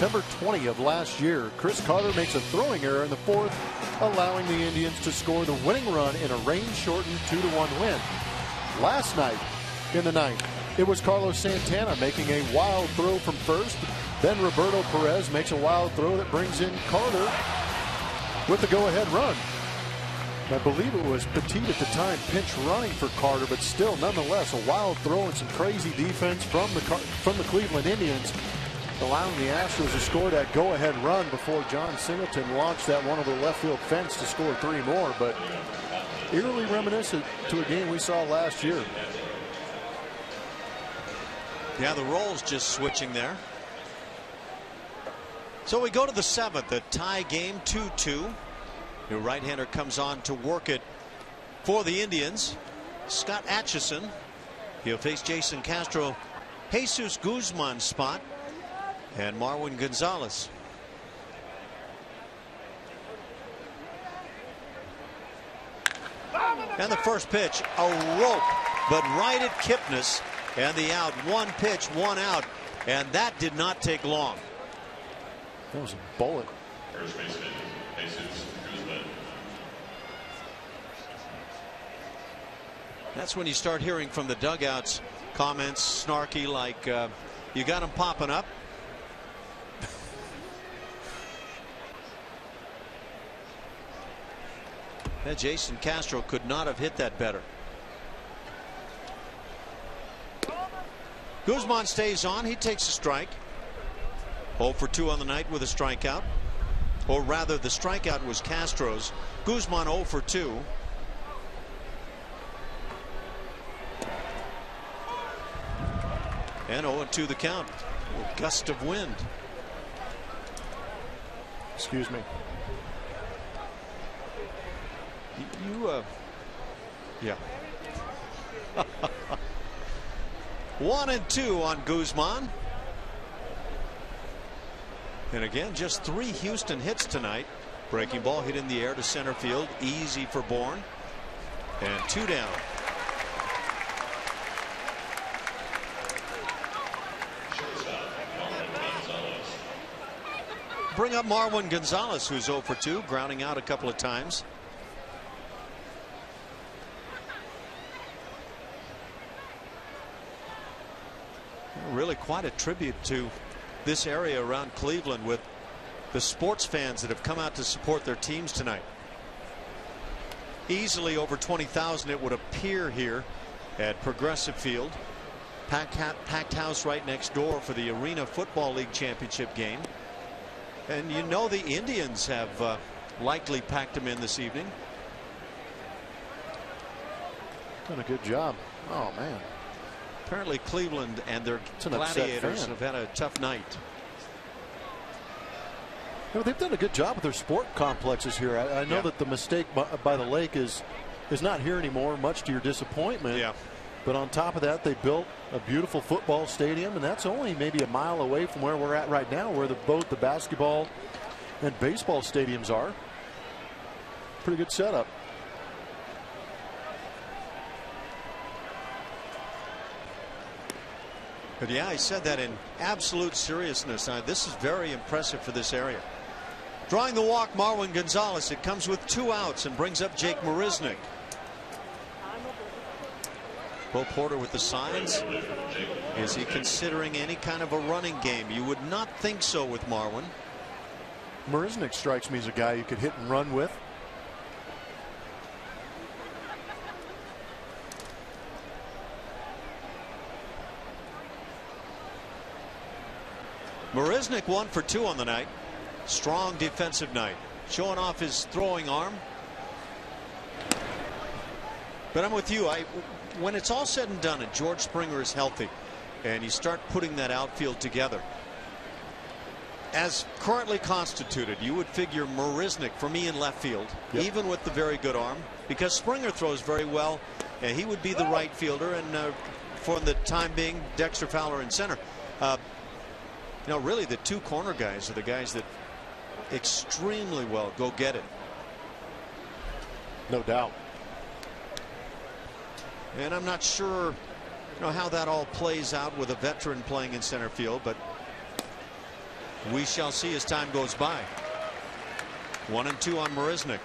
September 20 of last year. Chris Carter makes a throwing error in the fourth, allowing the Indians to score the winning run in a rain-shortened 2-1 win. Last night in the ninth, it was Carlos Santana making a wild throw from first. Then Roberto Perez makes a wild throw that brings in Carter with the go-ahead run. I believe it was Petit at the time pinch running for Carter, but still, nonetheless, a wild throw and some crazy defense from the Cleveland Indians, allowing the Astros to score that go-ahead run before John Singleton launched that one over the left field fence to score 3 more. But eerily reminiscent to a game we saw last year. Yeah, the roles just switching there. So we go to the 7th, a tie game, 2-2. Your right-hander comes on to work it for the Indians. Scott Atchison. He'll face Jason Castro, Jesus Guzman's spot, and Marwin Gonzalez. And the first pitch, a rope, but right at Kipnis, and the out. 1 pitch, 1 out, and that did not take long. That was a bullet. First baseman, Jesus Guzman. That's when you start hearing from the dugouts comments snarky like, you got him popping up. That Jason Castro could not have hit that better. Guzman stays on. He takes a strike. 0 for 2 on the night with a strikeout. Or rather, the strikeout was Castro's. Guzman 0 for 2. And 0-2 the count. A gust of wind. Excuse me. Yeah. 1-2 on Guzman. And again, just 3 Houston hits tonight. Breaking ball hit in the air to center field. Easy for Bourne. And 2 down. Bring up Marwin Gonzalez, who's 0 for 2, grounding out a couple of times. Really quite a tribute to this area around Cleveland with the sports fans that have come out to support their teams tonight. Easily over 20,000 it would appear here at Progressive Field. Packed house right next door for the Arena Football League championship game. And you know the Indians have likely packed them in this evening. Done a good job. Oh, man. Apparently Cleveland and their Gladiators have had a tough night. You know, they've done a good job with their sport complexes here. I know that the mistake by the lake is not here anymore, much to your disappointment. Yeah. But on top of that, they built a beautiful football stadium, and that's only maybe a mile away from where we're at right now, where both the basketball and baseball stadiums are. Pretty good setup. But yeah, I said that in absolute seriousness. This is very impressive for this area. Drawing the walk, Marwin Gonzalez. It comes with 2 outs and brings up Jake Marisnick. Bo Porter with the signs. Is he considering any kind of a running game? You would not think so with Marwin. Marisnick strikes me as a guy you could hit and run with. Marisnick 1 for 2 on the night. Strong defensive night. Showing off his throwing arm. But I'm with you. When it's all said and done and George Springer is healthy and you start putting that outfield together as currently constituted, you would figure Marisnick for me in left field, even with the very good arm, because Springer throws very well. He would be the right fielder, and for the time being, Dexter Fowler in center. You know, really the 2 corner guys are the guys that extremely well go get it. No doubt. And I'm not sure, how that all plays out with a veteran playing in center field, but We shall see as time goes by. 1-2 on Marisnick.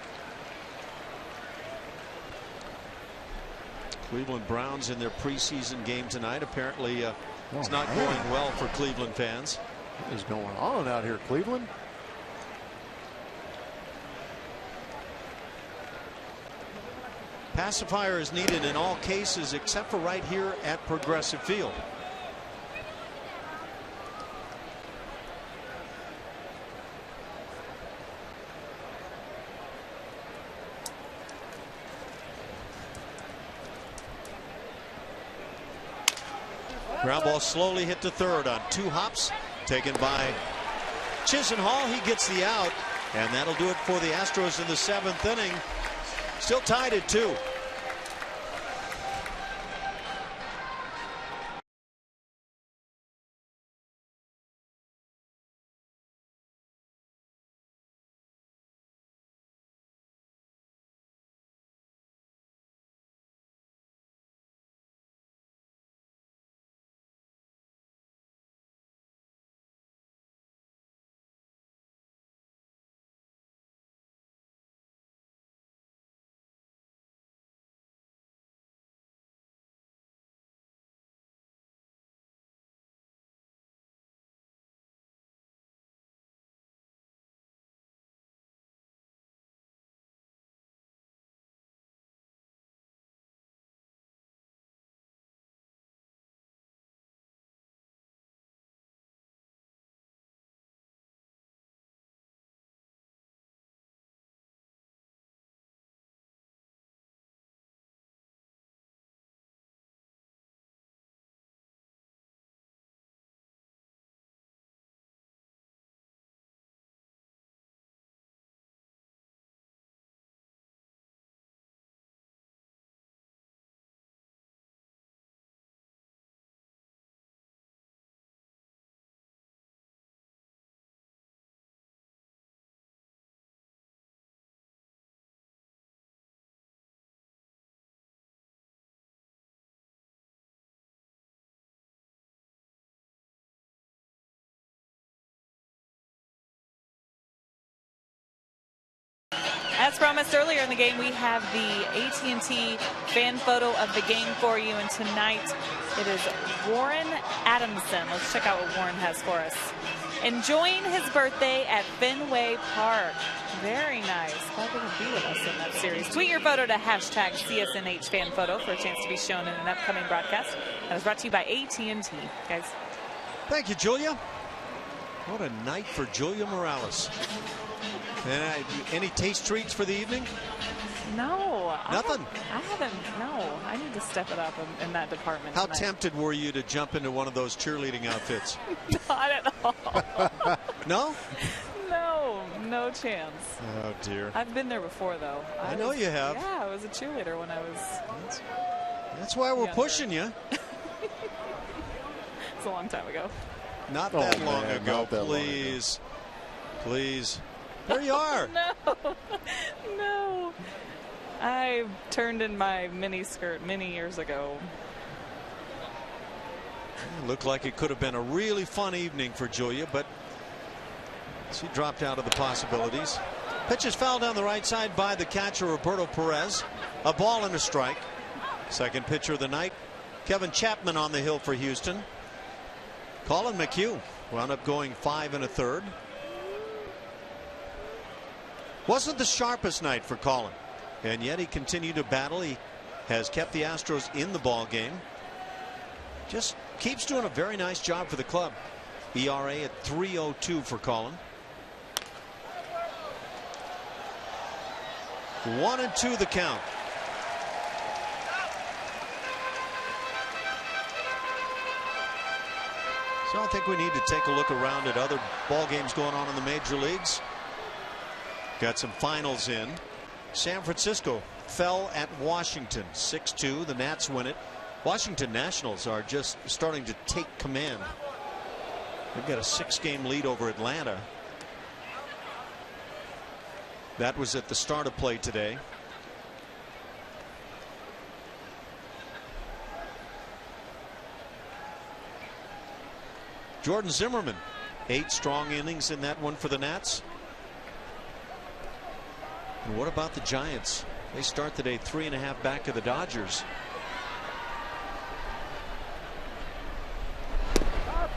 Cleveland Browns in their preseason game tonight. Apparently it's not going well for Cleveland fans. What is going on out here, Cleveland? Pacifier is needed in all cases except for right here at Progressive Field. Ground ball slowly hit to third on 2 hops, taken by Chisenhall. He gets the out, and that'll do it for the Astros in the 7th inning. Still tied at 2. As promised earlier in the game, we have the AT&T fan photo of the game for you, and tonight it is Warren Adamson. Let's check out what Warren has for us. Enjoying his birthday at Fenway Park. Very nice. Glad they could be with us in that series. Tweet your photo to hashtag CSNH fan photo for a chance to be shown in an upcoming broadcast. That was brought to you by AT&T, guys. Thank you, Julia. What a night for Julia Morales. And any taste treats for the evening? No. Nothing? I haven't. No. I need to step it up in that department. How tonight. tempted were you to jump into one of those cheerleading outfits? Not at all. No? No. No chance. Oh, dear. I've been there before, though. I know you have. Yeah, I was a cheerleader when I was. That's why we're younger. pushing you. It's a long time ago. Not that long man, ago, not that please. Please. There you are. No. No. I turned in my mini skirt many years ago. It looked like it could have been a really fun evening for Julia, but she dropped out of the possibilities. Pitch is fouled down the right side by the catcher, Roberto Perez. A ball and a strike. Second pitcher of the night, Kevin Chapman on the hill for Houston. Colin McHugh wound up going 5 1/3. Wasn't the sharpest night for Colin, and yet he continued to battle. He has kept the Astros in the ball game. Just keeps doing a very nice job for the club. ERA at 3.02 for Colin. 1-2 the count. So I think we need to take a look around at other ball games going on in the major leagues. Got some finals in. San Francisco fell at Washington 6-2. The Nats win it. Washington Nationals are just starting to take command. They've got a 6-game lead over Atlanta. That was at the start of play today. Jordan Zimmerman 8 strong innings in that one for the Nats. And what about the Giants? They start the day 3.5 back of the Dodgers.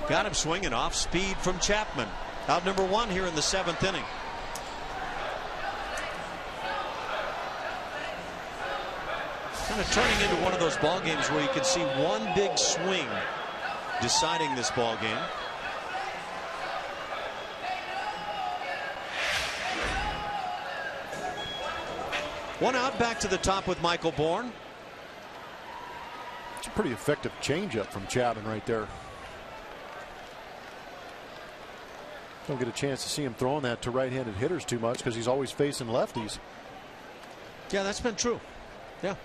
Got him swinging off speed from Chapman. Out number 1 here in the 7th inning. Kind of turning into one of those ball games where you can see one big swing deciding this ball game. One out, back to the top with Michael Bourne. It's a pretty effective changeup from Chapman right there. Don't get a chance to see him throwing that to right-handed hitters too much because he's always facing lefties. Yeah, that's been true. Yeah.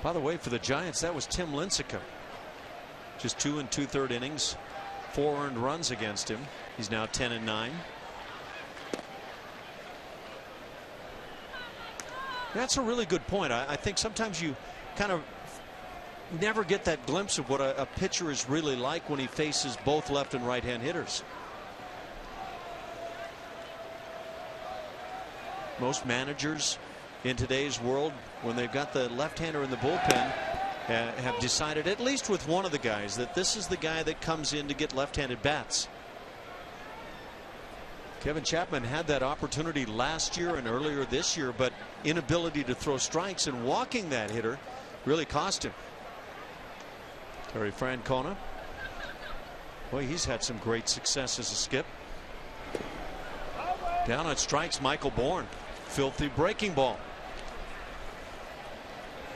By the way, for the Giants, that was Tim Lincecum. Just 2 2/3 innings, 4 earned runs against him. He's now 10-9. That's a really good point. I think sometimes you kind of never get that glimpse of what a pitcher is really like when he faces both left and right hand hitters. Most managers in today's world, when they've got the left-hander in the bullpen, have decided, at least with one of the guys, that this is the guy that comes in to get left-handed bats. Kevin Chapman had that opportunity last year and earlier this year, but inability to throw strikes and walking that hitter really cost him. Terry Francona, boy, he's had some great success as a skip. Down on strikes, Michael Bourne. Filthy breaking ball.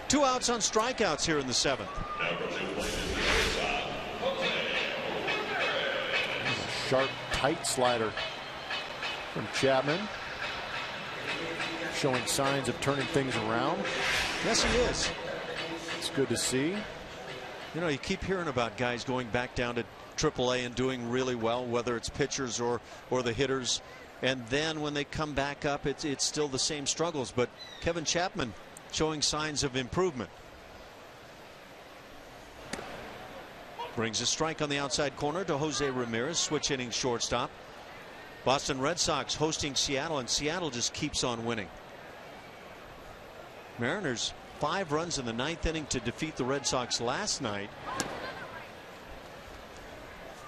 2 outs on strikeouts here in the 7th. Sharp, tight slider from Chapman, showing signs of turning things around. Yes, he is. It's good to see. You know, you keep hearing about guys going back down to AAA and doing really well, whether it's pitchers or the hitters. And then when they come back up, it's still the same struggles. But Kevin Chapman showing signs of improvement. Brings a strike on the outside corner to Jose Ramirez, switch hitting shortstop. Boston Red Sox hosting Seattle, and Seattle just keeps on winning. Mariners 5 runs in the 9th inning to defeat the Red Sox last night.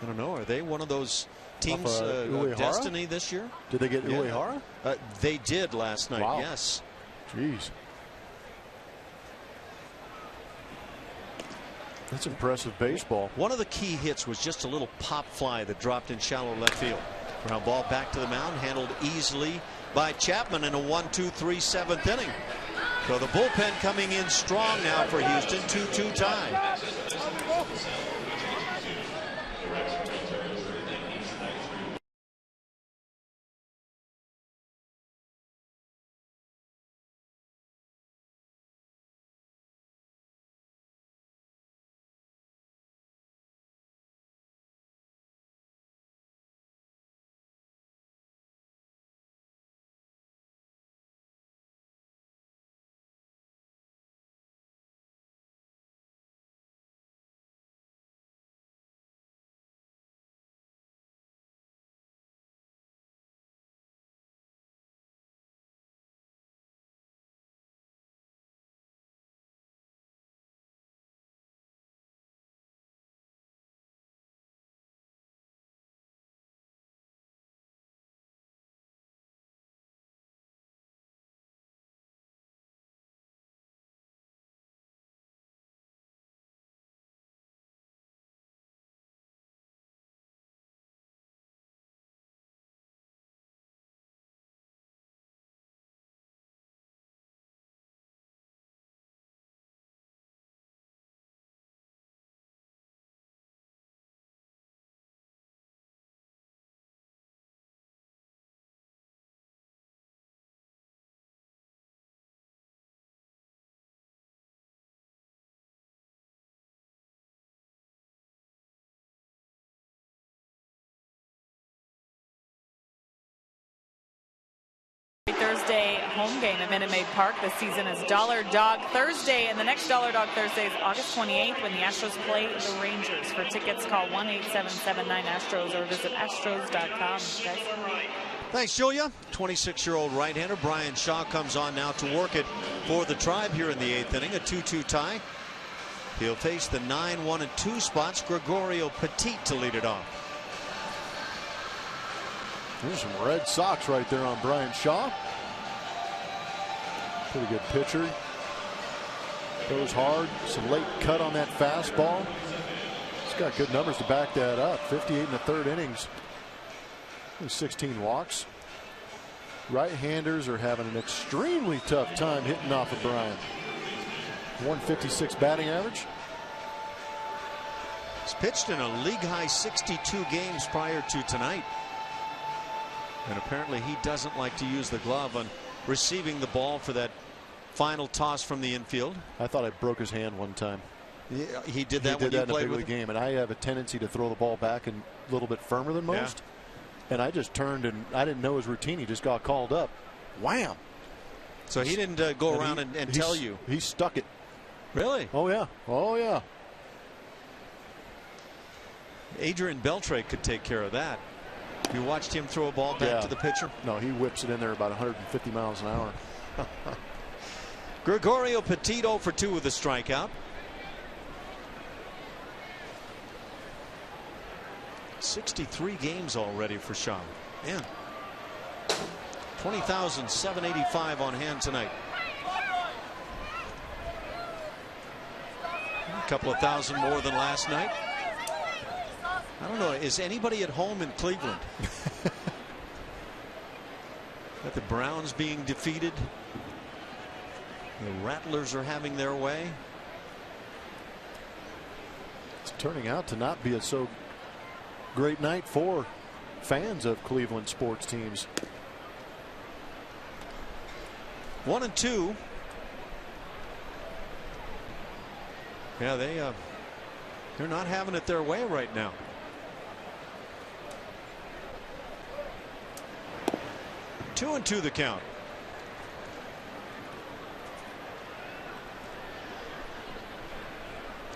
I don't know, are they one of those teams of destiny this year? Did they get Uehara? They did last night. Wow. Yes. Jeez. That's impressive baseball. One of the key hits was just a little pop fly that dropped in shallow left field. Ground ball back to the mound, handled easily by Chapman in a 1-2-3 7th inning. So the bullpen coming in strong now for Houston. 2-2 tie. Thursday home game at Minute Maid Park this season is Dollar Dog Thursday, and the next Dollar Dog Thursday is August 28th when the Astros play the Rangers. For tickets, call 1-877-9-ASTROS or visit astros.com. Guys. Thanks, Julia. 26-year-old right-hander Brian Shaw comes on now to work it for the Tribe here in the 8th inning. A 2-2 tie. He'll face the 9-1-2 spots, Gregorio Petit, to lead it off. There's some Red Sox right there on Brian Shaw. Pretty good pitcher. Goes hard. Some late cut on that fastball. He's got good numbers to back that up. 58 in the third innings. 16 walks. Right-handers are having an extremely tough time hitting off of Brian. 156 batting average. He's pitched in a league-high 62 games prior to tonight. And apparently he doesn't like to use the glove on receiving the ball for that final toss from the infield. I thought I broke his hand one time. Yeah, he did that when you you played played in a with big league game, and I have a tendency to throw the ball back and a little bit firmer than most. Yeah. And I just turned, and I didn't know his routine. He just got called up. Wham! So he didn't go around and tell you. He stuck it. Really? Oh yeah. Oh yeah. Adrian Beltre could take care of that. You watched him throw a ball back to the pitcher? No, he whips it in there about 150 miles an hour. Gregorio Petit 0 for 2 with a strikeout. 63 games already for Shaw. Man. 20,785 on hand tonight. A couple of thousand more than last night. I don't know. Is anybody at home in Cleveland? Got the Browns being defeated. The Rattlers are having their way. It's turning out to not be a so great night for fans of Cleveland sports teams. 1-2. Yeah, they're not having it their way right now. 2-2 the count.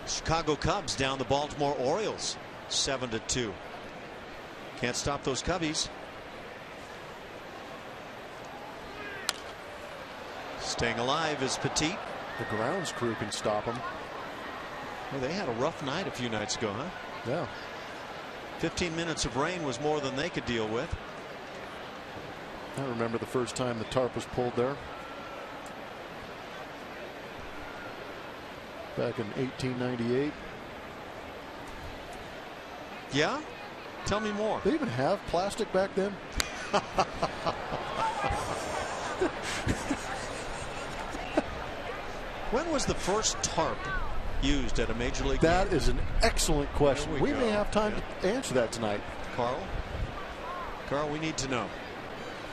Chicago Cubs down the Baltimore Orioles 7-2. Can't stop those Cubbies. Staying alive is Petit. The grounds crew can stop them. Well, they had a rough night a few nights ago, huh? Yeah. 15 minutes of rain was more than they could deal with. I remember the first time the tarp was pulled there. Back in 1898. Yeah? Tell me more. They even have plastic back then? When was the first tarp used at a major league game? That is an excellent question. We may have time to answer that tonight. Carl, we need to know.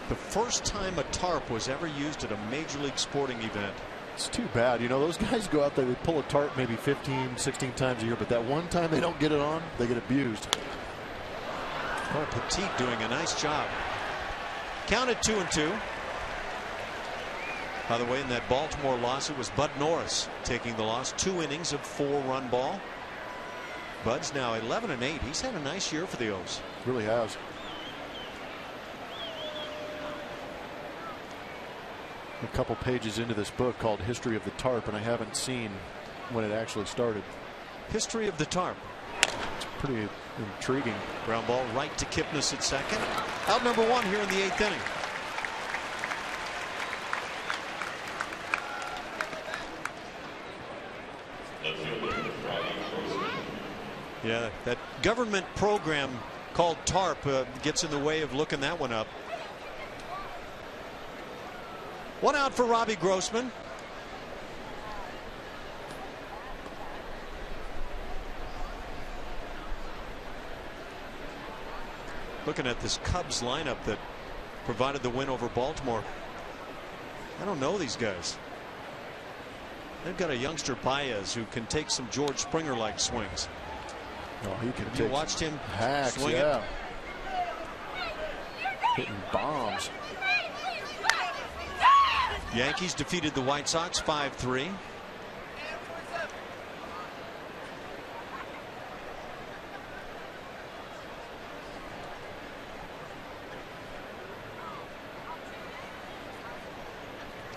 The first time a tarp was ever used at a major league sporting event. It's too bad. You know, those guys go out there, they pull a tarp maybe 15, 16 times a year, but that one time they don't get it on, they get abused. Oh, Petit doing a nice job. Counted 2-2. By the way, in that Baltimore loss, it was Bud Norris taking the loss. 2 innings of 4-run ball. Bud's now 11-8. He's had a nice year for the O's. Really has. A couple pages into this book called History of the Tarp, and I haven't seen when it actually started. History of the Tarp. It's pretty intriguing. Ground ball right to Kipnis at second. Out number 1 here in the 8th inning. Yeah, that government program called TARP gets in the way of looking that one up. 1 out for Robbie Grossman. Looking at this Cubs lineup that provided the win over Baltimore. I don't know these guys. They've got a youngster Baez who can take some George Springer-like swings. Oh, he can. Have you watched him swing it? Hitting bombs. Yankees defeated the White Sox 5-3.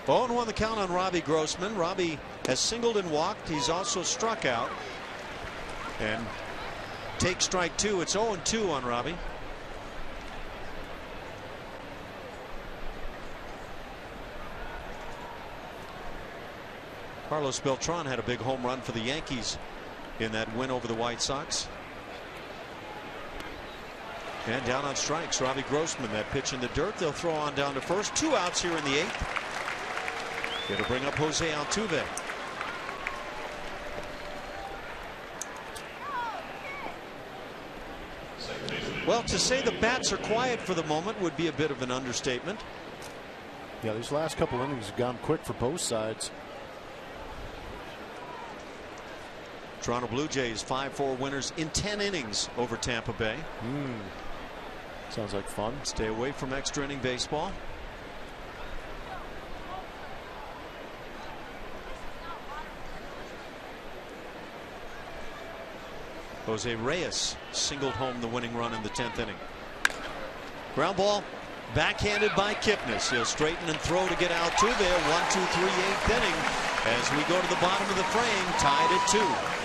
Oh, and 1 the count on Robbie Grossman. Robbie has singled and walked. He's also struck out. And take strike 2. It's 0-2 on Robbie. Carlos Beltran had a big home run for the Yankees in that win over the White Sox. And down on strikes, Robbie Grossman. That pitch in the dirt. They'll throw on down to first. 2 outs here in the 8th. It'll bring up Jose Altuve. Well, to say the bats are quiet for the moment would be a bit of an understatement. Yeah, these last couple innings have gone quick for both sides. Toronto Blue Jays 5-4 winners in 10 innings over Tampa Bay. Sounds like fun. Stay away from extra inning baseball. Jose Reyes singled home the winning run in the 10th inning. Ground ball backhanded by Kipnis. He'll straighten and throw to get Altuve. 1-2-3 8th inning as we go to the bottom of the frame, tied at 2.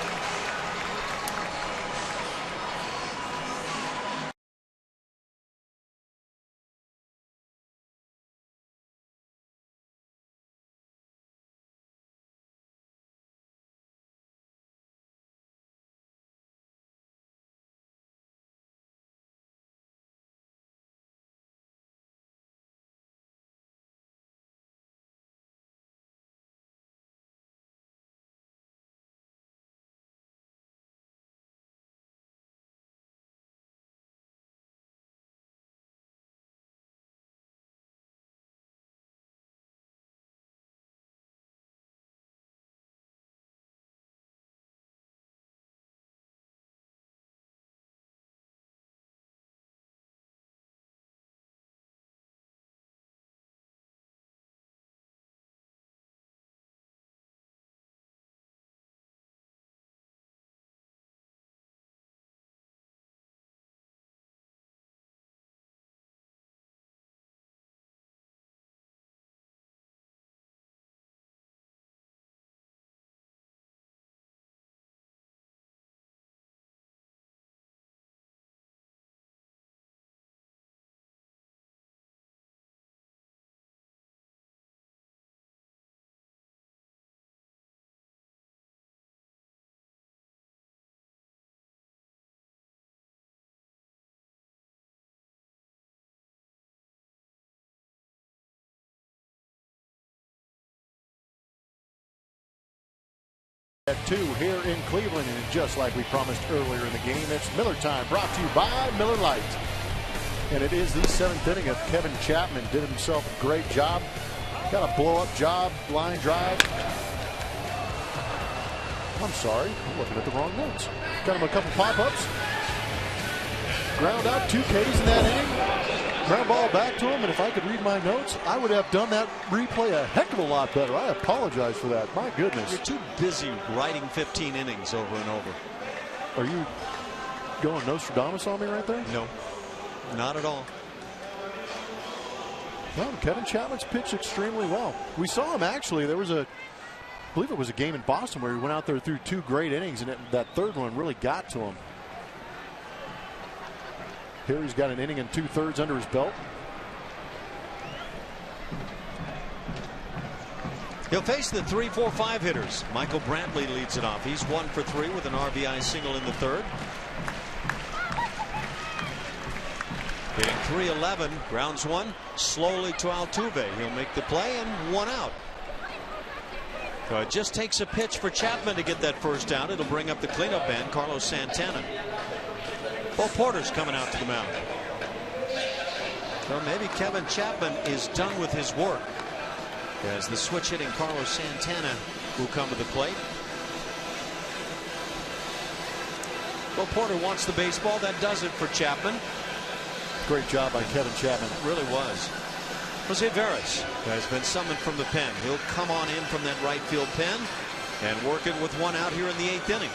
At 2 here in Cleveland, and just like we promised earlier in the game, it's Miller time, brought to you by Miller Lite. And it is the 7th inning of Kevin Chapman. Did himself a great job. Got a blow-up job, line drive. I'm sorry, I'm looking at the wrong notes. Got him a couple pop-ups. Ground out, 2 Ks in that inning. Ground ball back to him, and if I could read my notes, I would have done that replay a heck of a lot better. I apologize for that. My goodness. You're too busy writing 15 innings over and over. Are you going Nostradamus on me right there? No, not at all. Well, Kevin Chapman's pitched extremely well. We saw him actually. There was I believe it was a game in Boston where he went out there through 2 great innings, and that 3rd one really got to him. Here he's got an inning and 2/3 under his belt. He'll face the 3, 4, 5 hitters. Michael Brantley leads it off. He's 1 for 3 with an RBI single in the 3rd. Hitting .311, grounds 1 slowly to Altuve. He'll make the play and 1 out. So it just takes a pitch for Chapman to get that first out. It'll bring up the cleanup man, Carlos Santana. Bo Porter's coming out to the mound. So maybe Kevin Chapman is done with his work, as the switch hitting Carlos Santana will come to the plate. Bo Porter wants the baseball. That does it for Chapman. Great job by Kevin Chapman. It really was. Jose Veras has been summoned from the pen. He'll come on in from that right field pen and work it with one out here in the 8th inning.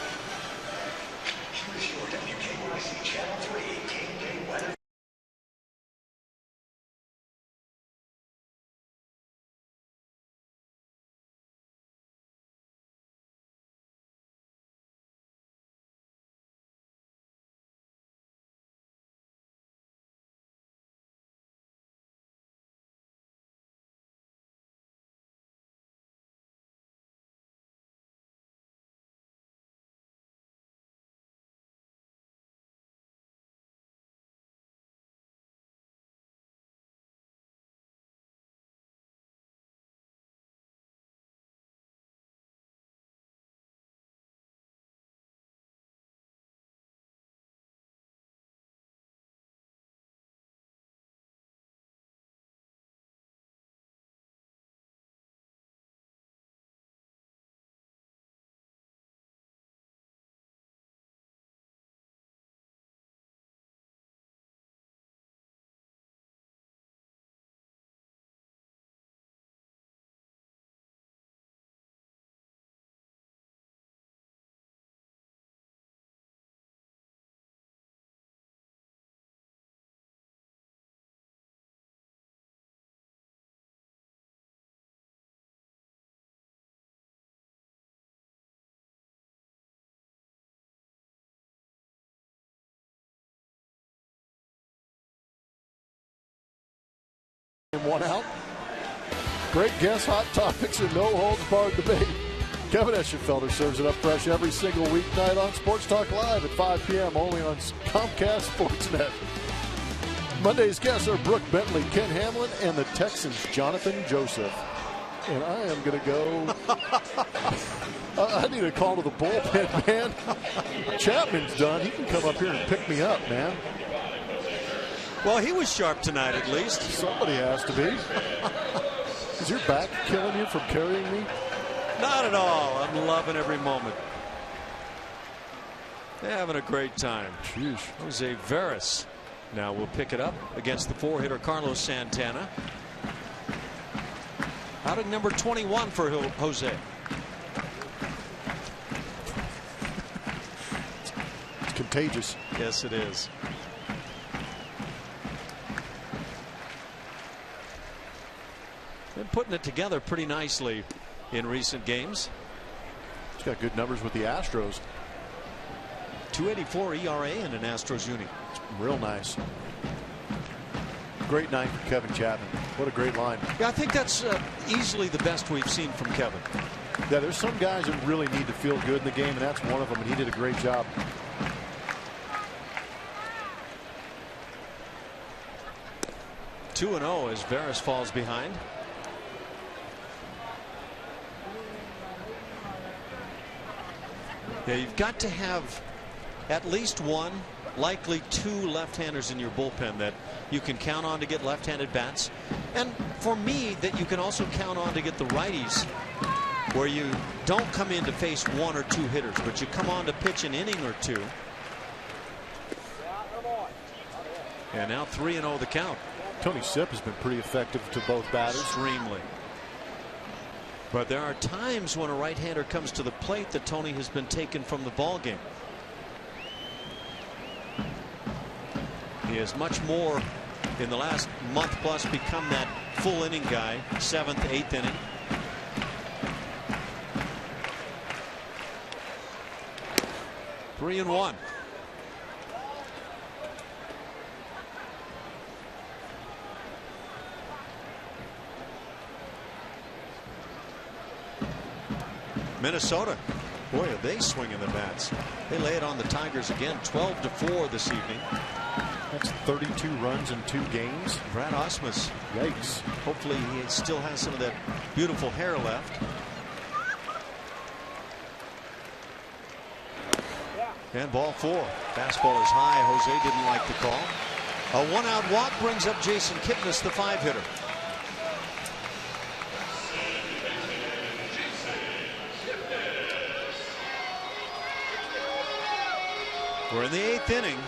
One out. Great guest hot topics and no holds barred debate. Kevin Eschenfelder serves it up fresh every single weeknight on Sports Talk Live at 5 p.m. only on Comcast Sportsnet. Monday's guests are Brooke Bentley, Ken Hamlin, and the Texans' Jonathan Joseph. And I am going to go. I need a call to the bullpen, man. Chapman's done. He can come up here and pick me up, man. Well, he was sharp tonight, at least. Somebody has to be. Is your back killing you from carrying me? Not at all. I'm loving every moment. They're having a great time. Jeez. Jose Veras now will pick it up against the 4-hitter Carlos Santana. Outing number 21 for Jose. It's contagious. Yes, it is. Been putting it together pretty nicely in recent games. He's got good numbers with the Astros. 2.84 ERA in an Astros uni. It's real nice. Great night for Kevin Chapman. What a great line. Yeah, I think that's easily the best we've seen from Kevin. Yeah, there's some guys that really need to feel good in the game, and that's one of them, and he did a great job. Two 2-0 as Veras falls behind. Yeah, you've got to have at least one, likely two left-handers in your bullpen that you can count on to get left-handed bats. And for me, that you can also count on to get the righties, where you don't come in to face one or two hitters, but you come on to pitch an inning or two. And now 3-0 the count. Tony Sipp has been pretty effective to both batters. Extremely. But there are times when a right-hander comes to the plate that Tony has been taken from the ball game. He has much more in the last month plus become that full inning guy, 7th, 8th inning. Three and one. Minnesota, boy, are they swinging the bats. They lay it on the Tigers again, 12-4 this evening. That's 32 runs in 2 games. Brad Osmus, yikes. Hopefully he still has some of that beautiful hair left. And ball 4. Fastball is high. Jose didn't like the call. A 1-out walk brings up Jason Kipnis, the 5-hitter. We're in the 8th inning.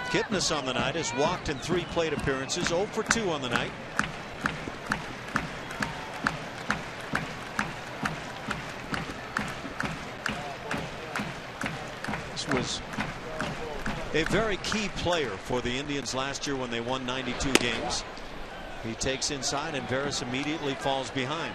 Kipnis on the night has walked in 3 plate appearances, 0 for 2 on the night. This was a very key player for the Indians last year when they won 92 games. He takes inside and Veras immediately falls behind.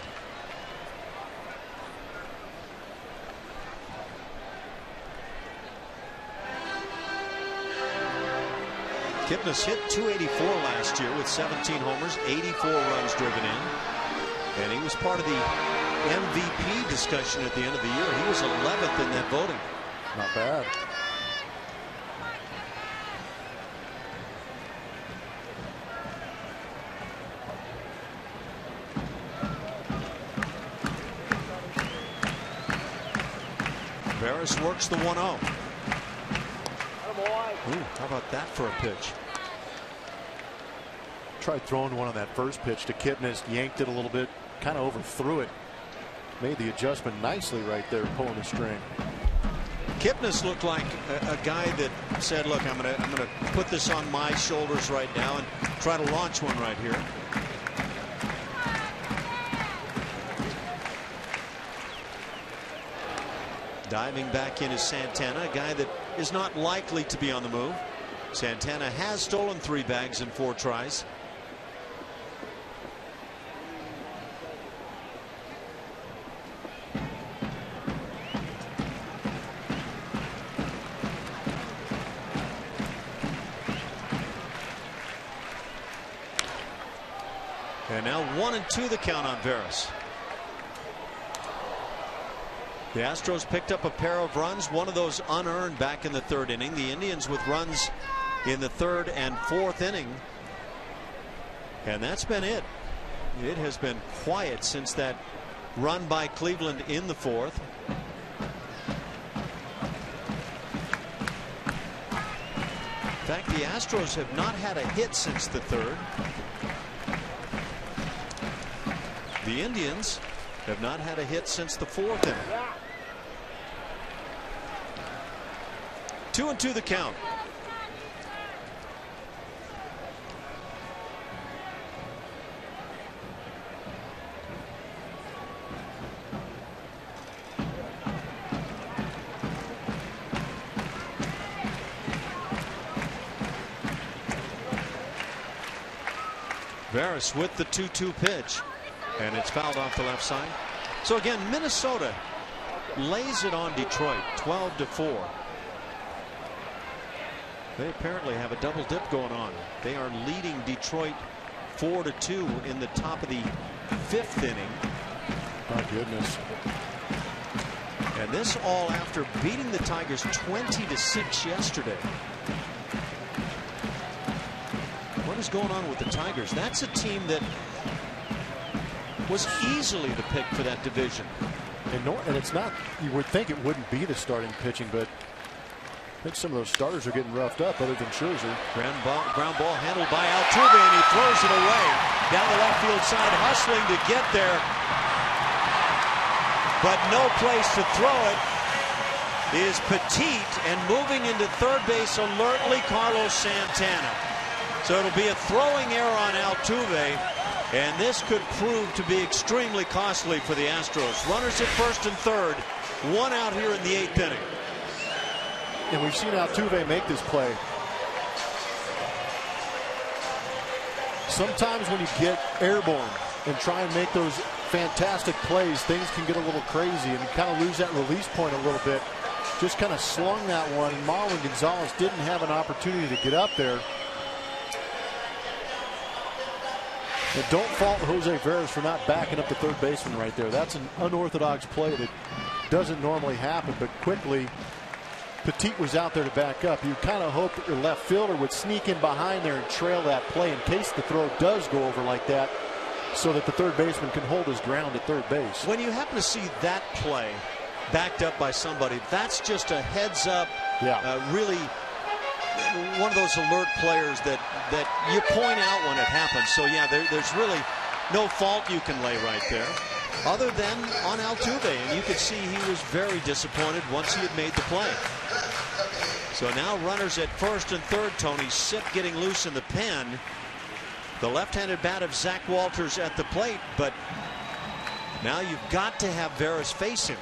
Kipnis hit .284 last year with 17 homers, 84 runs driven in. And he was part of the MVP discussion at the end of the year. He was 11th in that voting. Not bad. Veras works the 1-0. Ooh, how about that for a pitch? Tried throwing one on that first pitch to Kipnis, yanked it a little bit, kind of overthrew it. Made the adjustment nicely right there, pulling the string. Kipnis looked like a guy that said, look, I'm gonna put this on my shoulders right now and try to launch one right here. Diving back in is Santana, a guy that is not likely to be on the move. Santana has stolen 3 bags in 4 tries. And now 1-2 the count on Veras. The Astros picked up a pair of runs, one of those unearned back in the 3rd inning. The Indians with runs in the 3rd and 4th inning. And that's been it. It has been quiet since that run by Cleveland in the 4th. In fact, the Astros have not had a hit since the 3rd. The Indians have not had a hit since the 4th inning. 2-2 the count. Veras with the 2-2 pitch, and it's fouled off the left side. So again, Minnesota lays it on Detroit 12-4. They apparently have a double dip going on. They are leading Detroit 4-2 in the top of the 5th inning. My goodness. And this all after beating the Tigers 20-6 yesterday. What is going on with the Tigers? That's a team that was easily the pick for that division. And it's not, you would think it wouldn't be the starting pitching, but I think some of those starters are getting roughed up other than Scherzer. Ground ball handled by Altuve, and he throws it away down the left field side, hustling to get there, but no place to throw it is Petit, and moving into 3rd base alertly Carlos Santana. So it'll be a throwing error on Altuve, and this could prove to be extremely costly for the Astros. Runners at 1st and 3rd, 1 out here in the 8th inning. And we've seen Altuve make this play. Sometimes when you get airborne and try and make those fantastic plays, things can get a little crazy, and you kind of lose that release point a little bit. Just kind of slung that one, and Marlon Gonzalez didn't have an opportunity to get up there. But don't fault Jose Veras for not backing up the 3rd baseman right there. That's an unorthodox play that doesn't normally happen, but quickly Petit was out there to back up. You kind of hope that your left fielder would sneak in behind there and trail that play in case the throw does go over like that, so that the 3rd baseman can hold his ground at 3rd base. When you happen to see that play backed up by somebody, that's just a heads up. Yeah. Really one of those alert players that you point out when it happens. So yeah, there's really no fault you can lay right there, other than on Altuve, and you could see he was very disappointed once he had made the play. So now runners at first and third. Tony Sipp getting loose in the pen. The left-handed bat of Zach Walters at the plate, but now you've got to have Veras face him.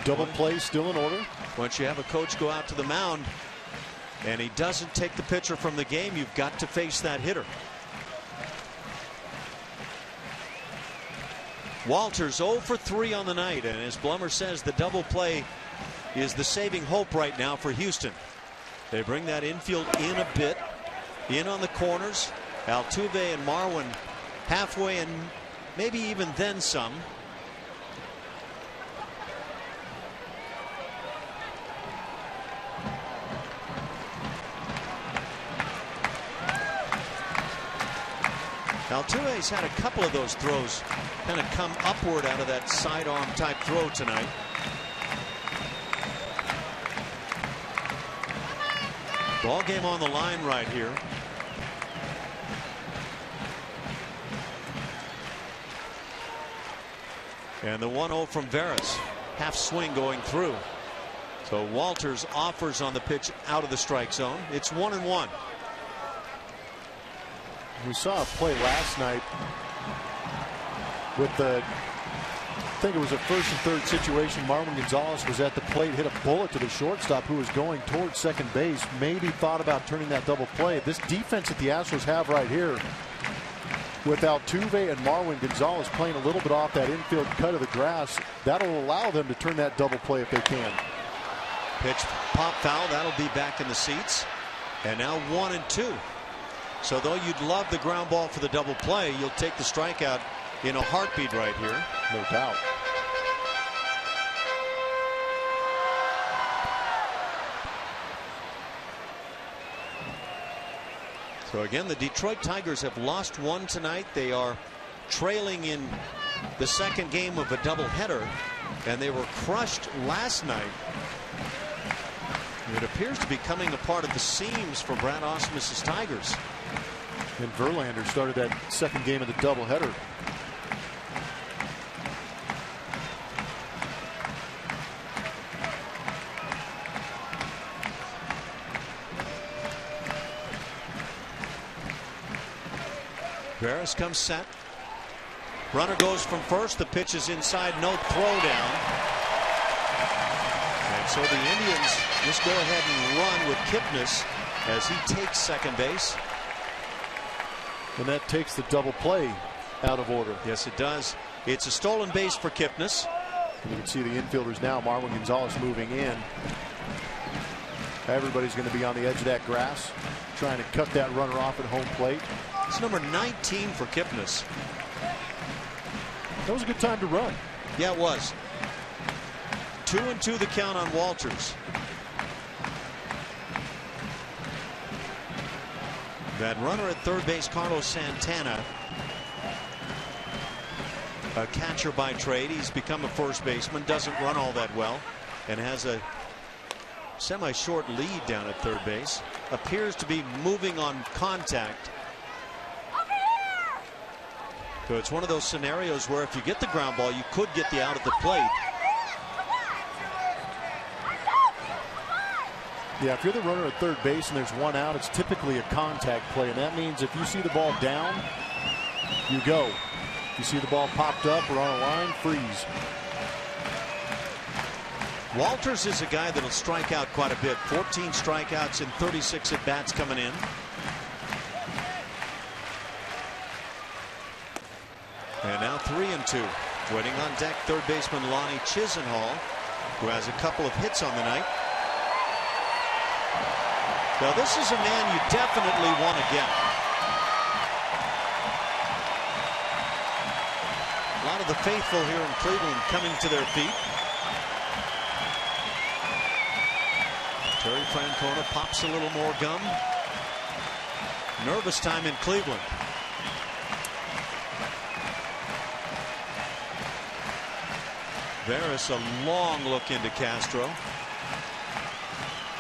Double play still in order. Once you have a coach go out to the mound and he doesn't take the pitcher from the game, you've got to face that hitter. Walters 0 for 3 on the night, and as Blummer says, the double play is the saving hope right now for Houston. They bring that infield in a bit, in on the corners. Altuve and Marwin halfway, and maybe even then some. Altuve's had a couple of those throws kind of come upward out of that sidearm type throw tonight. Ball game on the line right here. And the 1-0 from Veras. Half swing going through. So Walters offers on the pitch out of the strike zone. It's 1-1. We saw a play last night with the, I think it was a first and third situation. Marwin Gonzalez was at the plate, hit a bullet to the shortstop who was going towards second base. Maybe thought about turning that double play. This defense that the Astros have right here, with Altuve and Marwin Gonzalez playing a little bit off that infield cut of the grass, that'll allow them to turn that double play if they can. Pitch pop foul. That'll be back in the seats. And now 1-2. So though you'd love the ground ball for the double play, you'll take the strikeout in a heartbeat right here. No doubt. So again, the Detroit Tigers have lost one tonight. They are trailing in the second game of a doubleheader, and they were crushed last night. It appears to be coming apart at the seams for Brad Ausmus's Tigers. And Verlander started that second game of the doubleheader. Veras comes set. Runner goes from first. The pitch is inside. No throw down. And so the Indians just go ahead and run with Kipnis as he takes second base. And that takes the double play out of order. Yes, it does. It's a stolen base for Kipnis. And you can see the infielders now. Marwin Gonzalez moving in. Everybody's going to be on the edge of that grass, trying to cut that runner off at home plate. It's number 19 for Kipnis. That was a good time to run. Yeah, it was. 2-2 the count on Walters. That runner at third base, Carlos Santana, a catcher by trade. He's become a first baseman, doesn't run all that well, and has a semi-short lead down at third base. Appears to be moving on contact. So it's one of those scenarios where if you get the ground ball, you could get the out at the plate. Yeah, if you're the runner at third base and there's one out, it's typically a contact play, and that means if you see the ball down, you go. If you see the ball popped up or on a line, freeze. Walters is a guy that'll strike out quite a bit. 14 strikeouts in 36 at bats coming in. And now 3-2. Waiting on deck, third baseman Lonnie Chisenhall, who has a couple of hits on the night. Now this is a man you definitely want to get. A lot of the faithful here in Cleveland coming to their feet. Terry Francona pops a little more gum. Nervous time in Cleveland. Veras a long look into Castro.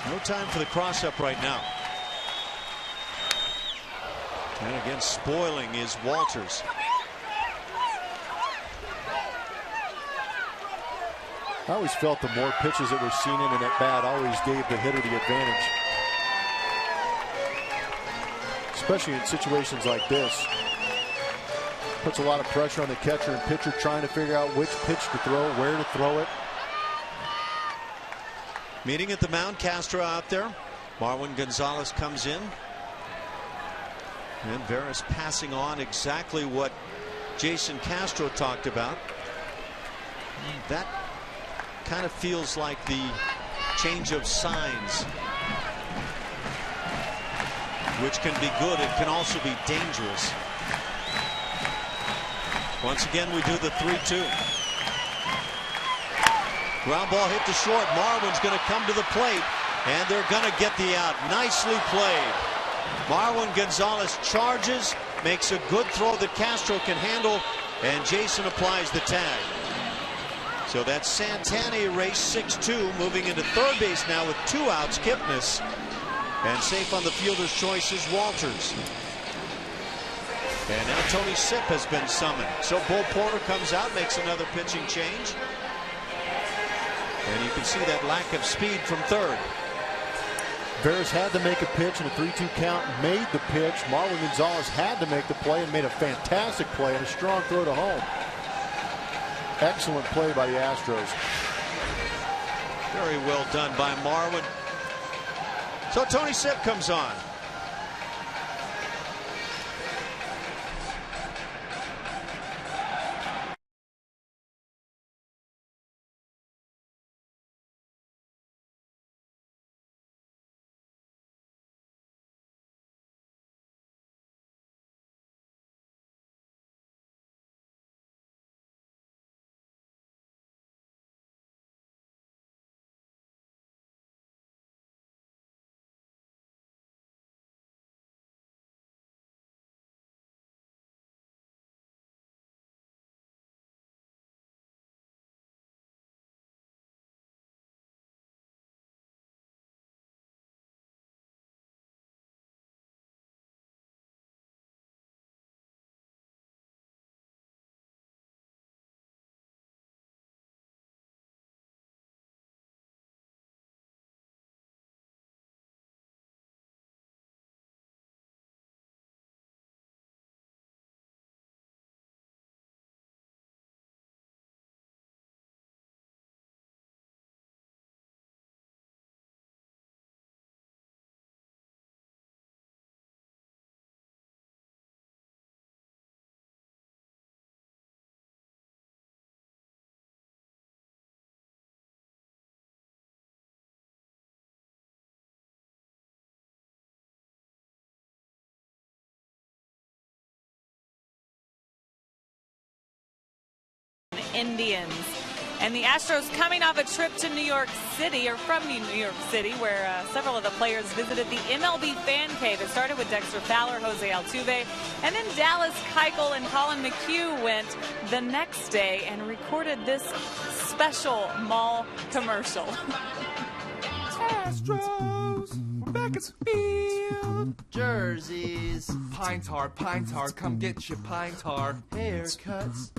No time for the cross-up right now. And again, spoiling is Walters. I always felt the more pitches that were seen in an at-bat always gave the hitter the advantage. Especially in situations like this. Puts a lot of pressure on the catcher and pitcher trying to figure out which pitch to throw, where to throw it. Meeting at the mound, Castro out there. Marwin Gonzalez comes in. And Veras passing on exactly what Jason Castro talked about. That kind of feels like the change of signs, which can be good. It can also be dangerous. Once again, we do the 3-2. Ground ball hit to short. Marwin's going to come to the plate, and they're going to get the out. Nicely played. Marwin Gonzalez charges, makes a good throw that Castro can handle, and Jason applies the tag. So that's Santana erased 6-2, moving into third base now with 2 outs. Kipnis, and safe on the fielder's choice is Walters. And now Tony Sipp has been summoned. So Bull Porter comes out, makes another pitching change. And you can see that lack of speed from third. Veras had to make a pitch in a 3-2 count, made the pitch. Marwin Gonzalez had to make the play and made a fantastic play and a strong throw to home. Excellent play by the Astros. Very well done by Marwin. So Tony Sipp comes on. Indians. And the Astros coming off a trip to New York City, or from New York City, where several of the players visited the MLB fan cave. It started with Dexter Fowler, Jose Altuve, and then Dallas Keuchel and Colin McHugh went the next day and recorded this special mall commercial. Astros, we're back at the field. Jerseys, Pine tar, come get your pine tar. haircuts,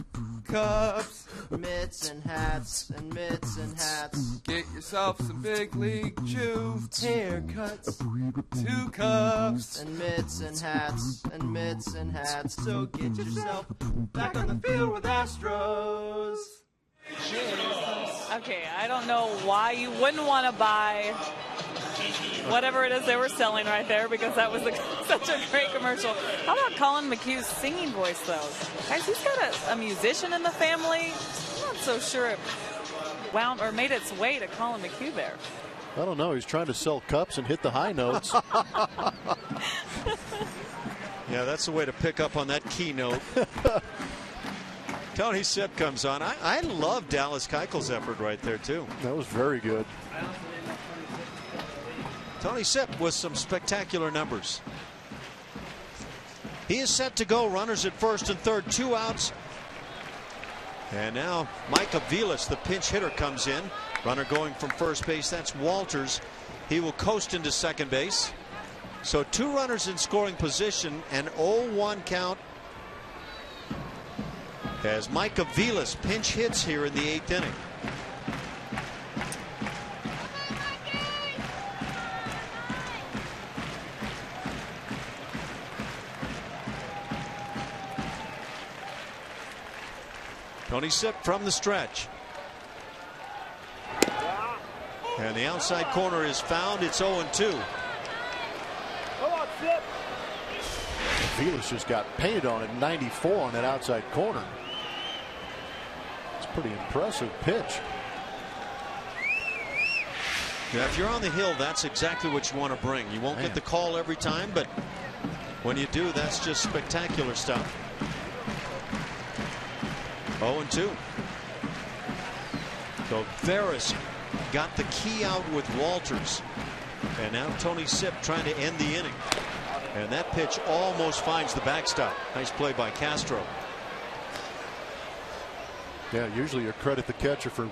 Cups, mitts and hats, and mitts and hats. get yourself some big league chew. Haircuts, 2 cups. and mitts and hats, and mitts and hats. So get yourself Back on the field with Astros. Okay, I don't know why you wouldn't want to buy whatever it is they were selling right there, because that was such a great commercial. How about Colin McHugh's singing voice, though? Guys, he's got a musician in the family. I'm not so sure it wound or made its way to Colin McHugh there. I don't know. He's trying to sell cups and hit the high notes. Yeah, that's the way to pick up on that keynote. Tony Sipp comes on. I love Dallas Keuchel's effort right there, too. That was very good. Tony Sipp with some spectacular numbers. He is set to go. Runners at first and third, 2 outs. And now Mike Aviles, the pinch hitter, comes in. Runner going from first base. That's Walters. He will coast into second base. So 2 runners in scoring position, and 0-1 count as Mike Aviles pinch hits here in the 8th inning. Tony Sipp from the stretch. And the outside corner is found. It's 0-2. Aviles just got painted on at 94 on that outside corner. It's a pretty impressive pitch. Yeah, if you're on the hill, that's exactly what you want to bring. You won't get the call every time, but when you do, that's just spectacular stuff. 0-2. So Veras got the key out with Walters. And now Tony Sipp trying to end the inning. And that pitch almost finds the backstop. Nice play by Castro. Yeah, usually you credit the catcher for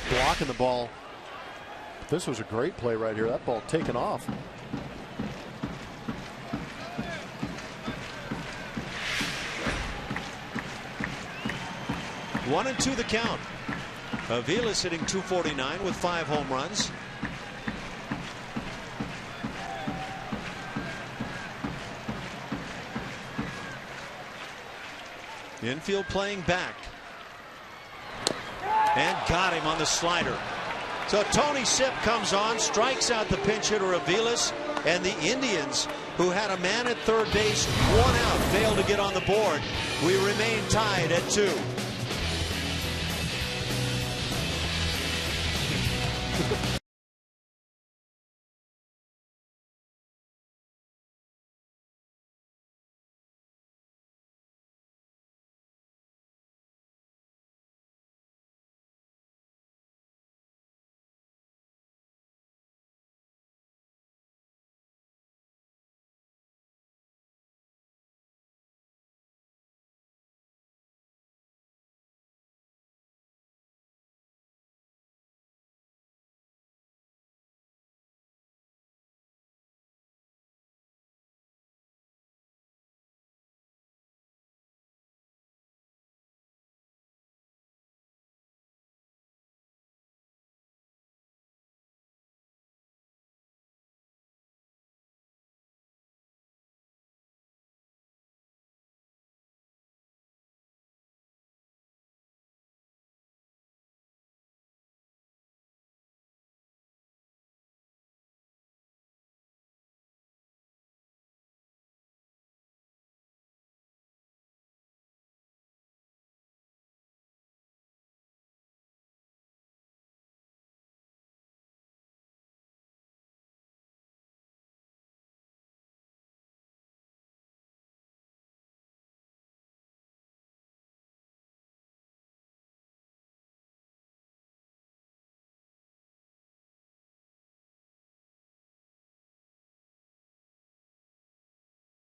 blocking the ball. But this was a great play right here. That ball taken off. One and 2 the count. Aviles hitting .249 with 5 home runs. Infield playing back. And got him on the slider. So Tony Sipp comes on, strikes out the pinch hitter Aviles, and the Indians, who had a man at third base, 1 out, failed to get on the board. We remain tied at 2.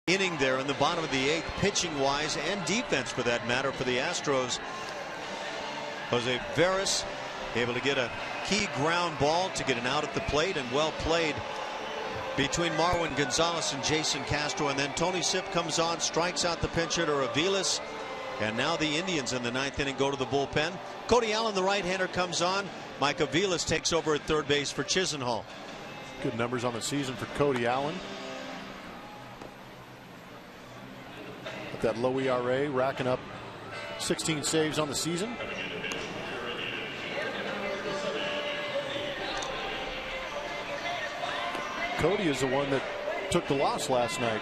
Inning there in the bottom of the 8th, pitching wise and defense for that matter for the Astros. Jose Veras able to get a key ground ball to get an out at the plate, and well played between Marwin Gonzalez and Jason Castro. And then Tony Sipp comes on, strikes out the pinch hitter Aviles, and now the Indians in the 9th inning go to the bullpen. Cody Allen, the right-hander, comes on. Mike Aviles takes over at third base for Chisenhall. Good numbers on the season for Cody Allen. That low ERA, racking up 16 saves on the season. Cody is the one that took the loss last night.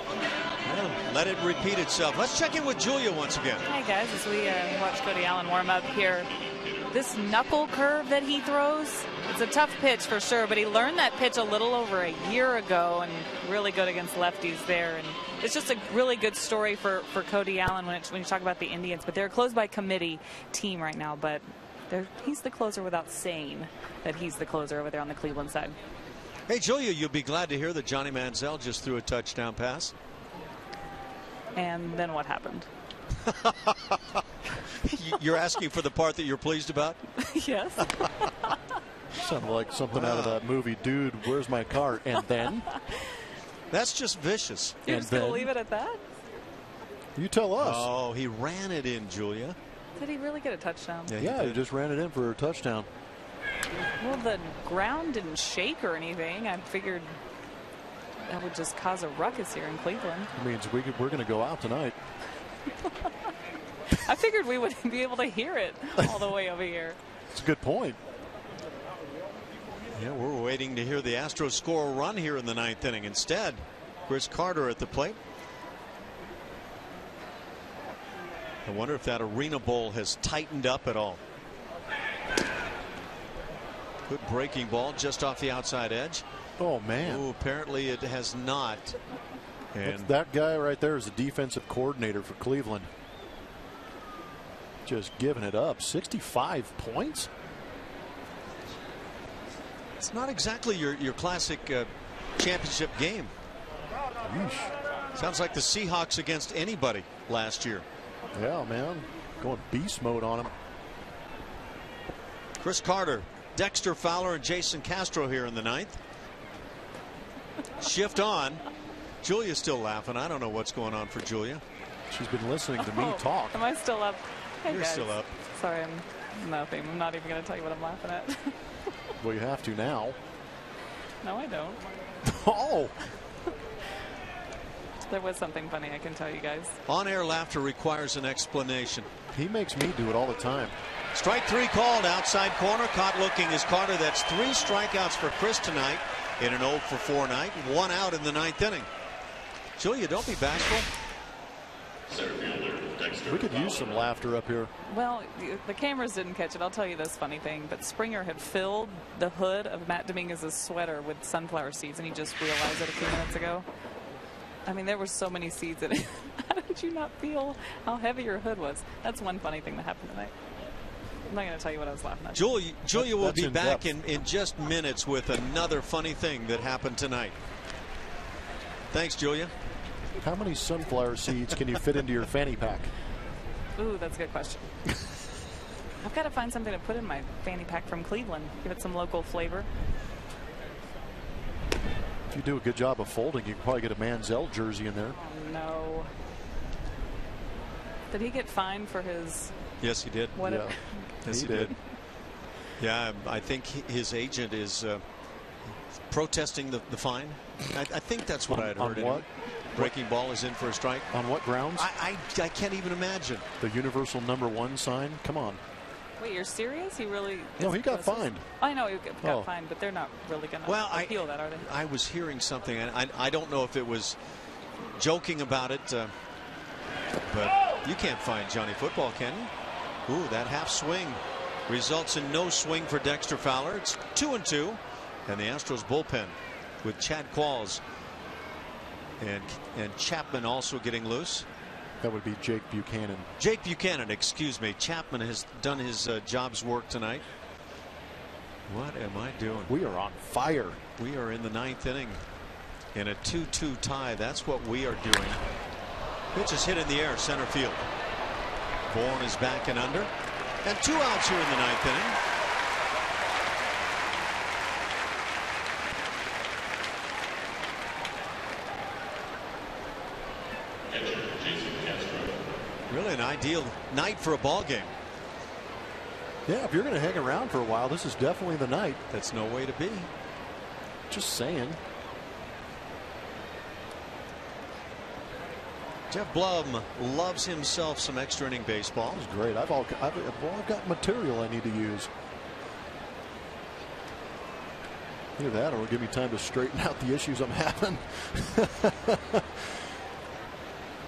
Well, let it repeat itself. Let's check in with Julia once again. Hi guys, as we watch Cody Allen warm up here. This knuckle curve that he throws, it's a tough pitch for sure, but he learned that pitch a little over a year ago and really good against lefties there. And it's just a really good story for Cody Allen when you talk about the Indians. But they're a close by committee team right now, but he's the closer without saying that he's the closer over there on the Cleveland side. Hey, Julia, you'll be glad to hear that Johnny Manziel just threw a touchdown pass. And then what happened? You're asking for the part that you're pleased about? Yes. Sounded like something out of that movie, Dude, Where's My Car? And then? That's just vicious. You're just going to leave it at that? You tell us. Oh, he ran it in, Julia. Did he really get a touchdown? Yeah, he just ran it in for a touchdown. Well, the ground didn't shake or anything. I figured that would just cause a ruckus here in Cleveland. It means we're going to go out tonight. I figured we wouldn't be able to hear it all the way over here. It's a good point. Yeah, we're waiting to hear the Astros score a run here in the 9th inning. Instead, Chris Carter at the plate. I wonder if that Arena Bowl has tightened up at all. Good breaking ball just off the outside edge. Oh, man. Ooh, apparently it has not. And that guy right there is the defensive coordinator for Cleveland. Just giving it up. 65 points. It's not exactly your classic championship game. Yeesh. Sounds like the Seahawks against anybody last year. Yeah, man. Going beast mode on him. Chris Carter, Dexter Fowler, and Jason Castro here in the 9th. Shift on. Julia's still laughing. I don't know what's going on for Julia. She's been listening to me talk. Am I still up? Hey, You're guys. still up. Sorry, I'm nothing. I'm not even going to tell you what I'm laughing at. Well, you have to now. No, I don't. Oh. There was something funny I can tell you guys. On-air laughter requires an explanation. He makes me do it all the time. Strike 3 called, outside corner. Caught looking is Carter. That's 3 strikeouts for Chris tonight in an 0 for 4 night. 1 out in the 9th inning. Julia, don't be bashful. We could use some laughter up here. Well, the cameras didn't catch it. I'll tell you this funny thing. But Springer had filled the hood of Matt Dominguez's sweater with sunflower seeds, and he just realized it a few minutes ago. I mean, there were so many seeds in it. How did you not feel how heavy your hood was? That's one funny thing that happened tonight. I'm not going to tell you what I was laughing at. Julia will be back in just minutes with another funny thing that happened tonight. Thanks, Julia. How many sunflower seeds can you fit into your fanny pack? Ooh, that's a good question. I've got to find something to put in my fanny pack from Cleveland. Give it some local flavor. If you do a good job of folding, you can probably get a Manziel jersey in there. Oh, no. Did he get fined for his... Yes, he did. What Yeah. Yes, he did. Yeah, I think his agent is protesting the fine. I think that's what I had heard. On what? Breaking ball is in for a strike. On what grounds? I can't even imagine. The universal #1 sign? Come on. Wait, you're serious? He really... No, he got fined. I know he got fined, but they're not really going to appeal that, are they? I was hearing something, and I don't know if it was joking about it, but you can't find Johnny Football, can you? Ooh, that half swing results in no swing for Dexter Fowler. It's 2-2, and the Astros bullpen with Chad Qualls and Chapman also getting loose. That would be Jake Buchanan. Jake Buchanan, excuse me. Chapman has done his job's work tonight. What am I doing? We are on fire. We are in the 9th inning in a 2-2 tie. That's what we are doing. Pitch is hit in the air, center field. Bourne is back and under. And 2 outs here in the 9th inning. Really an ideal night for a ball game. Yeah, if you're going to hang around for a while, this is definitely the night. That's no way to be. Just saying. Jeff Blum loves himself some extra inning baseball. That was great. I've got material I need to use. Either that, or it'll give me time to straighten out the issues I'm having.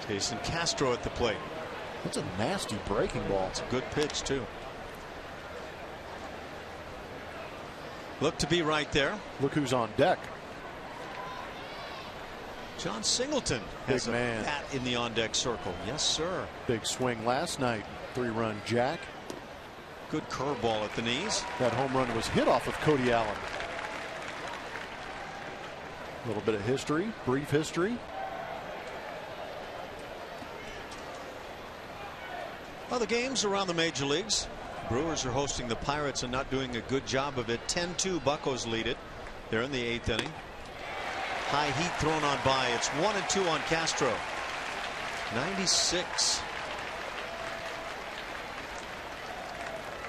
Jason Castro at the plate. That's a nasty breaking ball. It's a good pitch too. Look to be right there. Look who's on deck. John Singleton has a bat in the on-deck circle. Yes, sir. Big swing last night. 3-run jack. Good curveball at the knees. That home run was hit off of Cody Allen. A little bit of history, brief history. Other games around the major leagues. Brewers are hosting the Pirates and not doing a good job of it. 10-2, Buccos lead it. They're in the 8th inning. High heat thrown on by. It's 1-2 on Castro. 96.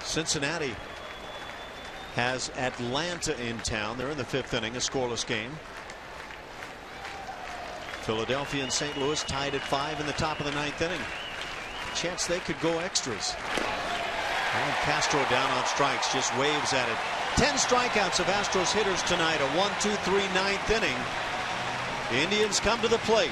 Cincinnati has Atlanta in town. They're in the 5th inning, a scoreless game. Philadelphia and St. Louis tied at 5 in the top of the 9th inning. chance they could go extras. And Castro down on strikes, just waves at it. 10 strikeouts of Astros hitters tonight. A 1-2-3 ninth inning. The Indians come to the plate.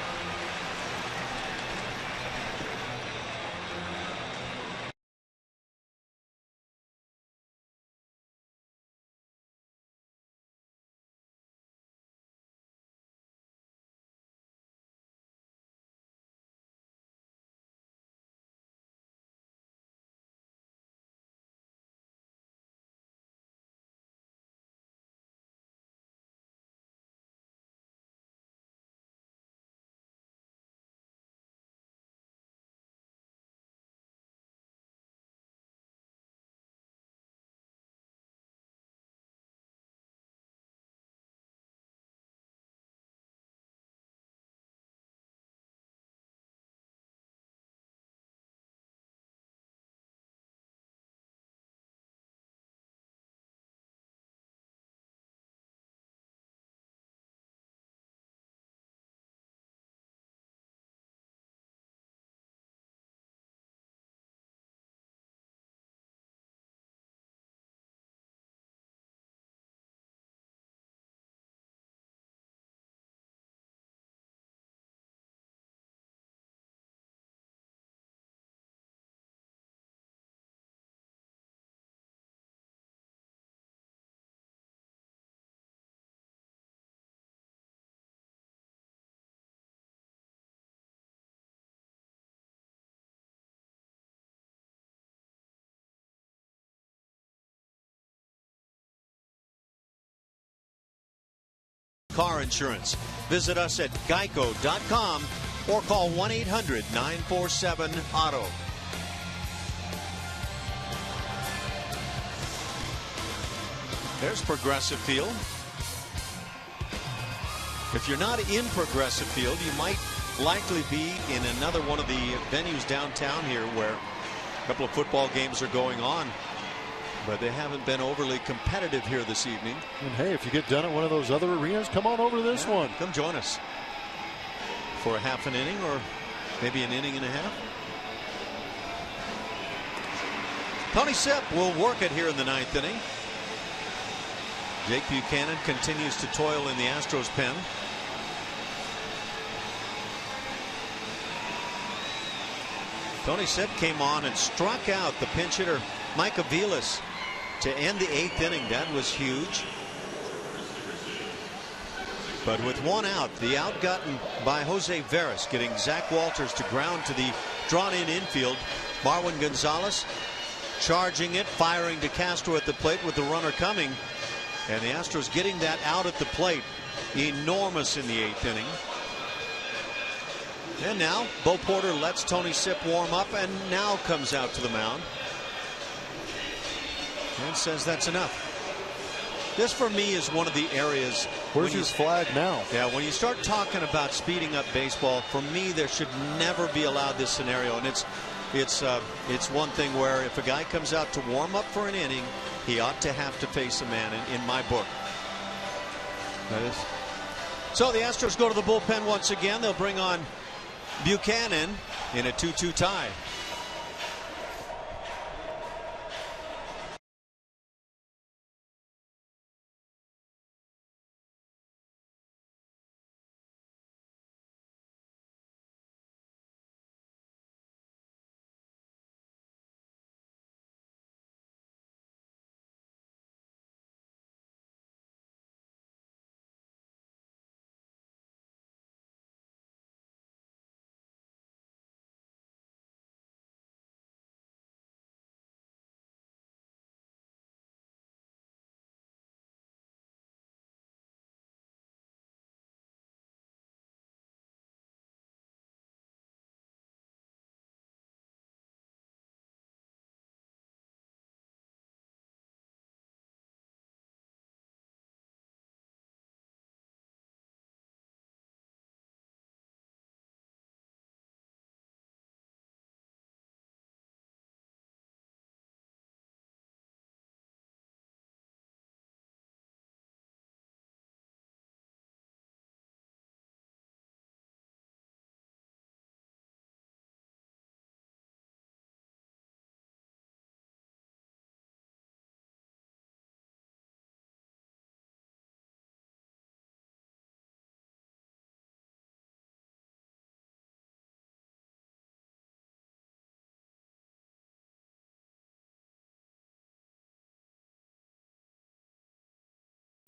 Car insurance. Visit us at geico.com or call 1-800-947-AUTO. There's Progressive Field. If you're not in Progressive Field, you might likely be in another one of the venues downtown here where a couple of football games are going on. But they haven't been overly competitive here this evening. And hey, if you get done at one of those other arenas, come on over to this one. Come join us for a half an inning or maybe an inning and a half. Tony Sipp will work it here in the ninth inning. Jake Buchanan continues to toil in the Astros pen. Tony Sipp came on and struck out the pinch hitter Mike Aviles to end the eighth inning. That was huge. But with one out, the out gotten by Jose Veras, getting Zach Walters to ground to the drawn-in infield. Marwin Gonzalez charging it, firing to Castro at the plate with the runner coming. And the Astros getting that out at the plate. Enormous in the eighth inning. And now Bo Porter lets Tony Sipp warm up and now comes out to the mound and says that's enough. This for me is one of the areas. Where's his flag now? Yeah, when you start talking about speeding up baseball, for me there should never be allowed this scenario. And it's one thing where if a guy comes out to warm up for an inning, he ought to have to face a man in my book. That is. So the Astros go to the bullpen once again. They'll bring on Buchanan in a 2-2 tie.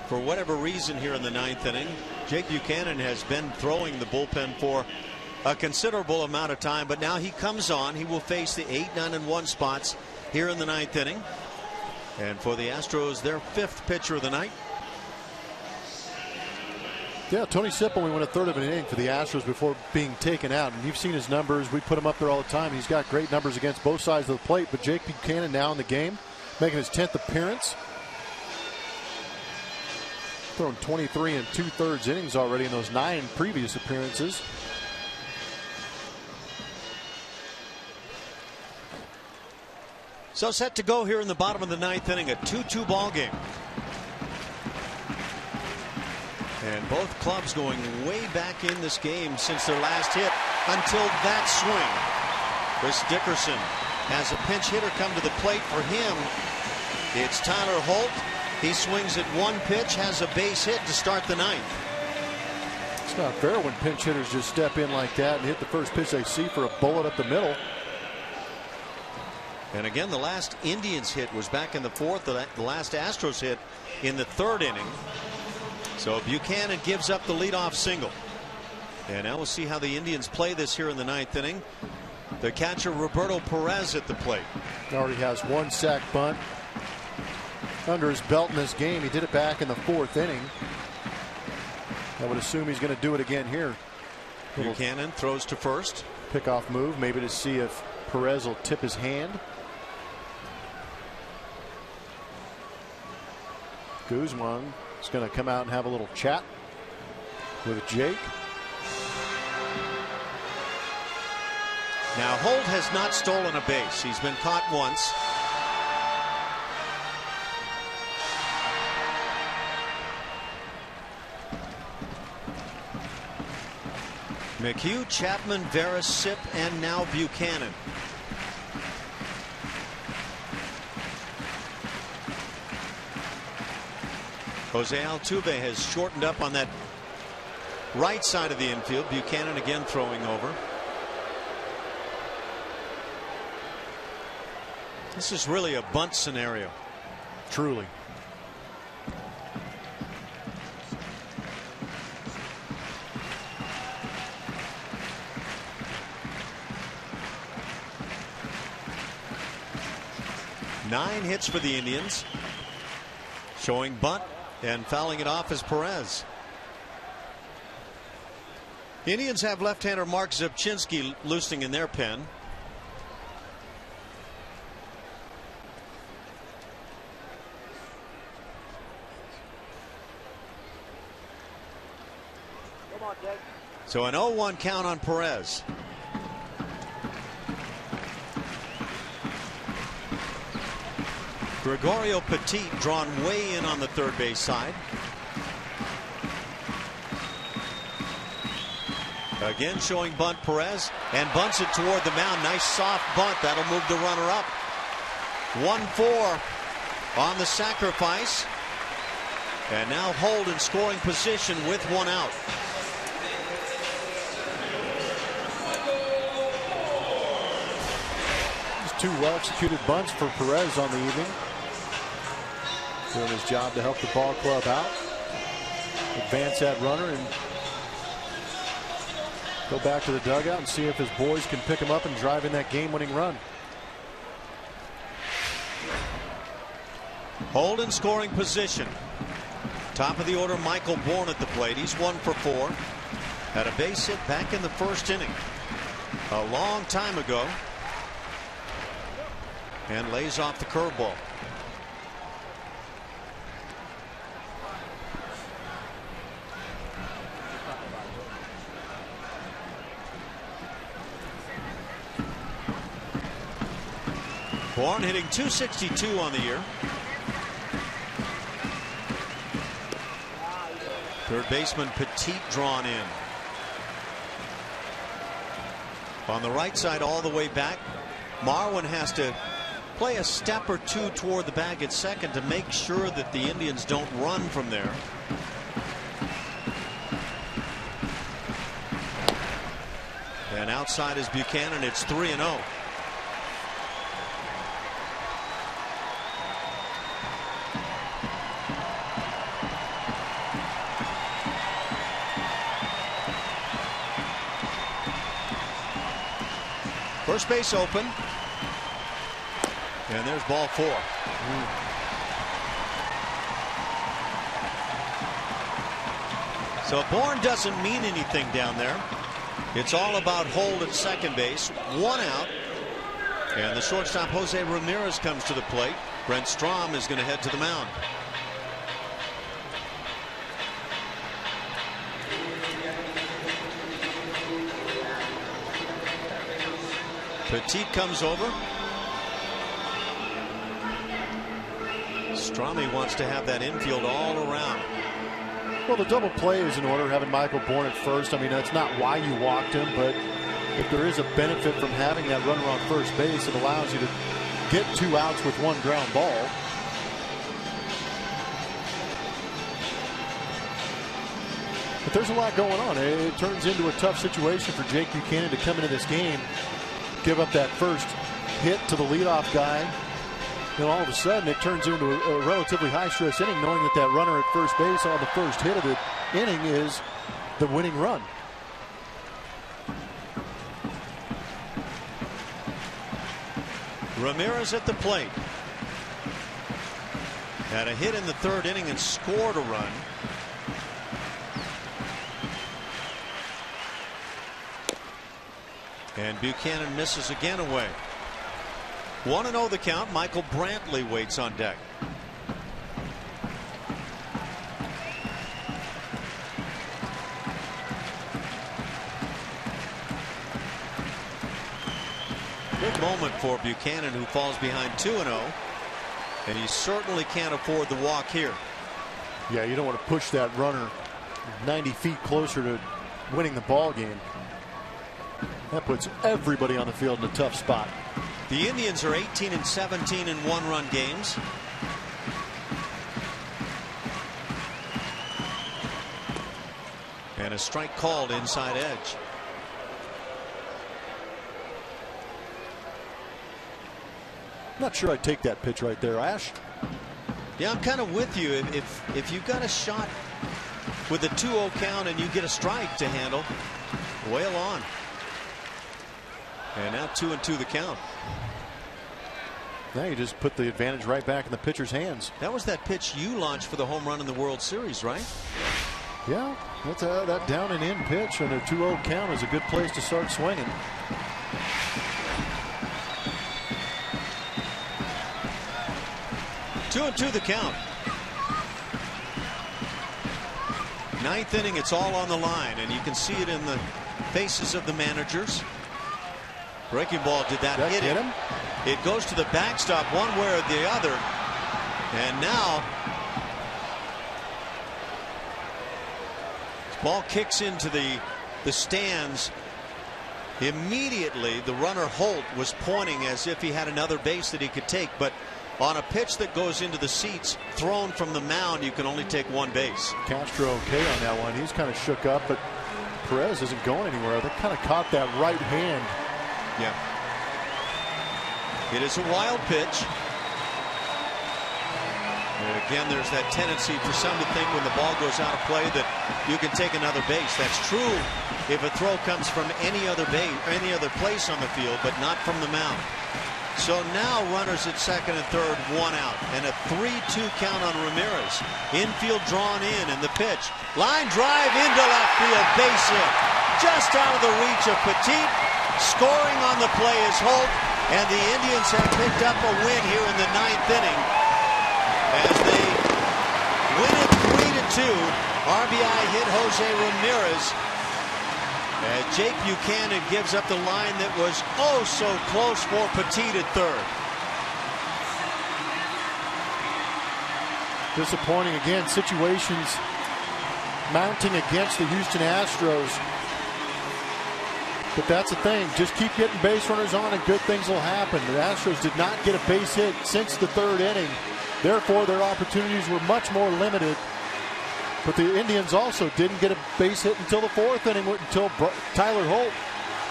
for whatever reason here in the 9th inning, Jake Buchanan has been throwing the bullpen for a considerable amount of time, but now he comes on. He will face the 8, 9, and 1 spots here in the 9th inning. And for the Astros, their 5th pitcher of the night. Yeah, Tony Sipp only went a third of an inning for the Astros before being taken out. And you've seen his numbers. We put him up there all the time. He's got great numbers against both sides of the plate. But Jake Buchanan now in the game, making his 10th appearance. Thrown 23 2/3 innings already in those 9 previous appearances. So set to go here in the bottom of the 9th inning, a 2-2 ball game. And both clubs going way back in this game since their last hit until that swing. Chris Dickerson has a pinch hitter come to the plate for him. It's Tyler Holt. He swings at 1 pitch, has a base hit to start the 9th. It's not fair when pinch hitters just step in like that and hit the first pitch they see for a bullet up the middle. And again, the last Indians hit was back in the 4th. The last Astros hit in the 3rd inning. So Buchanan gives up the leadoff single. And now we'll see how the Indians play this here in the 9th inning. The catcher Roberto Perez at the plate. Already has 1 sack bunt under his belt in this game. He did it back in the 4th inning. I would assume he's going to do it again here. Buchanan throws to first. Pickoff move, maybe to see if Perez will tip his hand. Guzman is going to come out and have a little chat with Jake. Now Holt has not stolen a base. He's been caught once. McHugh, Chapman, Veras, Sipp, and now Buchanan. Jose Altuve has shortened up on that right side of the infield. Buchanan again throwing over. This is really a bunt scenario. Truly. Nine hits for the Indians. Showing bunt and fouling it off is Perez. The Indians have left-hander Mark Zubchinski loosening in their pen. So an 0-1 count on Perez. Gregorio Petit drawn way in on the third base side. Again showing bunt Perez, and bunts it toward the mound. Nice soft bunt. That'll move the runner up. 1-4 on the sacrifice. And now Holt in scoring position with 1 out. Just 2 well-executed bunts for Perez on the evening. Doing his job to help the ball club out. Advance that runner and go back to the dugout and see if his boys can pick him up and drive in that game-winning run. Holt in scoring position. Top of the order, Michael Bourne at the plate. He's 1 for 4. Had a base hit back in the 1st inning a long time ago, and lays off the curveball. Bourne hitting .262 on the year. Third baseman Petit drawn in. On the right side all the way back, Marwin has to play a step or 2 toward the bag at second to make sure that the Indians don't run from there. And outside is Buchanan. It's 3-0. First base open. And there's ball 4. So Bourne doesn't mean anything down there. It's all about hold at second base. 1 out. And the shortstop Jose Ramirez comes to the plate. Brent Strom is going to head to the mound. Petit comes over. Stromy wants to have that infield all around. Well, the double play is in order, having Michael Bourne at first. I mean, that's not why you walked him, but if there is a benefit from having that runner on first base, it allows you to get 2 outs with 1 ground ball. But there's a lot going on. It turns into a tough situation for Jake Buchanan to come into this game, give up that first hit to the leadoff guy, and all of a sudden it turns into a relatively high-stress inning, knowing that that runner at first base on the first hit of the inning is the winning run. Ramirez at the plate. Had a hit in the 3rd inning and scored a run. And Buchanan misses again away. 1-0 the count. Michael Brantley waits on deck. Big moment for Buchanan, who falls behind 2-0. And he certainly can't afford the walk here. Yeah, you don't want to push that runner 90 feet closer to winning the ball game. That puts everybody on the field in a tough spot. The Indians are 18-17 in 1-run games. And a strike called inside edge. Not sure I'd take that pitch right there, Ash. Yeah, I'm kind of with you. If you've got a shot with a 2-0 count and you get a strike to handle, wail on. And now 2-2 the count. Now you just put the advantage right back in the pitcher's hands. That was that pitch you launched for the home run in the World Series, right? Yeah, that's that down and in pitch and a 2-0 count is a good place to start swinging. Two and 2 the count. 9th inning, it's all on the line, and you can see it in the faces of the managers. Breaking ball, did that hit him? It goes to the backstop one way or the other. And now ball kicks into the stands. Immediately the runner Holt was pointing as if he had another base that he could take, but on a pitch that goes into the seats thrown from the mound, you can only take 1 base. Castro okay on that one. He's kind of shook up, but Perez isn't going anywhere. They kind of caught that right hand. Yeah. It is a wild pitch. And again, there's that tendency for some to think when the ball goes out of play that you can take another base. That's true if a throw comes from any other base, any other place on the field, but not from the mound. So now runners at second and third, 1 out, and a 3-2 count on Ramirez. Infield drawn in, and the pitch. Line drive into left field, base hit. Just out of the reach of Petit. Scoring on the play is Holt, and the Indians have picked up a win here in the 9th inning as they win it 3-2. RBI hit Jose Ramirez. Jake Buchanan gives up the line that was oh so close for Petit at third. Disappointing again. Situations mounting against the Houston Astros. But that's the thing. Just keep getting base runners on and good things will happen. The Astros did not get a base hit since the 3rd inning. Therefore, their opportunities were much more limited. But the Indians also didn't get a base hit until the 4th inning, until Tyler Holt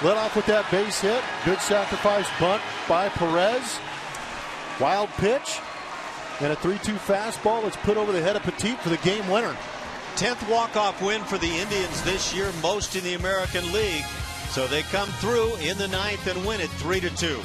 led off with that base hit. Good sacrifice bunt by Perez. Wild pitch. And a 3-2 fastball that's put over the head of Petit for the game winner. 10th walk-off win for the Indians this year, most in the American League. So they come through in the ninth and win it 3-2.